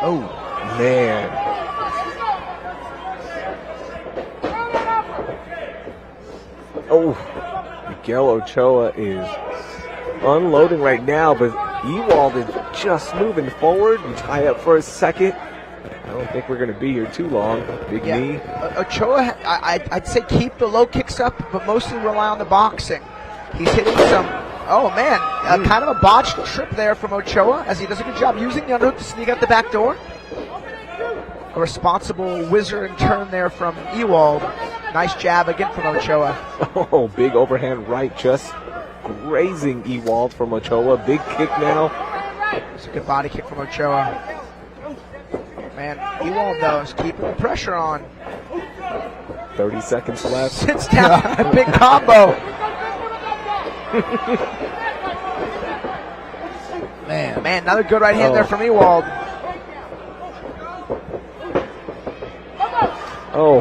Oh, man. Oh, Miguel Ochoa is unloading right now, but Ewald is just moving forward. You tie up for a second. I don't think we're going to be here too long. Big knee. Ochoa, I'd say keep the low kicks up, but mostly rely on the boxing. He's hitting some, kind of a botched trip there from Ochoa, as he does a good job using the underhook to sneak out the back door. A responsible whizzer and turn there from Ewald. Nice jab again from Ochoa. Oh, big overhand right, just grazing Ewald from Ochoa. Big kick now. It's a good body kick from Ochoa. Man, Ewald, though, is keeping the pressure on. 30 seconds left. Sits down, a big combo. Man, another good right hand there from Ewald. Oh.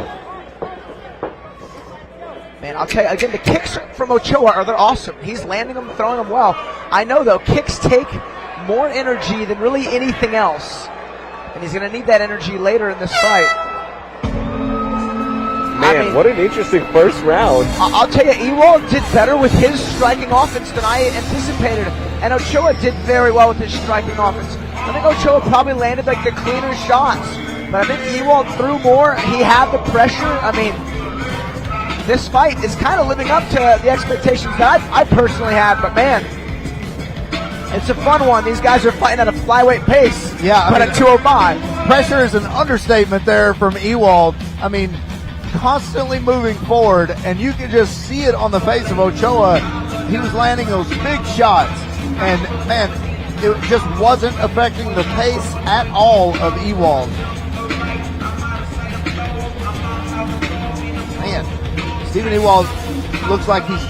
Man, I'll tell you, again, the kicks from Ochoa they're awesome. He's landing them, throwing them well. I know, though, kicks take more energy than really anything else. And he's going to need that energy later in this fight. Man, what an interesting first round. I'll tell you, Ewald did better with his striking offense than I anticipated. And Ochoa did very well with his striking offense. I think Ochoa probably landed like the cleaner shots. But I think Ewald threw more. He had the pressure. I mean, this fight is kind of living up to the expectations that I personally had. But man, it's a fun one. These guys are fighting at a flyweight pace. Yeah, but at 205. Pressure is an understatement there from Ewald. I mean, constantly moving forward, and you can just see it on the face of Ochoa. He was landing those big shots, and man, it just wasn't affecting the pace at all of Ewald. Man, Stephen Ewald looks like he's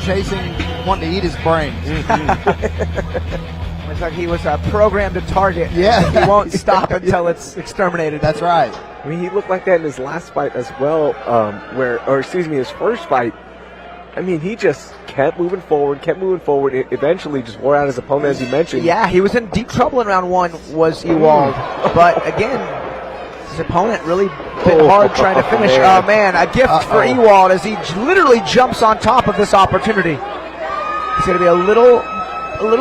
wanting to eat his brains. It's like he was programmed to target. Yeah. He won't stop until it's exterminated. That's right. I mean, he looked like that in his last fight as well, his first fight. I mean, he just kept moving forward. It eventually just wore out his opponent, as you mentioned. Yeah, he was in deep trouble in round one, was Ewald. But again, his opponent really bit hard trying to finish. Oh, man, a gift for Ewald as he literally jumps on top of this opportunity. He's going to be a little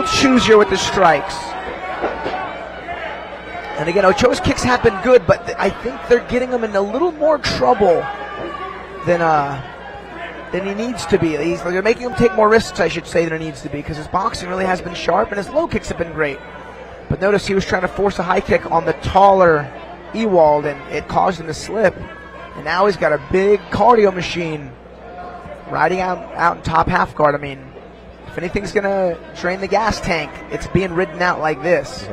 choosier with the strikes. And again, Ochoa's kicks have been good, but I think they're getting him in a little more trouble than he needs to be. They're making him take more risks, I should say, than he needs to be, because his boxing really has been sharp and his low kicks have been great. But notice he was trying to force a high kick on the taller Ewald, and it caused him to slip. And now he's got a big cardio machine riding out in top half guard. I mean, if anything's going to drain the gas tank, it's being ridden out like this.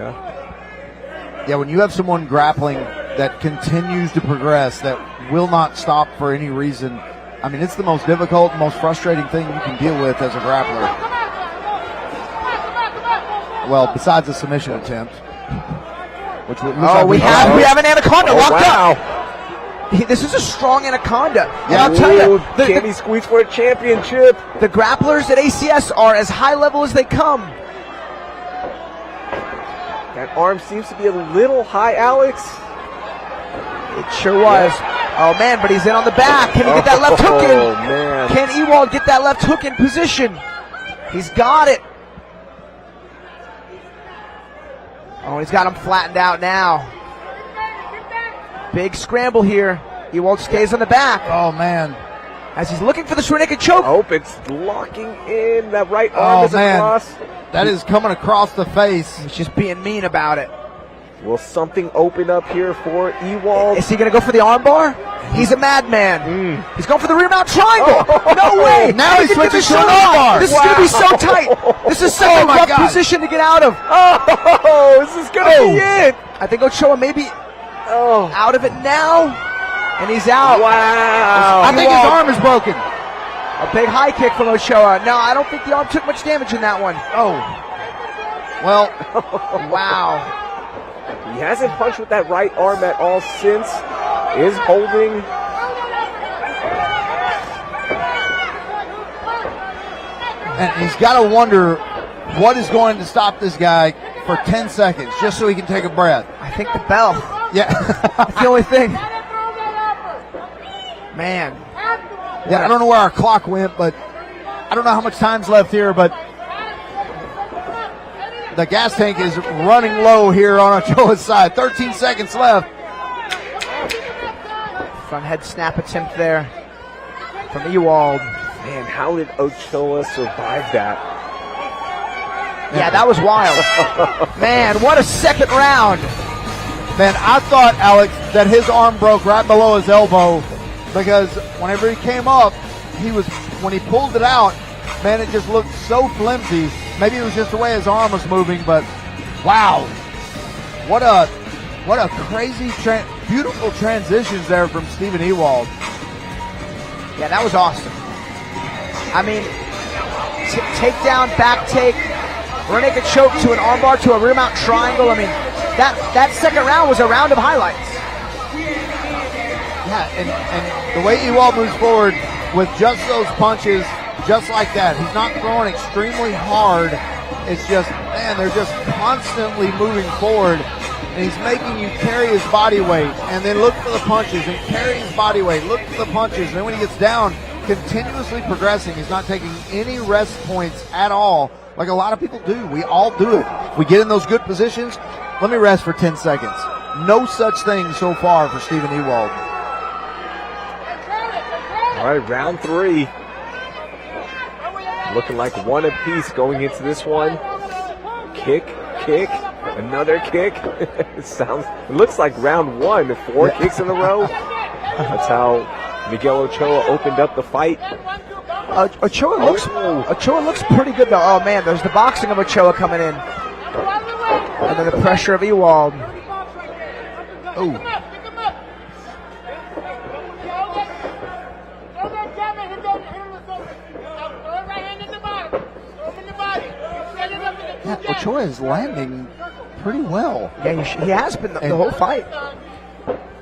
Yeah, when you have someone grappling that continues to progress, that will not stop for any reason, I mean, it's the most difficult, most frustrating thing you can deal with as a grappler. Well, besides a submission attempt. Which we have an anaconda locked up. This is a strong anaconda. And I'll tell you, can he squeeze for a championship? The grapplers at ACS are as high level as they come. That arm seems to be a little high, Alex. It sure was. Oh, man, but he's in on the back. Can he get that left hook in? Oh, man. Can Ewald get that left hook in position? He's got it. Oh, he's got him flattened out now. Big scramble here. Ewald stays on the back. Oh, man. As he's looking for the short naked choke. I hope it's locking in. That right arm is across. That is coming across the face. He's just being mean about it. Will something open up here for Ewald? Is he going to go for the armbar? He's a madman. He's going for the rear mount triangle. No way. Now he's switching to an armbar. This is going to be so tight. This is such a rough position to get out of. Oh, this is going to be it. I think Ochoa may be out of it now. And he's out. Wow. I think his arm is broken. A big high kick from Ochoa. No, I don't think the arm took much damage in that one. Oh. Well, wow. He hasn't punched with that right arm at all since. Is holding. and he's got to wonder what is going to stop this guy for 10 seconds just so he can take a breath. I think the bell. Yeah. That's the only thing. Man. Yeah, I don't know where our clock went, but I don't know how much time's left here, but the gas tank is running low here on Ochoa's side. 13 seconds left. Front head snap attempt there from Ewald. Man, how did Ochoa survive that? Yeah, that was wild. Man, what a second round. Man, I thought, Alex, that his arm broke right below his elbow because whenever he came up, when he pulled it out, man, it just looked so flimsy. Maybe it was just the way his arm was moving, but wow. What a crazy, beautiful transitions there from Stephen Ewald. Yeah, that was awesome. I mean, takedown, back take, rear naked choke to an armbar to a rear mount triangle. I mean, that second round was a round of highlights. Yeah, and the way Ewald moves forward with just those punches, just like that. He's not throwing extremely hard. It's just, man, they're just constantly moving forward. And he's making you carry his body weight and then look for the punches and carry his body weight, look for the punches. And then when he gets down, continuously progressing. He's not taking any rest points at all like a lot of people do. We all do it. We get in those good positions. Let me rest for 10 seconds. No such thing so far for Stephen Ewald. All right, round 3. Looking like one apiece going into this one. Kick, another kick. It looks like round 1, 4 kicks in a row. That's how Miguel Ochoa opened up the fight. Ochoa looks pretty good though. Oh man, there's the boxing of Ochoa coming in. And then the pressure of Ewald. Oh. Yeah, Ochoa is landing pretty well. Yeah, he has been the whole fight.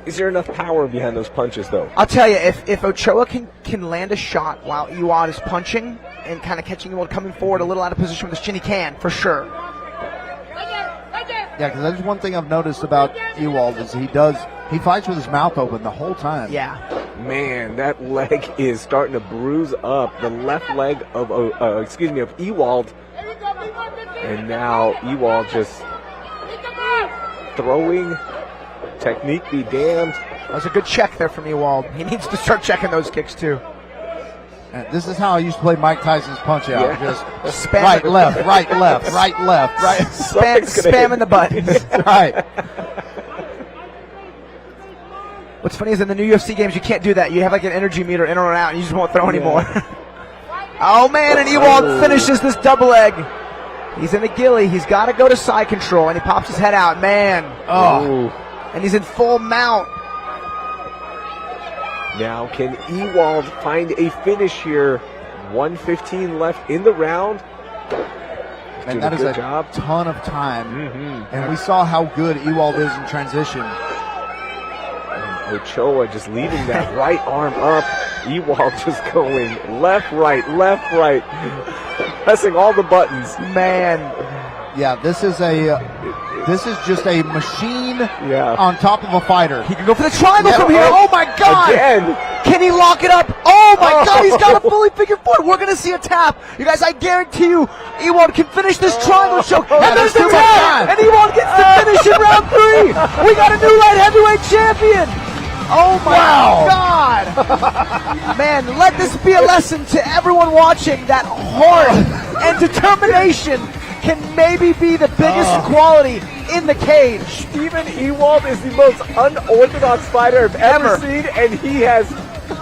Is there enough power behind those punches, though? I'll tell you, if Ochoa can land a shot while Ewald is punching and kind of catching Ewald coming forward a little out of position with his chin, he can, for sure. Yeah, because that's one thing I've noticed about Ewald is he fights with his mouth open the whole time. Yeah. Man, that leg is starting to bruise up. The left leg of Ewald. And now Ewald just throwing. Technique be damned. That was a good check there from Ewald. He needs to start checking those kicks too. And this is how I used to play Mike Tyson's punch out. Yeah. Just right, left, right, left, right, left. Right. Spamming the buttons. Right. What's funny is in the new UFC games, you can't do that. You have like an energy meter in or out, and you just won't throw anymore. Oh man, and Ewald finishes this double leg. He's in the ghillie. He's got to go to side control, and he pops his head out. Man. Oh. And he's in full mount. Now, can Ewald find a finish here? 1:15 left in the round. And that is a ton of time. And we saw how good Ewald is in transition. And Ochoa just leaving that right arm up. Ewald just going left, right, pressing all the buttons. Man. Yeah, this is just a machine on top of a fighter. He can go for the triangle from here. Oh my God! Again. Can he lock it up? Oh my God! He's got a fully figured 4. We're gonna see a tap. You guys, I guarantee you, Ewald can finish this triangle choke. And there's the tap. And Ewald gets the finish in round 3. We got a new light heavyweight champion. Oh my God! Man, let this be a lesson to everyone watching that hard and determination can maybe be the biggest quality in the cage. Steven Ewald is the most unorthodox fighter I've ever seen, and he has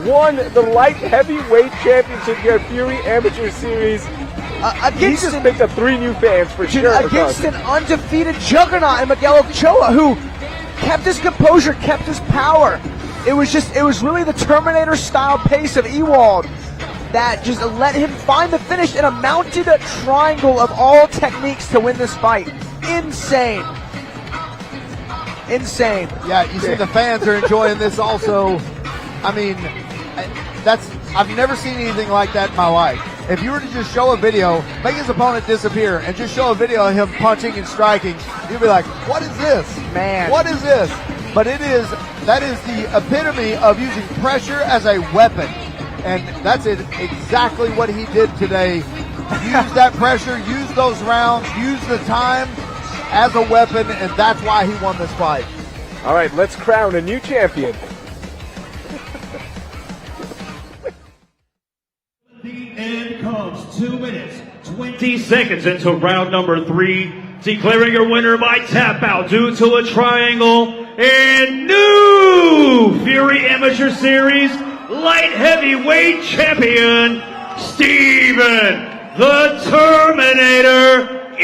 won the light heavyweight championship here at Fury Amateur Series. He just picked up 3 new fans for sure. Against an undefeated juggernaut in Miguel Ochoa, who kept his composure, kept his power. It was really the Terminator-style pace of Ewald that just let him find the finish in a mounted triangle of all techniques to win this fight. Insane. Yeah, you see the fans are enjoying this also. I mean, I've never seen anything like that in my life. If you were to just show a video, make his opponent disappear, and just show a video of him punching and striking, you'd be like, what is this? Man. What is this? But that is the epitome of using pressure as a weapon. And that's exactly what he did today. Use that pressure, use those rounds, use the time as a weapon, and that's why he won this fight. All right, let's crown a new champion. The end comes 2 minutes, 20 seconds into round number 3. Declaring your winner by tap out due to a triangle and new Fury Amateur Series light heavyweight champion, Steven the Terminator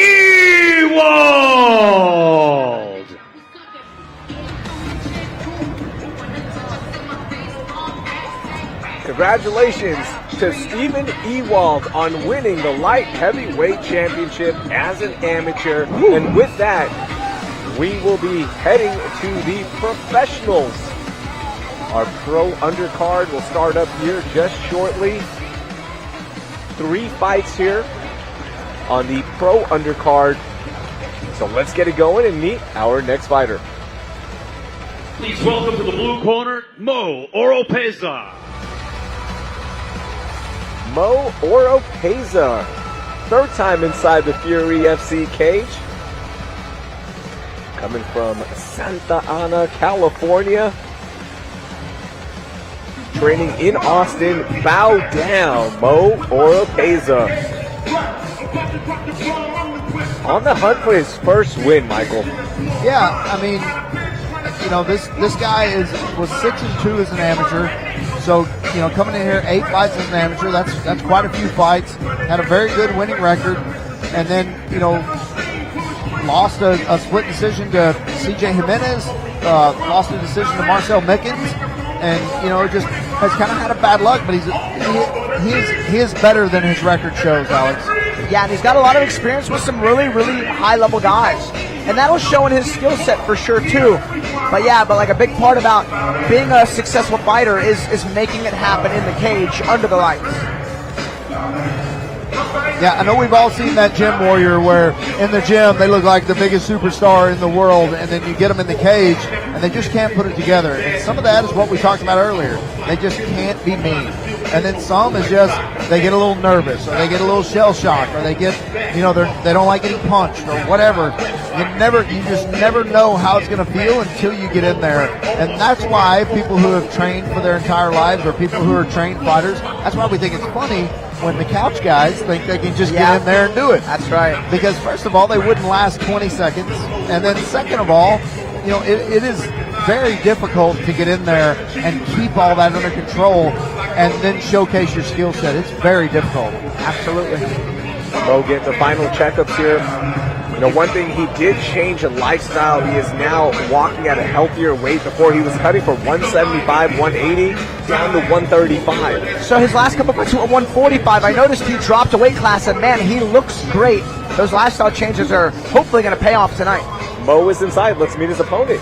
Ewald. Congratulations to Steven Ewald on winning the light heavyweight championship as an amateur. And with that, we will be heading to the professionals. Our pro undercard will start up here just shortly. 3 fights here on the pro undercard. So let's get it going and meet our next fighter. Please welcome to the blue corner, Mo Oropeza. Mo Oropeza, 3rd time inside the Fury FC cage. Coming from Santa Ana, California. Training in Austin. Bow down, Mo Oropeza. On the hunt for his first win, Michael. Yeah, I mean, you know, this guy was 6-2 as an amateur. So, you know, coming in here 8 fights as an amateur, that's quite a few fights. Had a very good winning record, and then, you know, lost a split decision to CJ Jimenez, lost a decision to Marcel Mickens, and, you know, just has kind of had a bad luck, but he is better than his record shows, Alex. Yeah, and he's got a lot of experience with some really, really high-level guys. And that'll show in his skill set for sure, too. But yeah, like a big part about being a successful fighter is making it happen in the cage under the lights. Yeah, I know we've all seen that gym warrior where in the gym they look like the biggest superstar in the world, and then you get them in the cage and they just can't put it together. And some of that is what we talked about earlier. They just can't be mean. And then some is just they get a little nervous, or they get a little shell shocked, or they get, you know, they don't like getting punched or whatever. You just never know how it's going to feel until you get in there. And that's why people who have trained for their entire lives, or people who are trained fighters, that's why we think it's funny when the couch guys think they can just get in there and do it. That's right. Because first of all, they wouldn't last 20 seconds. And then second of all, you know, it is very difficult to get in there and keep all that under control and then showcase your skill set. It's very difficult. Absolutely. Mo getting the final checkups here. You know, one thing, he did change a lifestyle. He is now walking at a healthier weight. Before, he was cutting from 175, 180 down to 135. So his last couple fights were 145. I noticed he dropped a weight class, and man, he looks great. Those lifestyle changes are hopefully going to pay off tonight. Mo is inside. Let's meet his opponent.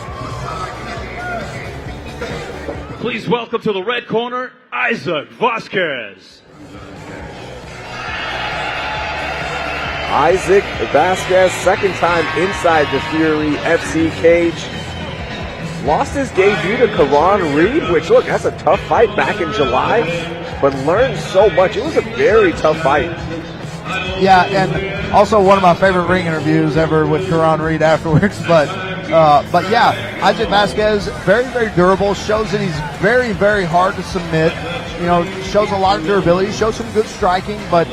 Please welcome to the red corner, Isaac Vasquez. Isaac Vasquez, 2nd time inside the Fury FC cage. Lost his debut to Karan Reed, which, look, that's a tough fight back in July, but learned so much. It was a very tough fight. Yeah, and also one of my favorite ring interviews ever with Karan Reed afterwards. But yeah, Isaac Vasquez, very, very durable, shows that he's very, very hard to submit. You know, shows a lot of durability, shows some good striking, but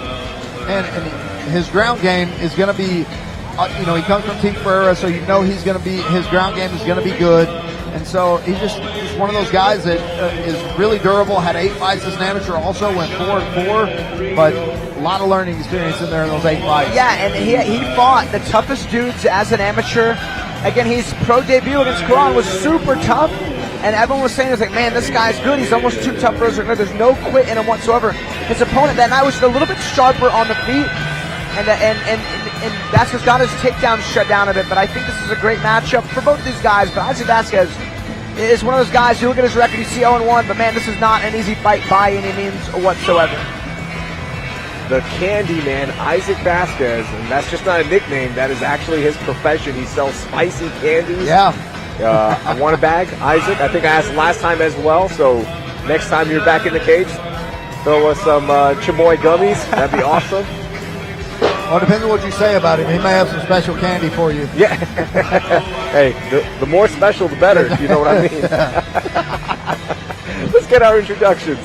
and his ground game is going to be, he comes from Team Ferreira, so he's going to be, his ground game is going to be good. And so he's just one of those guys that is really durable, had 8 fights as an amateur, also went 4-4, but a lot of learning experience in there in those 8 fights. Yeah, and he fought the toughest dudes as an amateur. Again, his pro debut against Quran was super tough, and everyone was saying, man, this guy's good. He's almost too tough for us. There's no quit in him whatsoever. His opponent that night was a little bit sharper on the feet, and Vasquez got his takedown shut down a bit, but I think this is a great matchup for both these guys. But Isaac Vasquez is one of those guys, you look at his record, you see 0-1, but man, this is not an easy fight by any means whatsoever. The Candy Man, Isaac Vasquez, and that's just not a nickname, that is actually his profession. He sells spicy candies. Yeah. I want a bag, Isaac. I think I asked last time as well, so next time you're back in the cage, throw us some Chamoy gummies. That'd be awesome. Well, depends on what you say about him. He may have some special candy for you. Yeah. Hey, the more special, the better. You know what I mean? Let's get our introductions.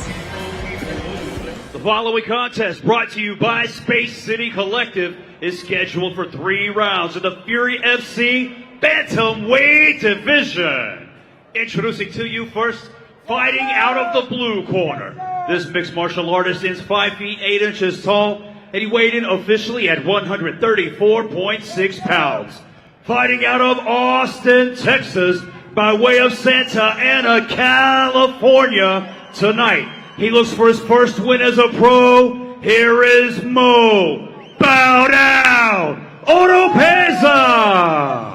The following contest, brought to you by Space City Collective, is scheduled for 3 rounds of the Fury FC Bantamweight Division. Introducing to you first, fighting out of the blue corner. This mixed martial artist is 5 feet 8 inches tall, and he weighed in officially at 134.6 pounds. Fighting out of Austin, Texas, by way of Santa Ana, California, tonight. He looks for his first win as a pro. Here is Mo Bow Down Oropeza.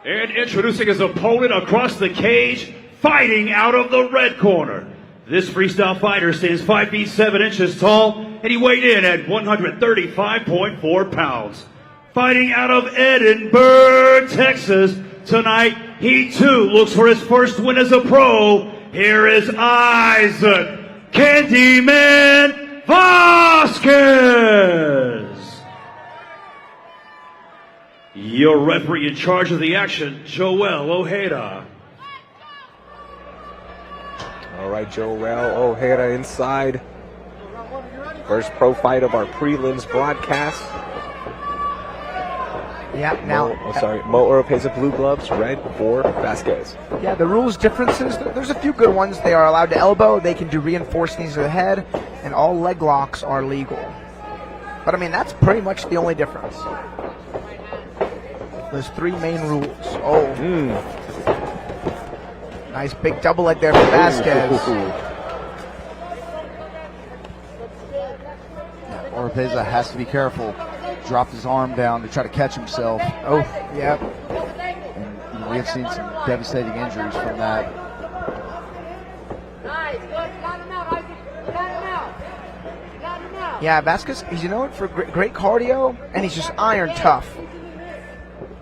And introducing his opponent across the cage, fighting out of the red corner. This freestyle fighter stands 5 feet 7 inches tall, and he weighed in at 135.4 pounds. Fighting out of Edinburgh, Texas, tonight, he too looks for his first win as a pro. Here is Isaac Candyman Vasquez. Your referee in charge of the action, Joel Ojeda. All right, Joel Ojeda inside. First pro fight of our prelims broadcast. Yeah, now... Mo Oropeza blue gloves, red for Vasquez. Yeah, the rules differences, there's a few good ones. They are allowed to elbow, they can do reinforced knees to the head, and all leg locks are legal. But I mean, that's pretty much the only difference. There's 3 main rules. Oh. Nice big double leg there for Vasquez. Yeah, Oropeza has to be careful. Dropped his arm down to try to catch himself. Oh, yeah. And we have seen some devastating injuries from that. Nice, good. Got him out, Isaac. Got him out. Got him out. Yeah, Vasquez, he's known for great cardio, and he's just iron tough.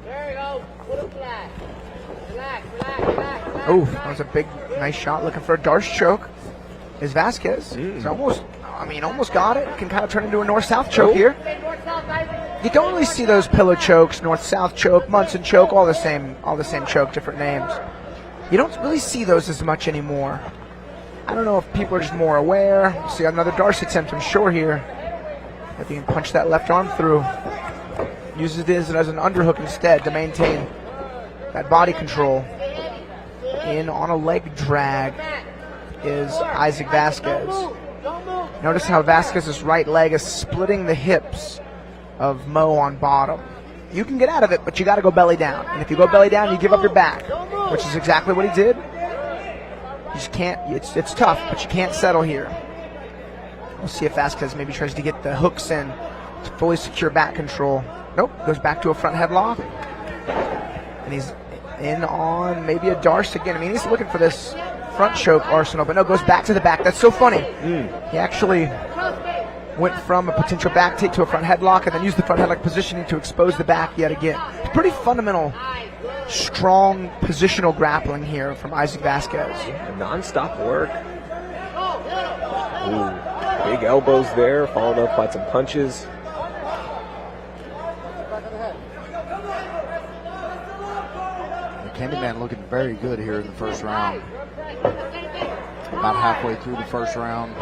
There you go. Put him flat. Relax, relax, relax, relax. Oh, that was a big, nice shot. Looking for a Darce choke. Is Vasquez. He's almost got it. Can kind of turn into a north-south choke here. You don't really see those pillow chokes, north-south choke, Munson choke, all the same choke, different names. You don't really see those as much anymore. I don't know if people are just more aware. See another Darce attempt, I'm sure here. If he can punch that left arm through. Uses this as an underhook instead to maintain that body control. In on a leg drag is Isaac Vasquez. Notice how Vasquez's right leg is splitting the hips of Mo on bottom. You can get out of it, but you got to go belly down. And if you go belly down, you give up your back, which is exactly what he did. You just can't, it's tough, but you can't settle here. We'll see if Vasquez maybe tries to get the hooks in to fully secure back control. Nope, goes back to a front headlock. And he's in on maybe a Darce again. I mean, he's looking for this front choke arsenal, but no, goes back to the back. That's so funny. He actually went from a potential back take to a front headlock and then used the front headlock positioning to expose the back yet again. It's pretty fundamental, strong positional grappling here from Isaac Vasquez. Non-stop work. Ooh, big elbows there, followed up by some punches. Candyman looking very good here in the first round. About halfway through the first round.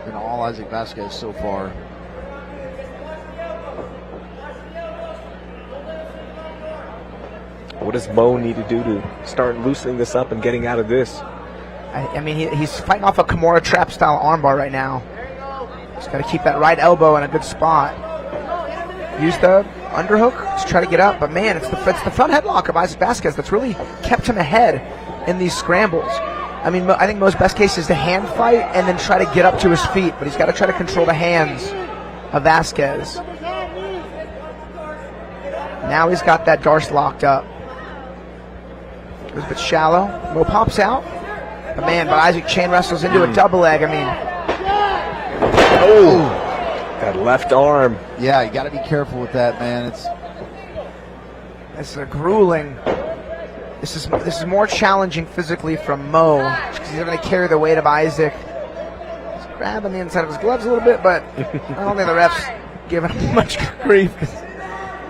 Been all Isaac Vasquez so far. What does Mo need to do to start loosening this up and getting out of this? I mean, he's fighting off a Kimura trap style armbar right now. He's got to keep that right elbow in a good spot. Use the underhook to try to get up, but man, it's the front headlock of Isaac Vasquez that's really kept him ahead in these scrambles. I mean, I think most best case is to hand fight and then try to get up to his feet, but he's got to try to control the hands of Vasquez. Now he's got that Garcia locked up. Goes a bit shallow. Mo pops out. But man, Isaac chain wrestles into a double leg. I mean, oh, that left arm. Yeah, you got to be careful with that, man. it's a grueling. This is more challenging physically from Mo because he's going to carry the weight of Isaac. He's grabbing the inside of his gloves a little bit, but I don't think the ref's giving him much grief because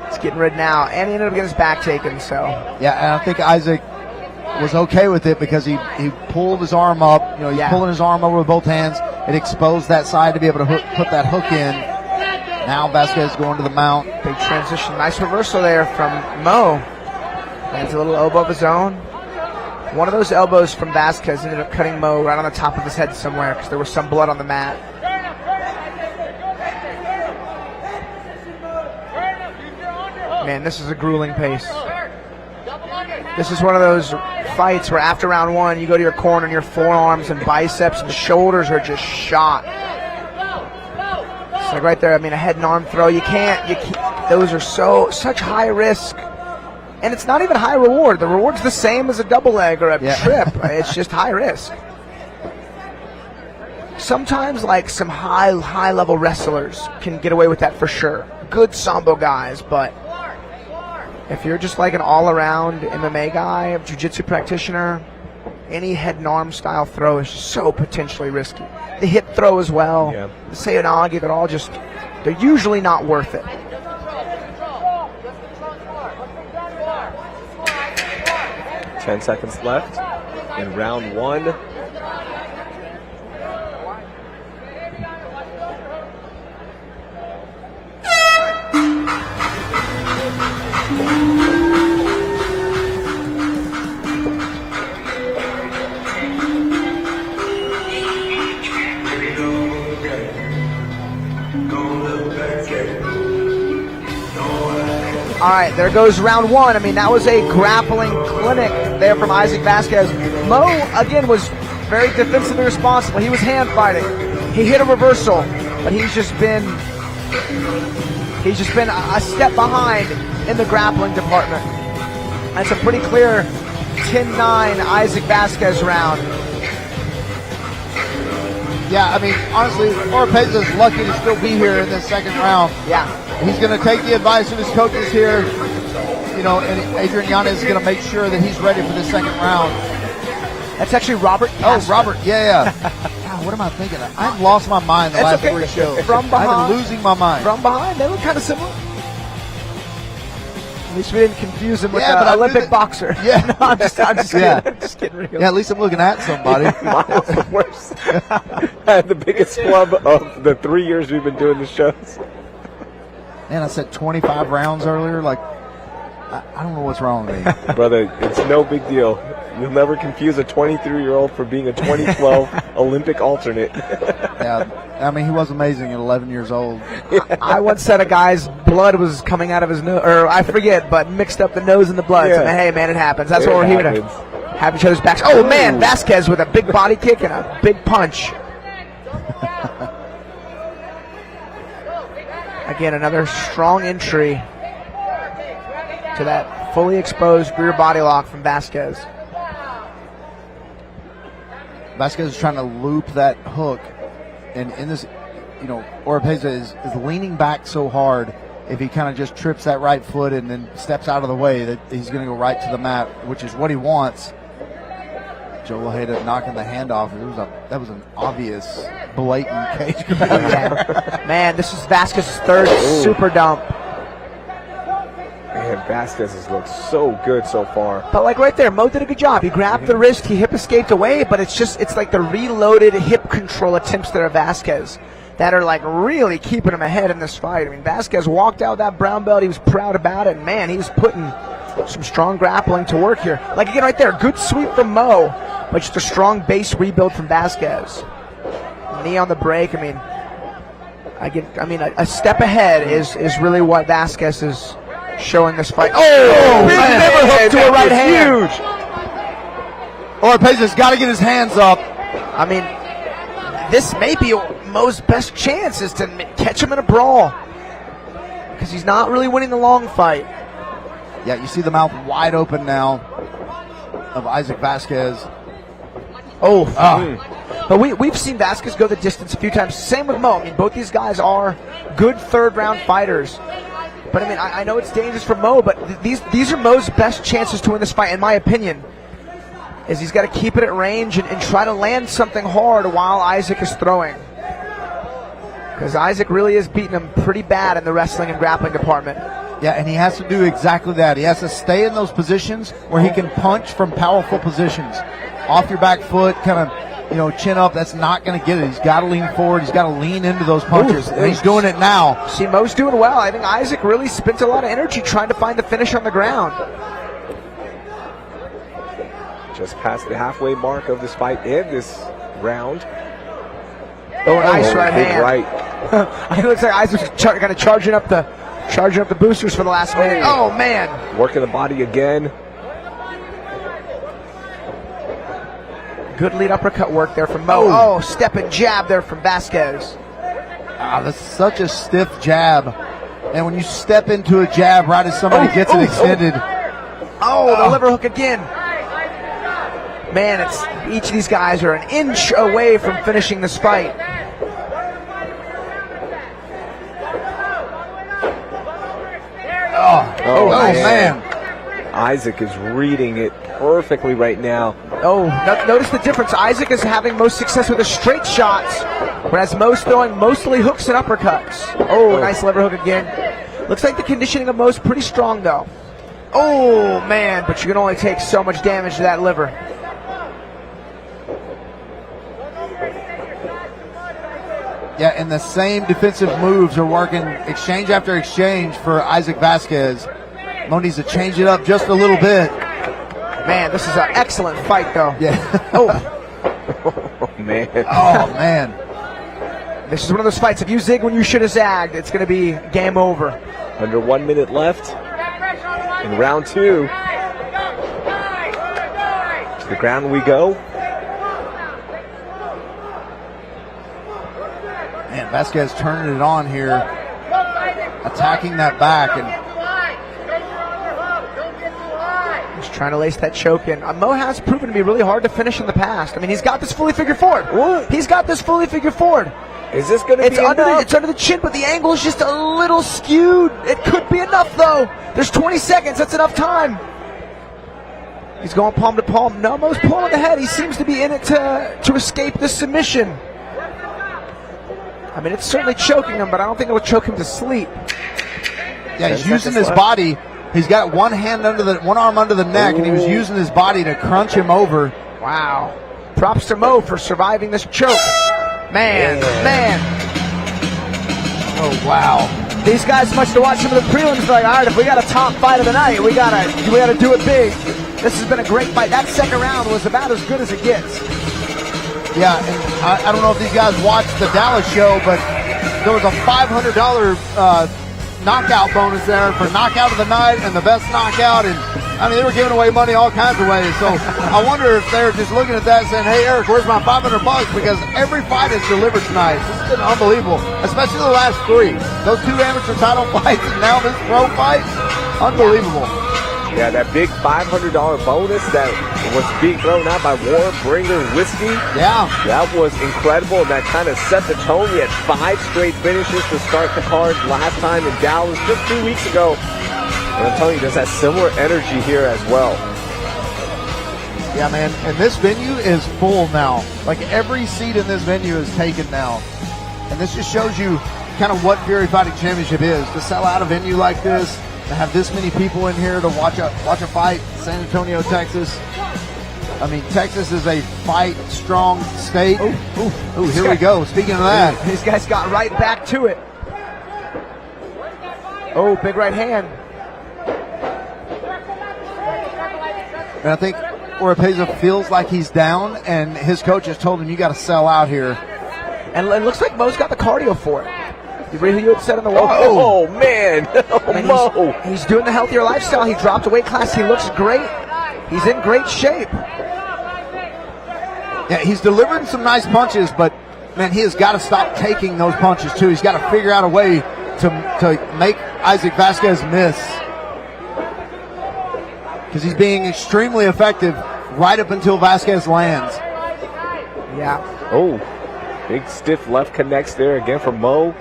he's getting rid now, and he ended up getting his back taken. So yeah, and I think Isaac was okay with it because he pulled his arm up. You know, he's pulling his arm over with both hands. It exposed that side to be able to put that hook in. Now Vasquez going to the mount. Big transition. Nice reversal there from Mo. Lands a little elbow of his own. One of those elbows from Vasquez ended up cutting Mo right on the top of his head somewhere because there was some blood on the mat. Man, this is a grueling pace. This is one of those fights where after round one, you go to your corner and your forearms and biceps and shoulders are just shot. It's like right there, I mean, a head and arm throw. You can't, those are such high risk. And it's not even high reward. The reward's the same as a double leg or a trip. It's just high risk. Sometimes, like, some high level wrestlers can get away with that for sure. Good sambo guys, but if you're just like an all-around MMA guy, jiu-jitsu practitioner, any head and arm style throw is just so potentially risky. The hip throw as well, the Seonagi, they're usually not worth it. Ten seconds left in round one. All right, there goes round one. I mean, that was a grappling clinic there from Isaac Vasquez. Mo, again, was very defensively responsible. He was hand fighting. He hit a reversal, but he's just been a step behind in the grappling department. That's a pretty clear 10-9 Isaac Vasquez round. Yeah, I mean, honestly, Oropeza is lucky to still be here in this second round. Yeah. He's going to take the advice of his coaches here, you know, and Adrian Yanez is going to make sure that he's ready for the second round. That's actually Robert. Oh, Robert, yeah. God, what am I thinking of? I've lost my mind the last three shows. From behind. I've been losing my mind. From behind, they look kind of similar. At least we didn't confuse him with but an Olympic boxer. Yeah. No, I'm just kidding. I'm just kidding. Real. Yeah, at least I'm looking at somebody. Miles worse. I had the biggest flub of the 3 years we've been doing the shows. Man, I said 25 rounds earlier. Like, I don't know what's wrong with me. Brother, it's no big deal. You'll never confuse a 23-year-old for being a 2012 Olympic alternate. Yeah, I mean, he was amazing at 11 years old. I once said a guy's blood was coming out of his nose, or I forget, but mixed up the nose and the blood. Yeah. So, hey, man, it happens. That's what we're here to have each other's backs. Oh, man, Vasquez with a big body kick and a big punch. Again, another strong entry to that fully exposed rear body lock from Vasquez. Vasquez is trying to loop that hook, and in this, you know, Oropeza is leaning back so hard. If he kind of just trips that right foot and then steps out of the way, that he's going to go right to the mat, which is what he wants. Joe Lajeda knocking the hand off. That was an obvious, blatant cage grab. Man, this is Vasquez's third super dump. Man, Vasquez has looked so good so far. But like right there, Mo did a good job. He grabbed the wrist, he hip escaped away, but it's like the reloaded hip control attempts there of Vasquez that are like really keeping him ahead in this fight. I mean, Vasquez walked out with that brown belt. He was proud about it. And man, he was putting Some strong grappling to work here. Like again, right there, good sweep from Mo, but just a strong base rebuild from Vasquez. Knee on the break. I mean, a step ahead is really what Vasquez is showing this fight. Oh, big liver hook to a right hand. Huge. Oropez's got to get his hands up. I mean, this may be Mo's best chance is to catch him in a brawl because he's not really winning the long fight. Yeah, you see the mouth wide open now of Isaac Vasquez. But we've seen Vasquez go the distance a few times. Same with Mo. I mean, both these guys are good third-round fighters. But I mean, I know it's dangerous for Mo, but these are Mo's best chances to win this fight, in my opinion. Is he's got to keep it at range and try to land something hard while Isaac is throwing. Because Isaac really is beating him pretty bad in the wrestling and grappling department. Yeah, and he has to do exactly that. He has to stay in those positions where he can punch from powerful positions. Off your back foot, kind of, chin up. That's not going to get it. He's got to lean forward. He's got to lean into those punches. And he's doing it now. See, Mo's doing well. I think Isaac really spent a lot of energy trying to find the finish on the ground. Just past the halfway mark of this fight in this round. Oh, nice right hand. Right. It looks like Isaac's kind of charging up the boosters for the last minute. Oh, man. Working the body again. Good lead uppercut work there from Mo. Oh, step and jab there from Vasquez. That's such a stiff jab. And when you step into a jab right as somebody gets it extended. The liver hook again. Man, each of these guys are an inch away from finishing this fight. Oh man. Isaac is reading it perfectly right now. Notice the difference. Isaac is having most success with the straight shots, whereas Mo's throwing mostly hooks and uppercuts. Nice liver hook again. Looks like the conditioning of Mo's pretty strong, though. Oh, man, but you can only take so much damage to that liver. Yeah, and the same defensive moves are working exchange after exchange for Isaac Vasquez. Mo needs to change it up just a little bit. Man, this is an excellent fight, though. Yeah. Oh, man. Oh, man. This is one of those fights. If you zig when you should have zagged, it's going to be game over. Under 1 minute left in round 2. To the ground we go. Man, Vasquez turning it on here, attacking that back, and he's trying to lace that choke in. Mo has proven to be really hard to finish in the past. I mean, he's got this fully figured forward. He's got this fully figured forward. Is this going to be enough? It's under the chin, but the angle is just a little skewed. It could be enough, though. There's 20 seconds. That's enough time. He's going palm to palm. No, Mo's pulling ahead. He seems to be in it to escape the submission. I mean, it's certainly choking him, but I don't think it'll choke him to sleep. Yeah, he's using his body. He's got one arm under the neck, and he was using his body to crunch him over. Wow. Props to Mo for surviving this choke. Man. Oh, wow. These guys must have watched some of the prelims. They're like, all right, if we got a top fight of the night, we gotta do it big. This has been a great fight. That second round was about as good as it gets. Yeah, and I don't know if these guys watched the Dallas show, but there was a $500 knockout bonus there for knockout of the night and the best knockout. And I mean, they were giving away money all kinds of ways. So I wonder if they're just looking at that and saying, hey, Eric, where's my $500? Because every fight is delivered tonight. This has been unbelievable, especially the last 3. Those 2 amateur title fights and now this pro fight, unbelievable. Yeah, that big $500 bonus that was being thrown out by Warbringer Whiskey. Yeah. That was incredible. That kind of set the tone. We had 5 straight finishes to start the card last time in Dallas just 2 weeks ago. And I'm telling you, there's that similar energy here as well. Yeah, man. And this venue is full now. Like every seat in this venue is taken now. And this just shows you kind of what Fury Fighting Championship is. To sell out a venue like this, to have this many people in here to watch a fight, San Antonio, Texas. I mean, Texas is a fight-strong state. Here we go. Speaking of that. These guys got right back to it. Oh, big right hand. And I think Oropeza feels like he's down, and his coach has told him, you got to sell out here. And it looks like Mo's got the cardio for it. You read you had said on the wall. Oh man. Mo. He's doing the healthier lifestyle. He dropped a weight class. He looks great. He's in great shape. Yeah, he's delivering some nice punches, but man, he has got to stop taking those punches too. He's got to figure out a way to make Isaac Vasquez miss, because he's being extremely effective right up until Vasquez lands. Yeah. Oh, big stiff left connects there again for Mo.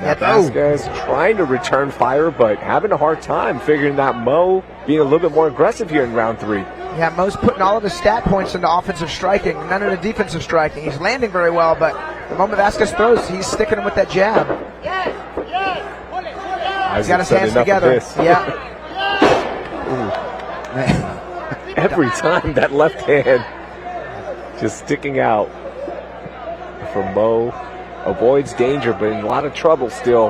Now Vasquez trying to return fire, but having a hard time figuring out Mo being a little bit more aggressive here in round 3. Yeah, Mo's putting all of his stat points into offensive striking, none of the defensive striking. He's landing very well, but the moment Vasquez throws, he's sticking him with that jab. He's got his hands together. Yeah. Every time that left hand just sticking out for Mo. Avoids danger, but in a lot of trouble still.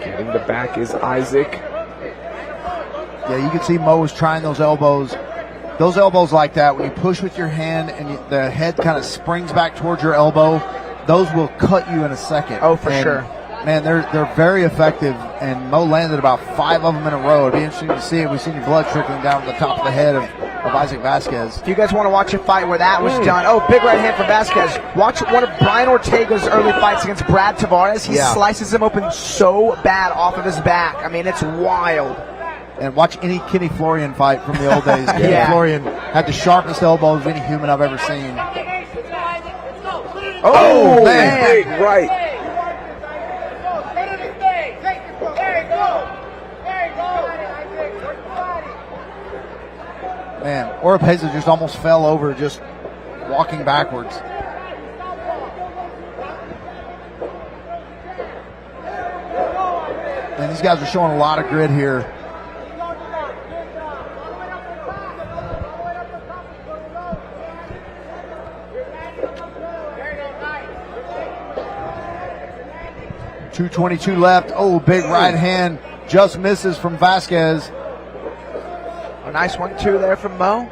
Getting the back is Isaac. Yeah, you can see Mo is trying those elbows. Those elbows like that, when you push with your hand and the head kind of springs back towards your elbow, those will cut you in a second. Oh, for sure. Man, they're very effective, and Mo landed about 5 of them in a row. It'd be interesting to see. We've seen blood trickling down to the top of the head of Isaac Vasquez. If you guys want to watch a fight where that was done, big right hand for Vasquez. Watch one of Brian Ortega's early fights against Brad Tavares. He slices him open so bad off of his back. I mean, it's wild. And watch any Kenny Florian fight from the old days. Kenny Florian had the sharpest elbows of any human I've ever seen. Oh, man. Big right. Man, Oropeza just almost fell over just walking backwards. And these guys are showing a lot of grit here. .222 left. Oh, big right hand. Just misses from Vasquez. A nice 1-2 there from Mo.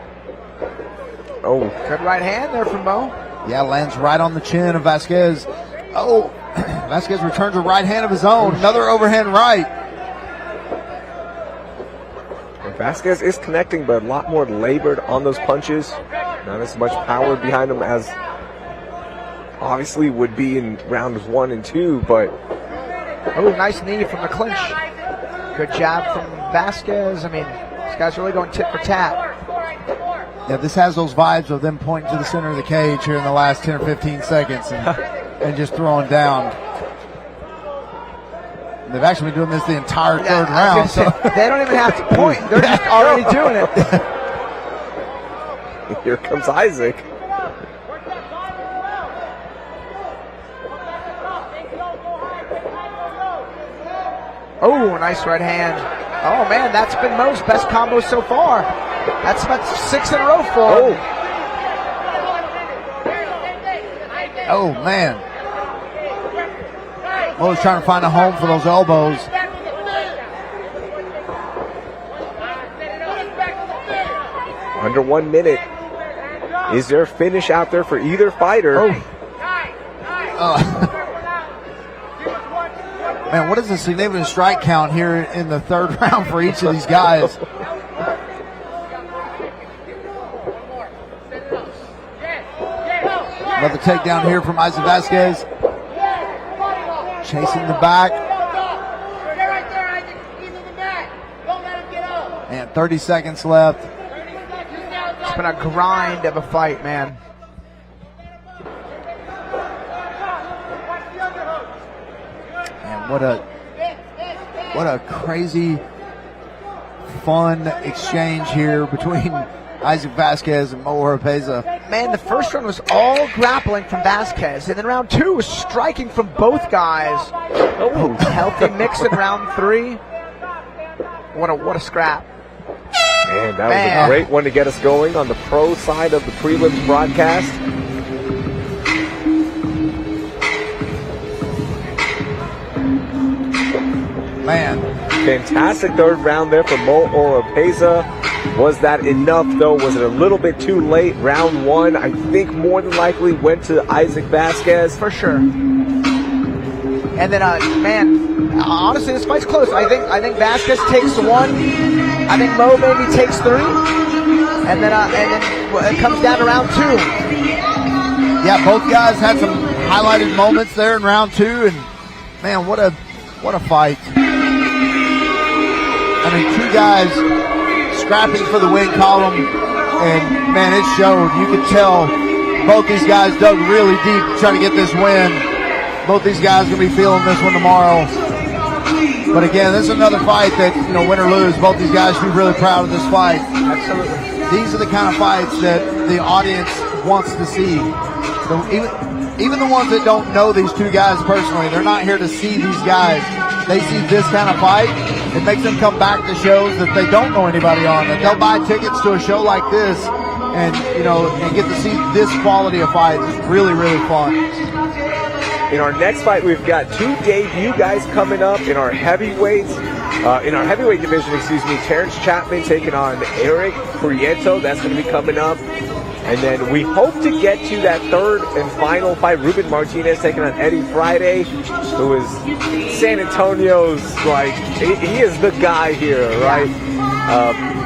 Oh. Good right hand there from Mo. Yeah, lands right on the chin of Vasquez. Oh, Vasquez returns a right hand of his own. Another overhand right. Vasquez is connecting, but a lot more labored on those punches. Not as much power behind him as obviously would be in rounds 1 and 2, but... Oh, nice knee from the clinch. Good jab from Vasquez. I mean, this guy's really going tit for tat. Yeah, this has those vibes of them pointing to the center of the cage here in the last 10 or 15 seconds and just throwing down. And they've actually been doing this the entire third round. So they don't even have to point. They're just already doing it. Here comes Isaac. Oh, nice right hand. Oh, man, that's been Mo's best combo so far. That's about 6 in a row for him. Oh, man. Mo's trying to find a home for those elbows. Under 1 minute. Is there a finish out there for either fighter? Man, what is the significant strike count here in the third round for each of these guys? Another takedown here from Isaac Vasquez. Chasing the back. And 30 seconds left. It's been a grind of a fight, man. And what a crazy, fun exchange here between Isaac Vasquez and Mo Oropeza. Man, the first round was all grappling from Vasquez, and then round 2 was striking from both guys. Oh, healthy mix in round 3. What a scrap. Man, that was a great one to get us going on the pro side of the prelims broadcast. Man, Fantastic third round there for Mo Oropeza. Was that enough, though? Was it a little bit too late? Round one, I think more than likely went to Isaac Vasquez. For sure. And then, man, honestly, this fight's close. I think Vasquez takes one. I think Mo maybe takes three. And then it comes down to round two. Yeah, both guys had some highlighted moments there in round two, and man, what a fight. I mean, two guys scrapping for the win column, and man, it showed. You could tell both these guys dug really deep trying to get this win. Both these guys are going to be feeling this one tomorrow. But again, this is another fight that, you know, win or lose, both these guys should be really proud of this fight. Absolutely. These are the kind of fights that the audience wants to see. Even the ones that don't know these two guys personally, they're not here to see these guys. They see this kind of fight. It makes them come back to shows that they don't know anybody on. That they'll buy tickets to a show like this and, you know, and get to see this quality of fight. It's really, really fun. In our next fight, we've got two debut guys coming up in our heavyweights. In our heavyweight division, Terrence Chapman taking on Eric Prieto. That's going to be coming up. And then we hope to get to that third and final fight. Ruben Martinez taking on Eddie Friday, who is San Antonio's, like, he is the guy here, right?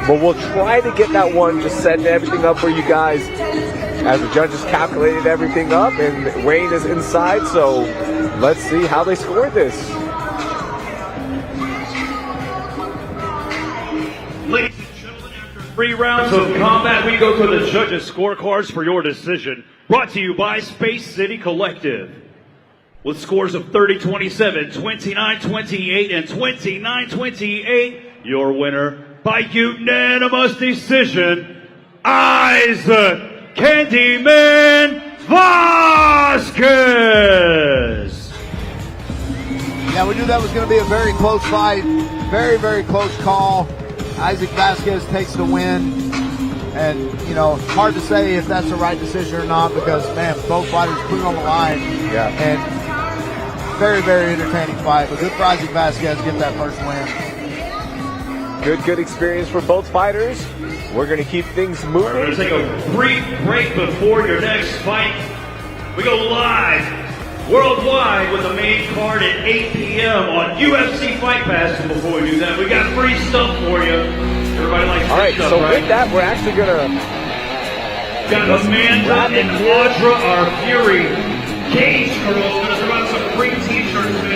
But we'll try to get that one, just setting everything up for you guys as the judges calculated everything up, and Wayne is inside, so let's see how they scored this. Ladies and gentlemen, after 3 rounds of combat, we go to the judges' scorecards for your decision. Brought to you by Space City Collective. With scores of 30-27, 29-28, and 29-28, your winner by unanimous decision, Isaac Candyman Vasquez! Yeah, we knew that was going to be a very close fight. Very, very close call. Isaac Vasquez takes the win. And, you know, hard to say if that's the right decision or not because, man, both fighters put it on the line. Yeah. And very, very entertaining fight. But good for Isaac Vasquez to get that first win. Good experience for both fighters. We're going to keep things moving. We're going to take a brief break before your next fight. We go live worldwide with the main card at 8 p.m. on UFC Fight Pass. And before we do that, we got free stuff for you. Everybody likes free All right, stuff, so right? with that, we're actually going to... Got Amanda and Audra, our Fury Cage girls, going to throw out some free t-shirts.